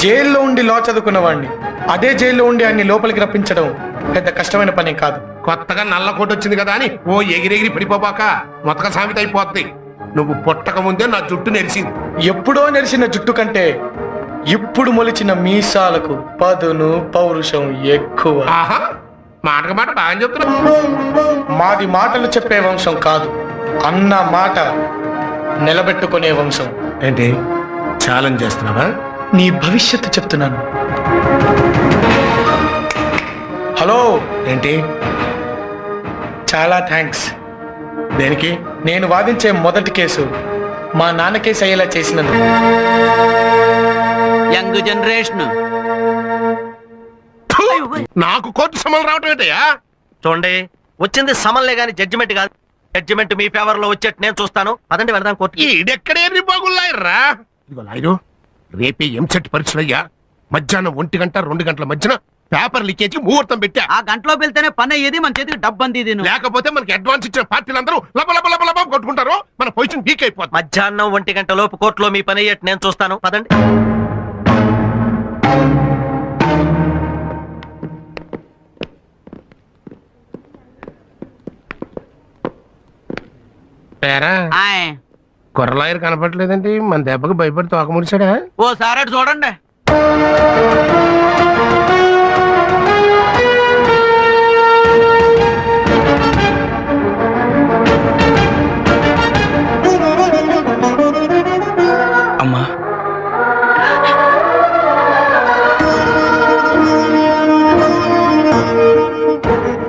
జైల్లో ఉండి లా చదువుకున్నవాడిని అదే జైల్లో ఉండి ఆయన్ని లోపలికి రప్పించడం పెద్ద కష్టమైన పని కాదు. కొత్తగా నల్ల కోట వచ్చింది కదా అని ఓ ఎగిరెగిరి పడిపోబాక మొత్తక సామెత అయిపోద్ది. నువ్వు పుట్టక ముందే నా జుట్టు నెరిసింది. ఎప్పుడో నెరిసిన జుట్టు కంటే ఇప్పుడు మొలిచిన మీసాలకు పదును పౌరుషం ఎక్కువ. మాటకు మాట బాగా చెప్తున్నా. మాది మాటలు చెప్పే వంశం కాదు, అన్న మాట నిలబెట్టుకునే వంశం. ఏంటి ఛాలెంజ్ చేస్తున్నావా? నీ భవిష్యత్తు చెప్తున్నాను. హలో, ఏంటి? చాలా థ్యాంక్స్. దేనికి? నేను వాదించే మొదటి కేసు మా నాన్న కేసు అయ్యేలా చేసినందుకు. Young generation. నాకు కోర్టు సమలు రావటం ఏంటయ్యా? చూడండి, వచ్చింది సమన్లే గాని జడ్జిమెంట్ కాదు. జడ్జిమెంట్ మీ ఫేవర్ లో వచ్చేట్టు నేను చూస్తాను. పదండి వెళ్దాం కోర్టు. ఈడెక్కడే బాగున్నాయర్రా. ఇదిగో లాయరు, రేపే ఎంసెట్ పరీక్షలయ్యా. మధ్యాహ్నం 1 గంట 2 గంటల మధ్యన పేపర్ లీకేజ్ ముహూర్తం పెట్టా. ఆ గంటలో వెళ్తేనే పని అయ్యేది, మన చేతికి డబ్బు అంది. లేకపోతే మనకి అడ్వాన్స్ ఇచ్చిన పార్టీలందరూ లబ లబ లబ లబ కొట్టుకుంటారు, మన పొజిషన్ వీక్ అయిపోతుంది. మధ్యాహ్నం 1 గంట లోపు కోర్టులో మీ పని అయ్యేట్టు నేను చూస్తాను. పదండి. కుర్రలాయర్ కనపట్లేదండి, మన దెబ్బకి భయపడి తోక ముడిచాడా? ఓ సార్ అటు చూడండి. అమ్మా,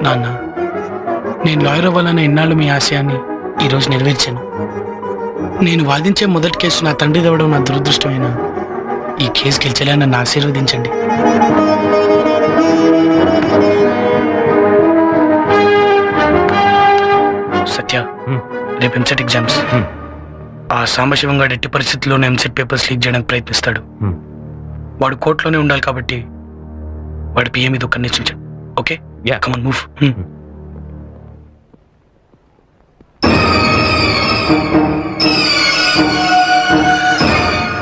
నాన్న, నేను లాయర్ అవ్వాలన్న ఇన్నాళ్ళు మీ ఆశయాన్ని ఈరోజు నెరవేర్చాను. నేను వాదించే మొదటి కేసు నా తండ్రి దవ్వడం నా దురదృష్టమైన ఈ కేసు గెలిచేలా నన్ను ఆశీర్వదించండి. సత్య, రేపు ఎంసెట్ ఎగ్జామ్స్. ఆ సాంబశివం గారు ఎట్టి పరిస్థితుల్లోనే ఎంసెట్ పేపర్స్ లీక్ చేయడానికి ప్రయత్నిస్తాడు. వాడు కోర్టులోనే ఉండాలి కాబట్టి వాడి పిఏ మీద ఒక నిశ్చించాడు. Okay, come on move.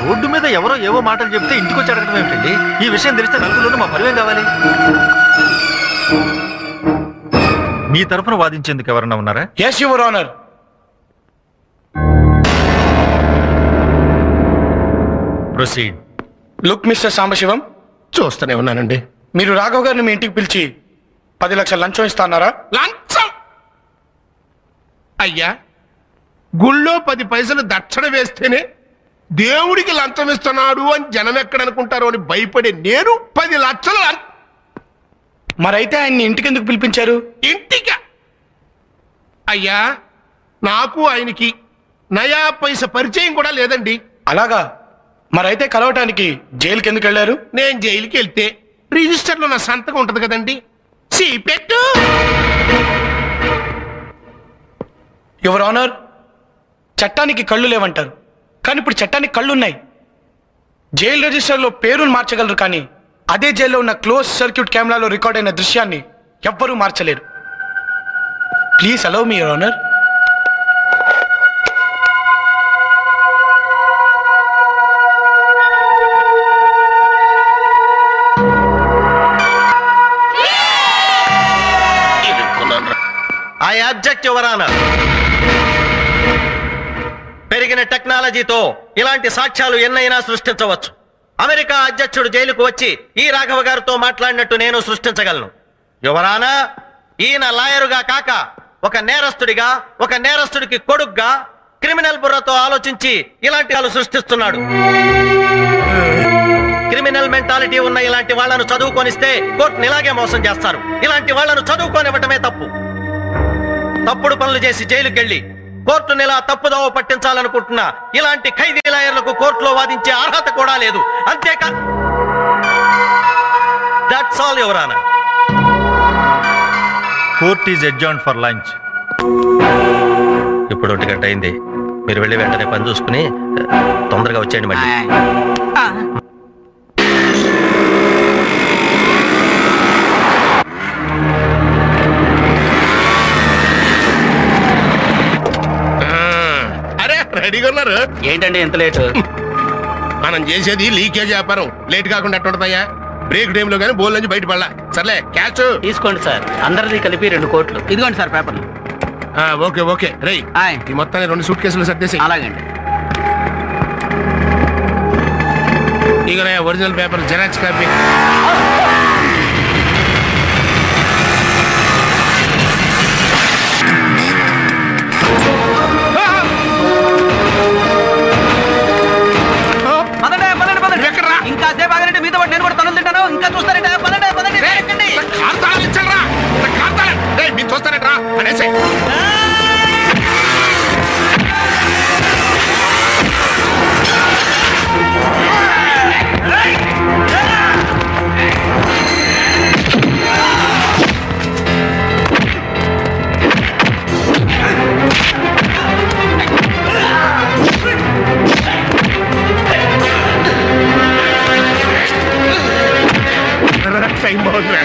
Road మీద ఎవరో ఏవో మాటలు చెప్తే ఇంటికి వచ్చి అడగడం ఏమిటండి? ఈ విషయం తెలిస్తే నలుగురిలోనూ మా పరివేం కావాలి. మీ తరఫున వాదించేందుకు ఎవరన్నా ఉన్నారా? yes your honor. Proceed. Look mister Sambasivam, చూస్తూనే ఉన్నానండి. మీరు రాఘవ్ గారిని మీ ఇంటికి పిలిచి 10 లక్షల లంచం ఇస్తాన్నారా? లంచం? అయ్యా, గుళ్ళో 10 పైసలు దక్షిణ వేస్తేనే దేవుడికి లంచం ఇస్తున్నాడు అని జనం ఎక్కడనుకుంటారో అని భయపడే నేను 10 లక్షలు మరైతే ఆయన్ని ఇంటికి ఎందుకు పిలిపించారు? ఇంటికా? అయ్యా, నాకు ఆయనకి నయా పైస పరిచయం కూడా లేదండి. అలాగా? మరైతే కలవటానికి జైలుకి ఎందుకు వెళ్ళారు? నేను జైలుకి వెళ్తే రిజిస్టర్లో నా సంతకం ఉంటది కదండి. పెట్టు. యువర్ ఆనర్, చట్టానికి కళ్ళు లేవంటారు, కానీ ఇప్పుడు చట్టానికి కళ్ళున్నాయి. జైలు రిజిస్టర్లో పేరును మార్చగలరు, కానీ అదే జైల్లో ఉన్న క్లోజ్ సర్క్యూట్ కెమెరాలో రికార్డ్ అయిన దృశ్యాన్ని ఎవ్వరూ మార్చలేరు. Please allow me your honour. I object your honour. పెరిగిన టెక్నాలజీతో ఇలాంటి సాక్ష్యాలు ఎన్నైనా సృష్టించవచ్చు. అమెరికా అధ్యక్షుడు జైలుకు వచ్చి ఈ రాఘవ గారితో మాట్లాడినట్టు నేను సృష్టించగలను. యువర్ ఆనర్, ఈయన లాయరుగా కాక ఒక నేరస్తుడిగా, ఒక నేరస్తుడికి కొడుగ్గా క్రిమినల్ బుర్రతో ఆలోచించి ఇలాంటి వాళ్ళు సృష్టిస్తున్నాడు. క్రిమినల్ మెంటాలిటీ ఉన్న ఇలాంటి వాళ్లను చదువుకొనిస్తే కోర్టుని ఇలాగే మోసం చేస్తారు. ఇలాంటి వాళ్లను చదువుకోనివ్వటమే తప్పు. తప్పుడు పనులు చేసి జైలుకెళ్లి కోర్టుని ఇలా తప్పుదోవ పట్టించాలనుకుంటున్న ఇలాంటి ఖైదీ లాయర్లకు కోర్టులో వాదించే అర్హత కూడా లేదు. అంతేకా, that's all your honour. Court is adjourned for lunch. ఇప్పుడు 1 గంట అయింది. మీరు వెళ్ళి వెంటనే పని చూసుకుని తొందరగా వచ్చేయండి మళ్ళీ. రెడీగా ఉన్నారు? ఏంటండి ఎంత లేట్? మనం చేసేది లీకేజ్ వ్యాపారం. లేట్ కాకుండా ఎట్టుంటదయ్యా? బ్రేక్ టైమ్ లో కానీ బోల్ నుంచి బయట పడలా. సర్లే, క్యాష్ తీసుకోండి సార్. అందరిది కలిపి 2 కోట్లు. ఇదిగోండి సార్ పేపర్లు. Okay okay. రై, ఈ మొత్తాన్ని 2 సూట్ కేసులు సర్దేసి. అలాగండి. ఇక ఒరిజినల్ పేపర్ జెరాక్స్ కాపీ. ఇంకా సేపు ఆగండి, మీతో నేను కూడా తనులు తింటాను. ఇంకా చూస్తారంటే పదండి పదండి. మీరు చూస్తారంటరా అనేసి టైం బాగుందిరా.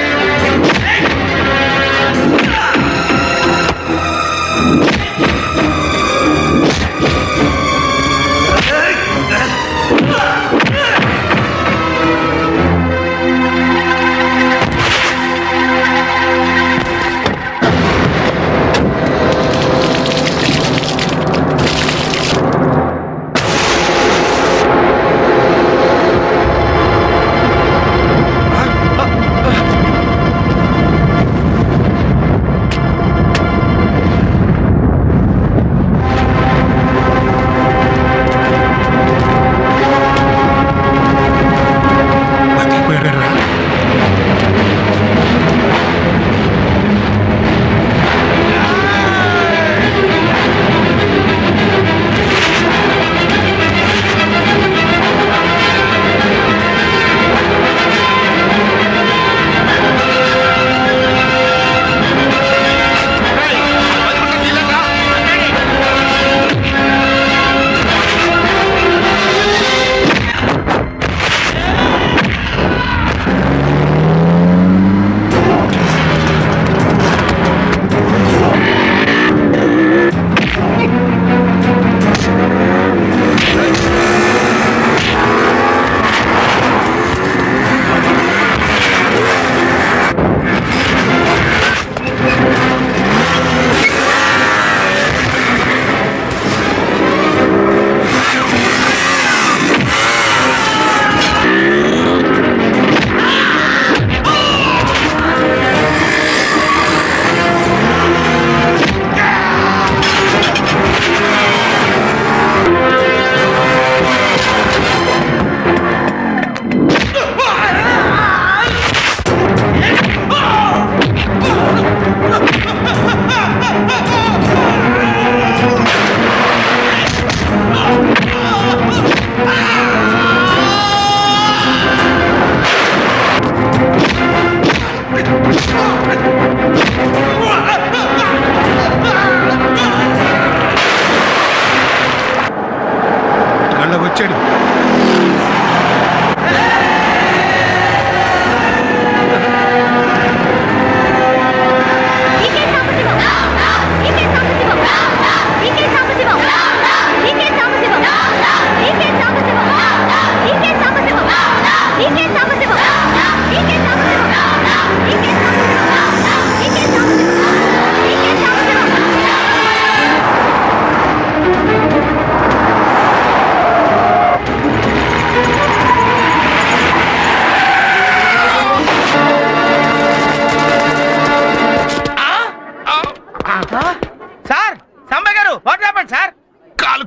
సార్ సంబయ్య గారు వాట్ హ్యాపెండ్ సార్?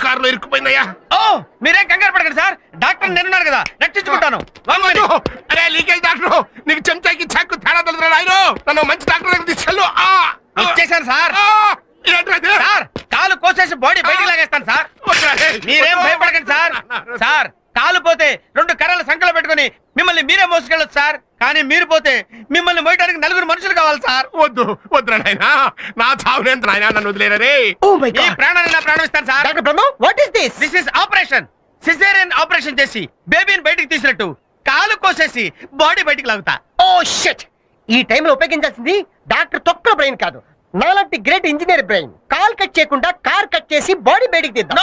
కారులో ఇరుక్కుపోయిందయ్యా. ఓ మీరేం కంగారు పడకండి సార్, డాక్టర్ నేనున్నాను కదా, రక్షించుకుంటాను. అరే లీకేజ్ డాక్టర్, నీకు చెంచాకి చాకు తేడా తెలుసు ఆయన. నన్ను మంచి డాక్టర్ దగ్గర తీసుకెళ్ళు. ఇచ్చేసాను సార్. సార్ కాలు కోసేసి బాడీ బయటికి లాగేస్తాను సార్, మీరేం భయపడకండి సార్. సార్ కాలు పోతే 2 కర్రలు సంకలో పెట్టుకుని మిమ్మల్ని మీరే మోసుకెళ్ళొచ్చు సార్, కానీ మీరు పోతే మిమ్మల్ని మోయడానికి 4 మనుషులు కావాలి సార్. వద్దు వద్దురా నాయనా, నా చావునేంత నాయనా, నన్ను వదిలేరే. ఈ ప్రాణాన్ని నా ప్రాణం ఇస్తాను sir. Doctor Brahma, what is this? This is operation. Caesarean operation చేసి బేబీని బయటికి తీసినట్టు కాలు కోసేసి బాడీ బయటికి లాగుతా. ఓ షిట్, ఈ టైంలో ఉపయోగించాల్సింది డాక్టర్ తొక్కల బ్రెయిన్ కాదు, నాలాంటి great engineer brain. Call cut చేయకుండా కార్ కట్ చేసి బాడీ బయటికి తీద్దాం.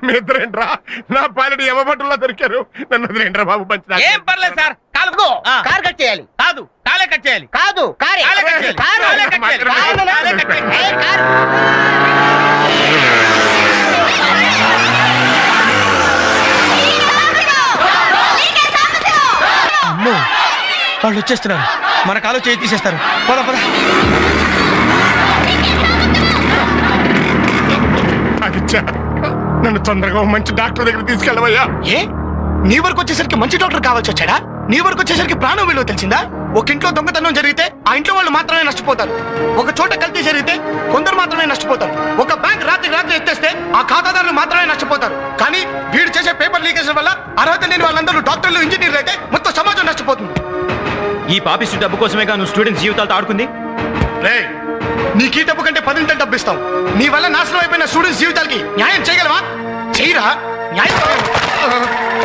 మీ ఇద్దరేంట్రా నా పైలట్ యమభటుల్లో దొరికారు, నన్ను వదిలేంట్రా బాబు. మంచి ఏం పర్లేదు సార్, కాలు కార్ కట్ చేయాలి. కాదు కాలే కట్ చేయాలి. కాదు కారే కట్ చేయాలి. కారే కట్ చేయాలి. అమ్మో వాళ్ళు వచ్చేస్తున్నారు, మన కాలు చేయి తీసేస్తారు. పద పద. అదిచ్చా, నన్ను తొందరగా మంచి డాక్టర్ దగ్గర తీసుకెళ్ళవయ్యా. ఏ నీ వరకు వచ్చేసరికి మంచి డాక్టర్ కావాల్సి వచ్చాడా? నీ వరకు వచ్చేసరికి ప్రాణం విలువ తెలిసిందా? ఒక ఇంట్లో దొంగతనం జరిగితే ఆ ఇంట్లో వాళ్ళు మాత్రమే నష్టపోతారు. ఒక చోట కల్తీ జరిగితే కొందరు మాత్రమే నష్టపోతారు. ఒక బ్యాంక్ రాత్రి ఎత్తేస్తే ఆ ఖాతాదారులు మాత్రమే నష్టపోతారు. కానీ వీడు చేసే పేపర్ లీకేజ్ వల్ల అర్హత లేని వాళ్ళందరూ డాక్టర్లు, ఇంజనీర్లు అయితే మొత్తం సమాజం నష్టపోతుంది. ఈ పాపిస్టు డబ్బు కోసమేగా నువ్వు స్టూడెంట్స్ జీవితాలతో ఆడుకుంది. నీకు ఈ డబ్బు కంటే 10 డబ్బు ఇస్తాం. నీ వల్ల నాశనం అయిపోయిన స్టూడెంట్స్ జీవితాలకి న్యాయం చేయగలవా? చేయరా? న్యాయం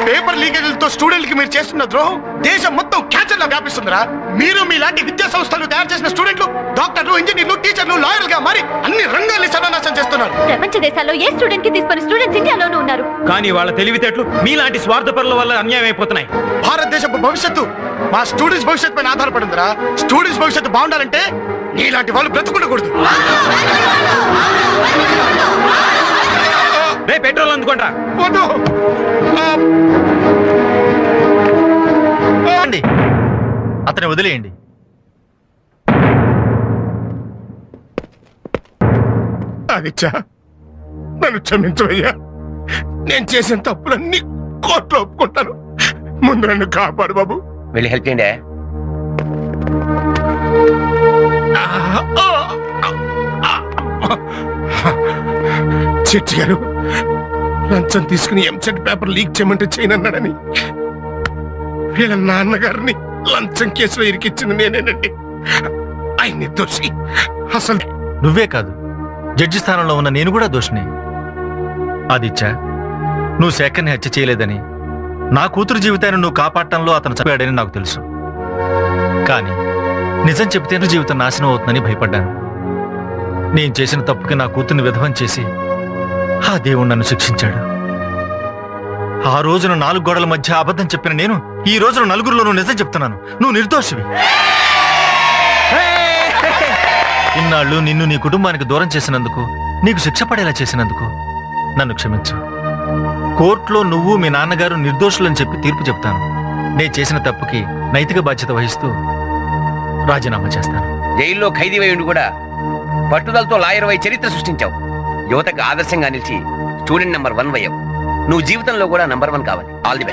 పేపర్ లీకేజీలతో స్టూడెంట్లకి మీరు చేస్తున్న ద్రోహం దేశం మొత్తం క్యాన్సర్ లా వ్యాపిస్తుందిరా. మీరు మీలాంటి విద్యా సంస్థలు తయారు చేసిన స్టూడెంట్లు డాక్టర్లు, ఇంజనీర్లు, టీచర్లు, లాయర్లుగా మారి అన్ని రంగాల్ని సర్వనాశనం చేస్తున్నారు. ప్రపంచ దేశాల్లో ఏ స్టూడెంట్ కి తీసుకుని స్టూడెంట్స్ ఇండియాలోనూ ఉన్నారు. కానీ వాళ్ళ తెలివితేటలు మీలాంటి స్వార్థపరుల వల్ల అన్యాయం అయిపోతున్నాయి. భారతదేశపు భవిష్యత్తు మా స్టూడెంట్స్ భవిష్యత్తు పైన ఆధారపడిందిరా. స్టూడెంట్స్ భవిష్యత్తు బాగుండాలంటే నీలాంటి వాళ్ళు బ్రతుకుండకూడదు. పెట్రోల్ అందుకుంటా. అతని వదిలేయండి. అదిచ్చా, నన్ను క్షమించవయ్యా. నేను చేసిన తప్పులన్నీ కోర్టులో ఒప్పుకుంటాను. ముందు నన్ను కాపాడు బాబు. వెళ్ళి హెల్ప్ చేయండి. చర్చి గారు లంచం తీసుకుని ఎంసెట్ పేపర్ లీక్ చేయమంటే చేయనన్నాడని వీళ్ళ నాన్నగారిని లంచం కేసులో ఇరికిచ్చింది నేనేనండి. ఆయన నిర్దోషి. అసలు నువ్వే కాదు, జడ్జి స్థానంలో ఉన్న నేను కూడా దోషిని. ఆదిత్య, నువ్వు శేఖర్ని హత్య చేయలేదని, నా కూతురు జీవితాన్ని నువ్వు కాపాడటంలో అతను చంపాడని నాకు తెలుసు. కానీ నిజం చెప్తే జీవితం నాశనం అవుతుందని భయపడ్డాను. నేను చేసిన తప్పుకి నా కూతుర్ని విధవం చేసి ఆ దేవుడు నన్ను శిక్షించాడు. ఆ రోజున 4 గోడల మధ్య అబద్ధం చెప్పిన నేను ఈ రోజున నలుగురిలోనూ నిజం చెప్తున్నాను. నువ్వు నిర్దోషివి. ఇన్నాళ్ళు నిన్ను నీ కుటుంబానికి దూరం చేసినందుకు, నీకు శిక్ష పడేలా చేసినందుకు నన్ను క్షమించు. కోర్టులో నువ్వు మీ నాన్నగారు నిర్దోషులని చెప్పి తీర్పు చెప్తాను. నేను చేసిన తప్పుకి నైతిక బాధ్యత వహిస్తూ రాజీనామా చేస్తాను. జైల్లో ఖైదీవై ఉండి కూడా పట్టుదలతో లాయర్ వై చరిత్ర సృష్టించావు. యువతకు ఆదర్శంగా నిలిచి స్టూడెంట్ నెంబర్ 1 అయ్యావు. నువ్వు జీవితంలో కూడా నంబర్ 1 కావాలి. All the best.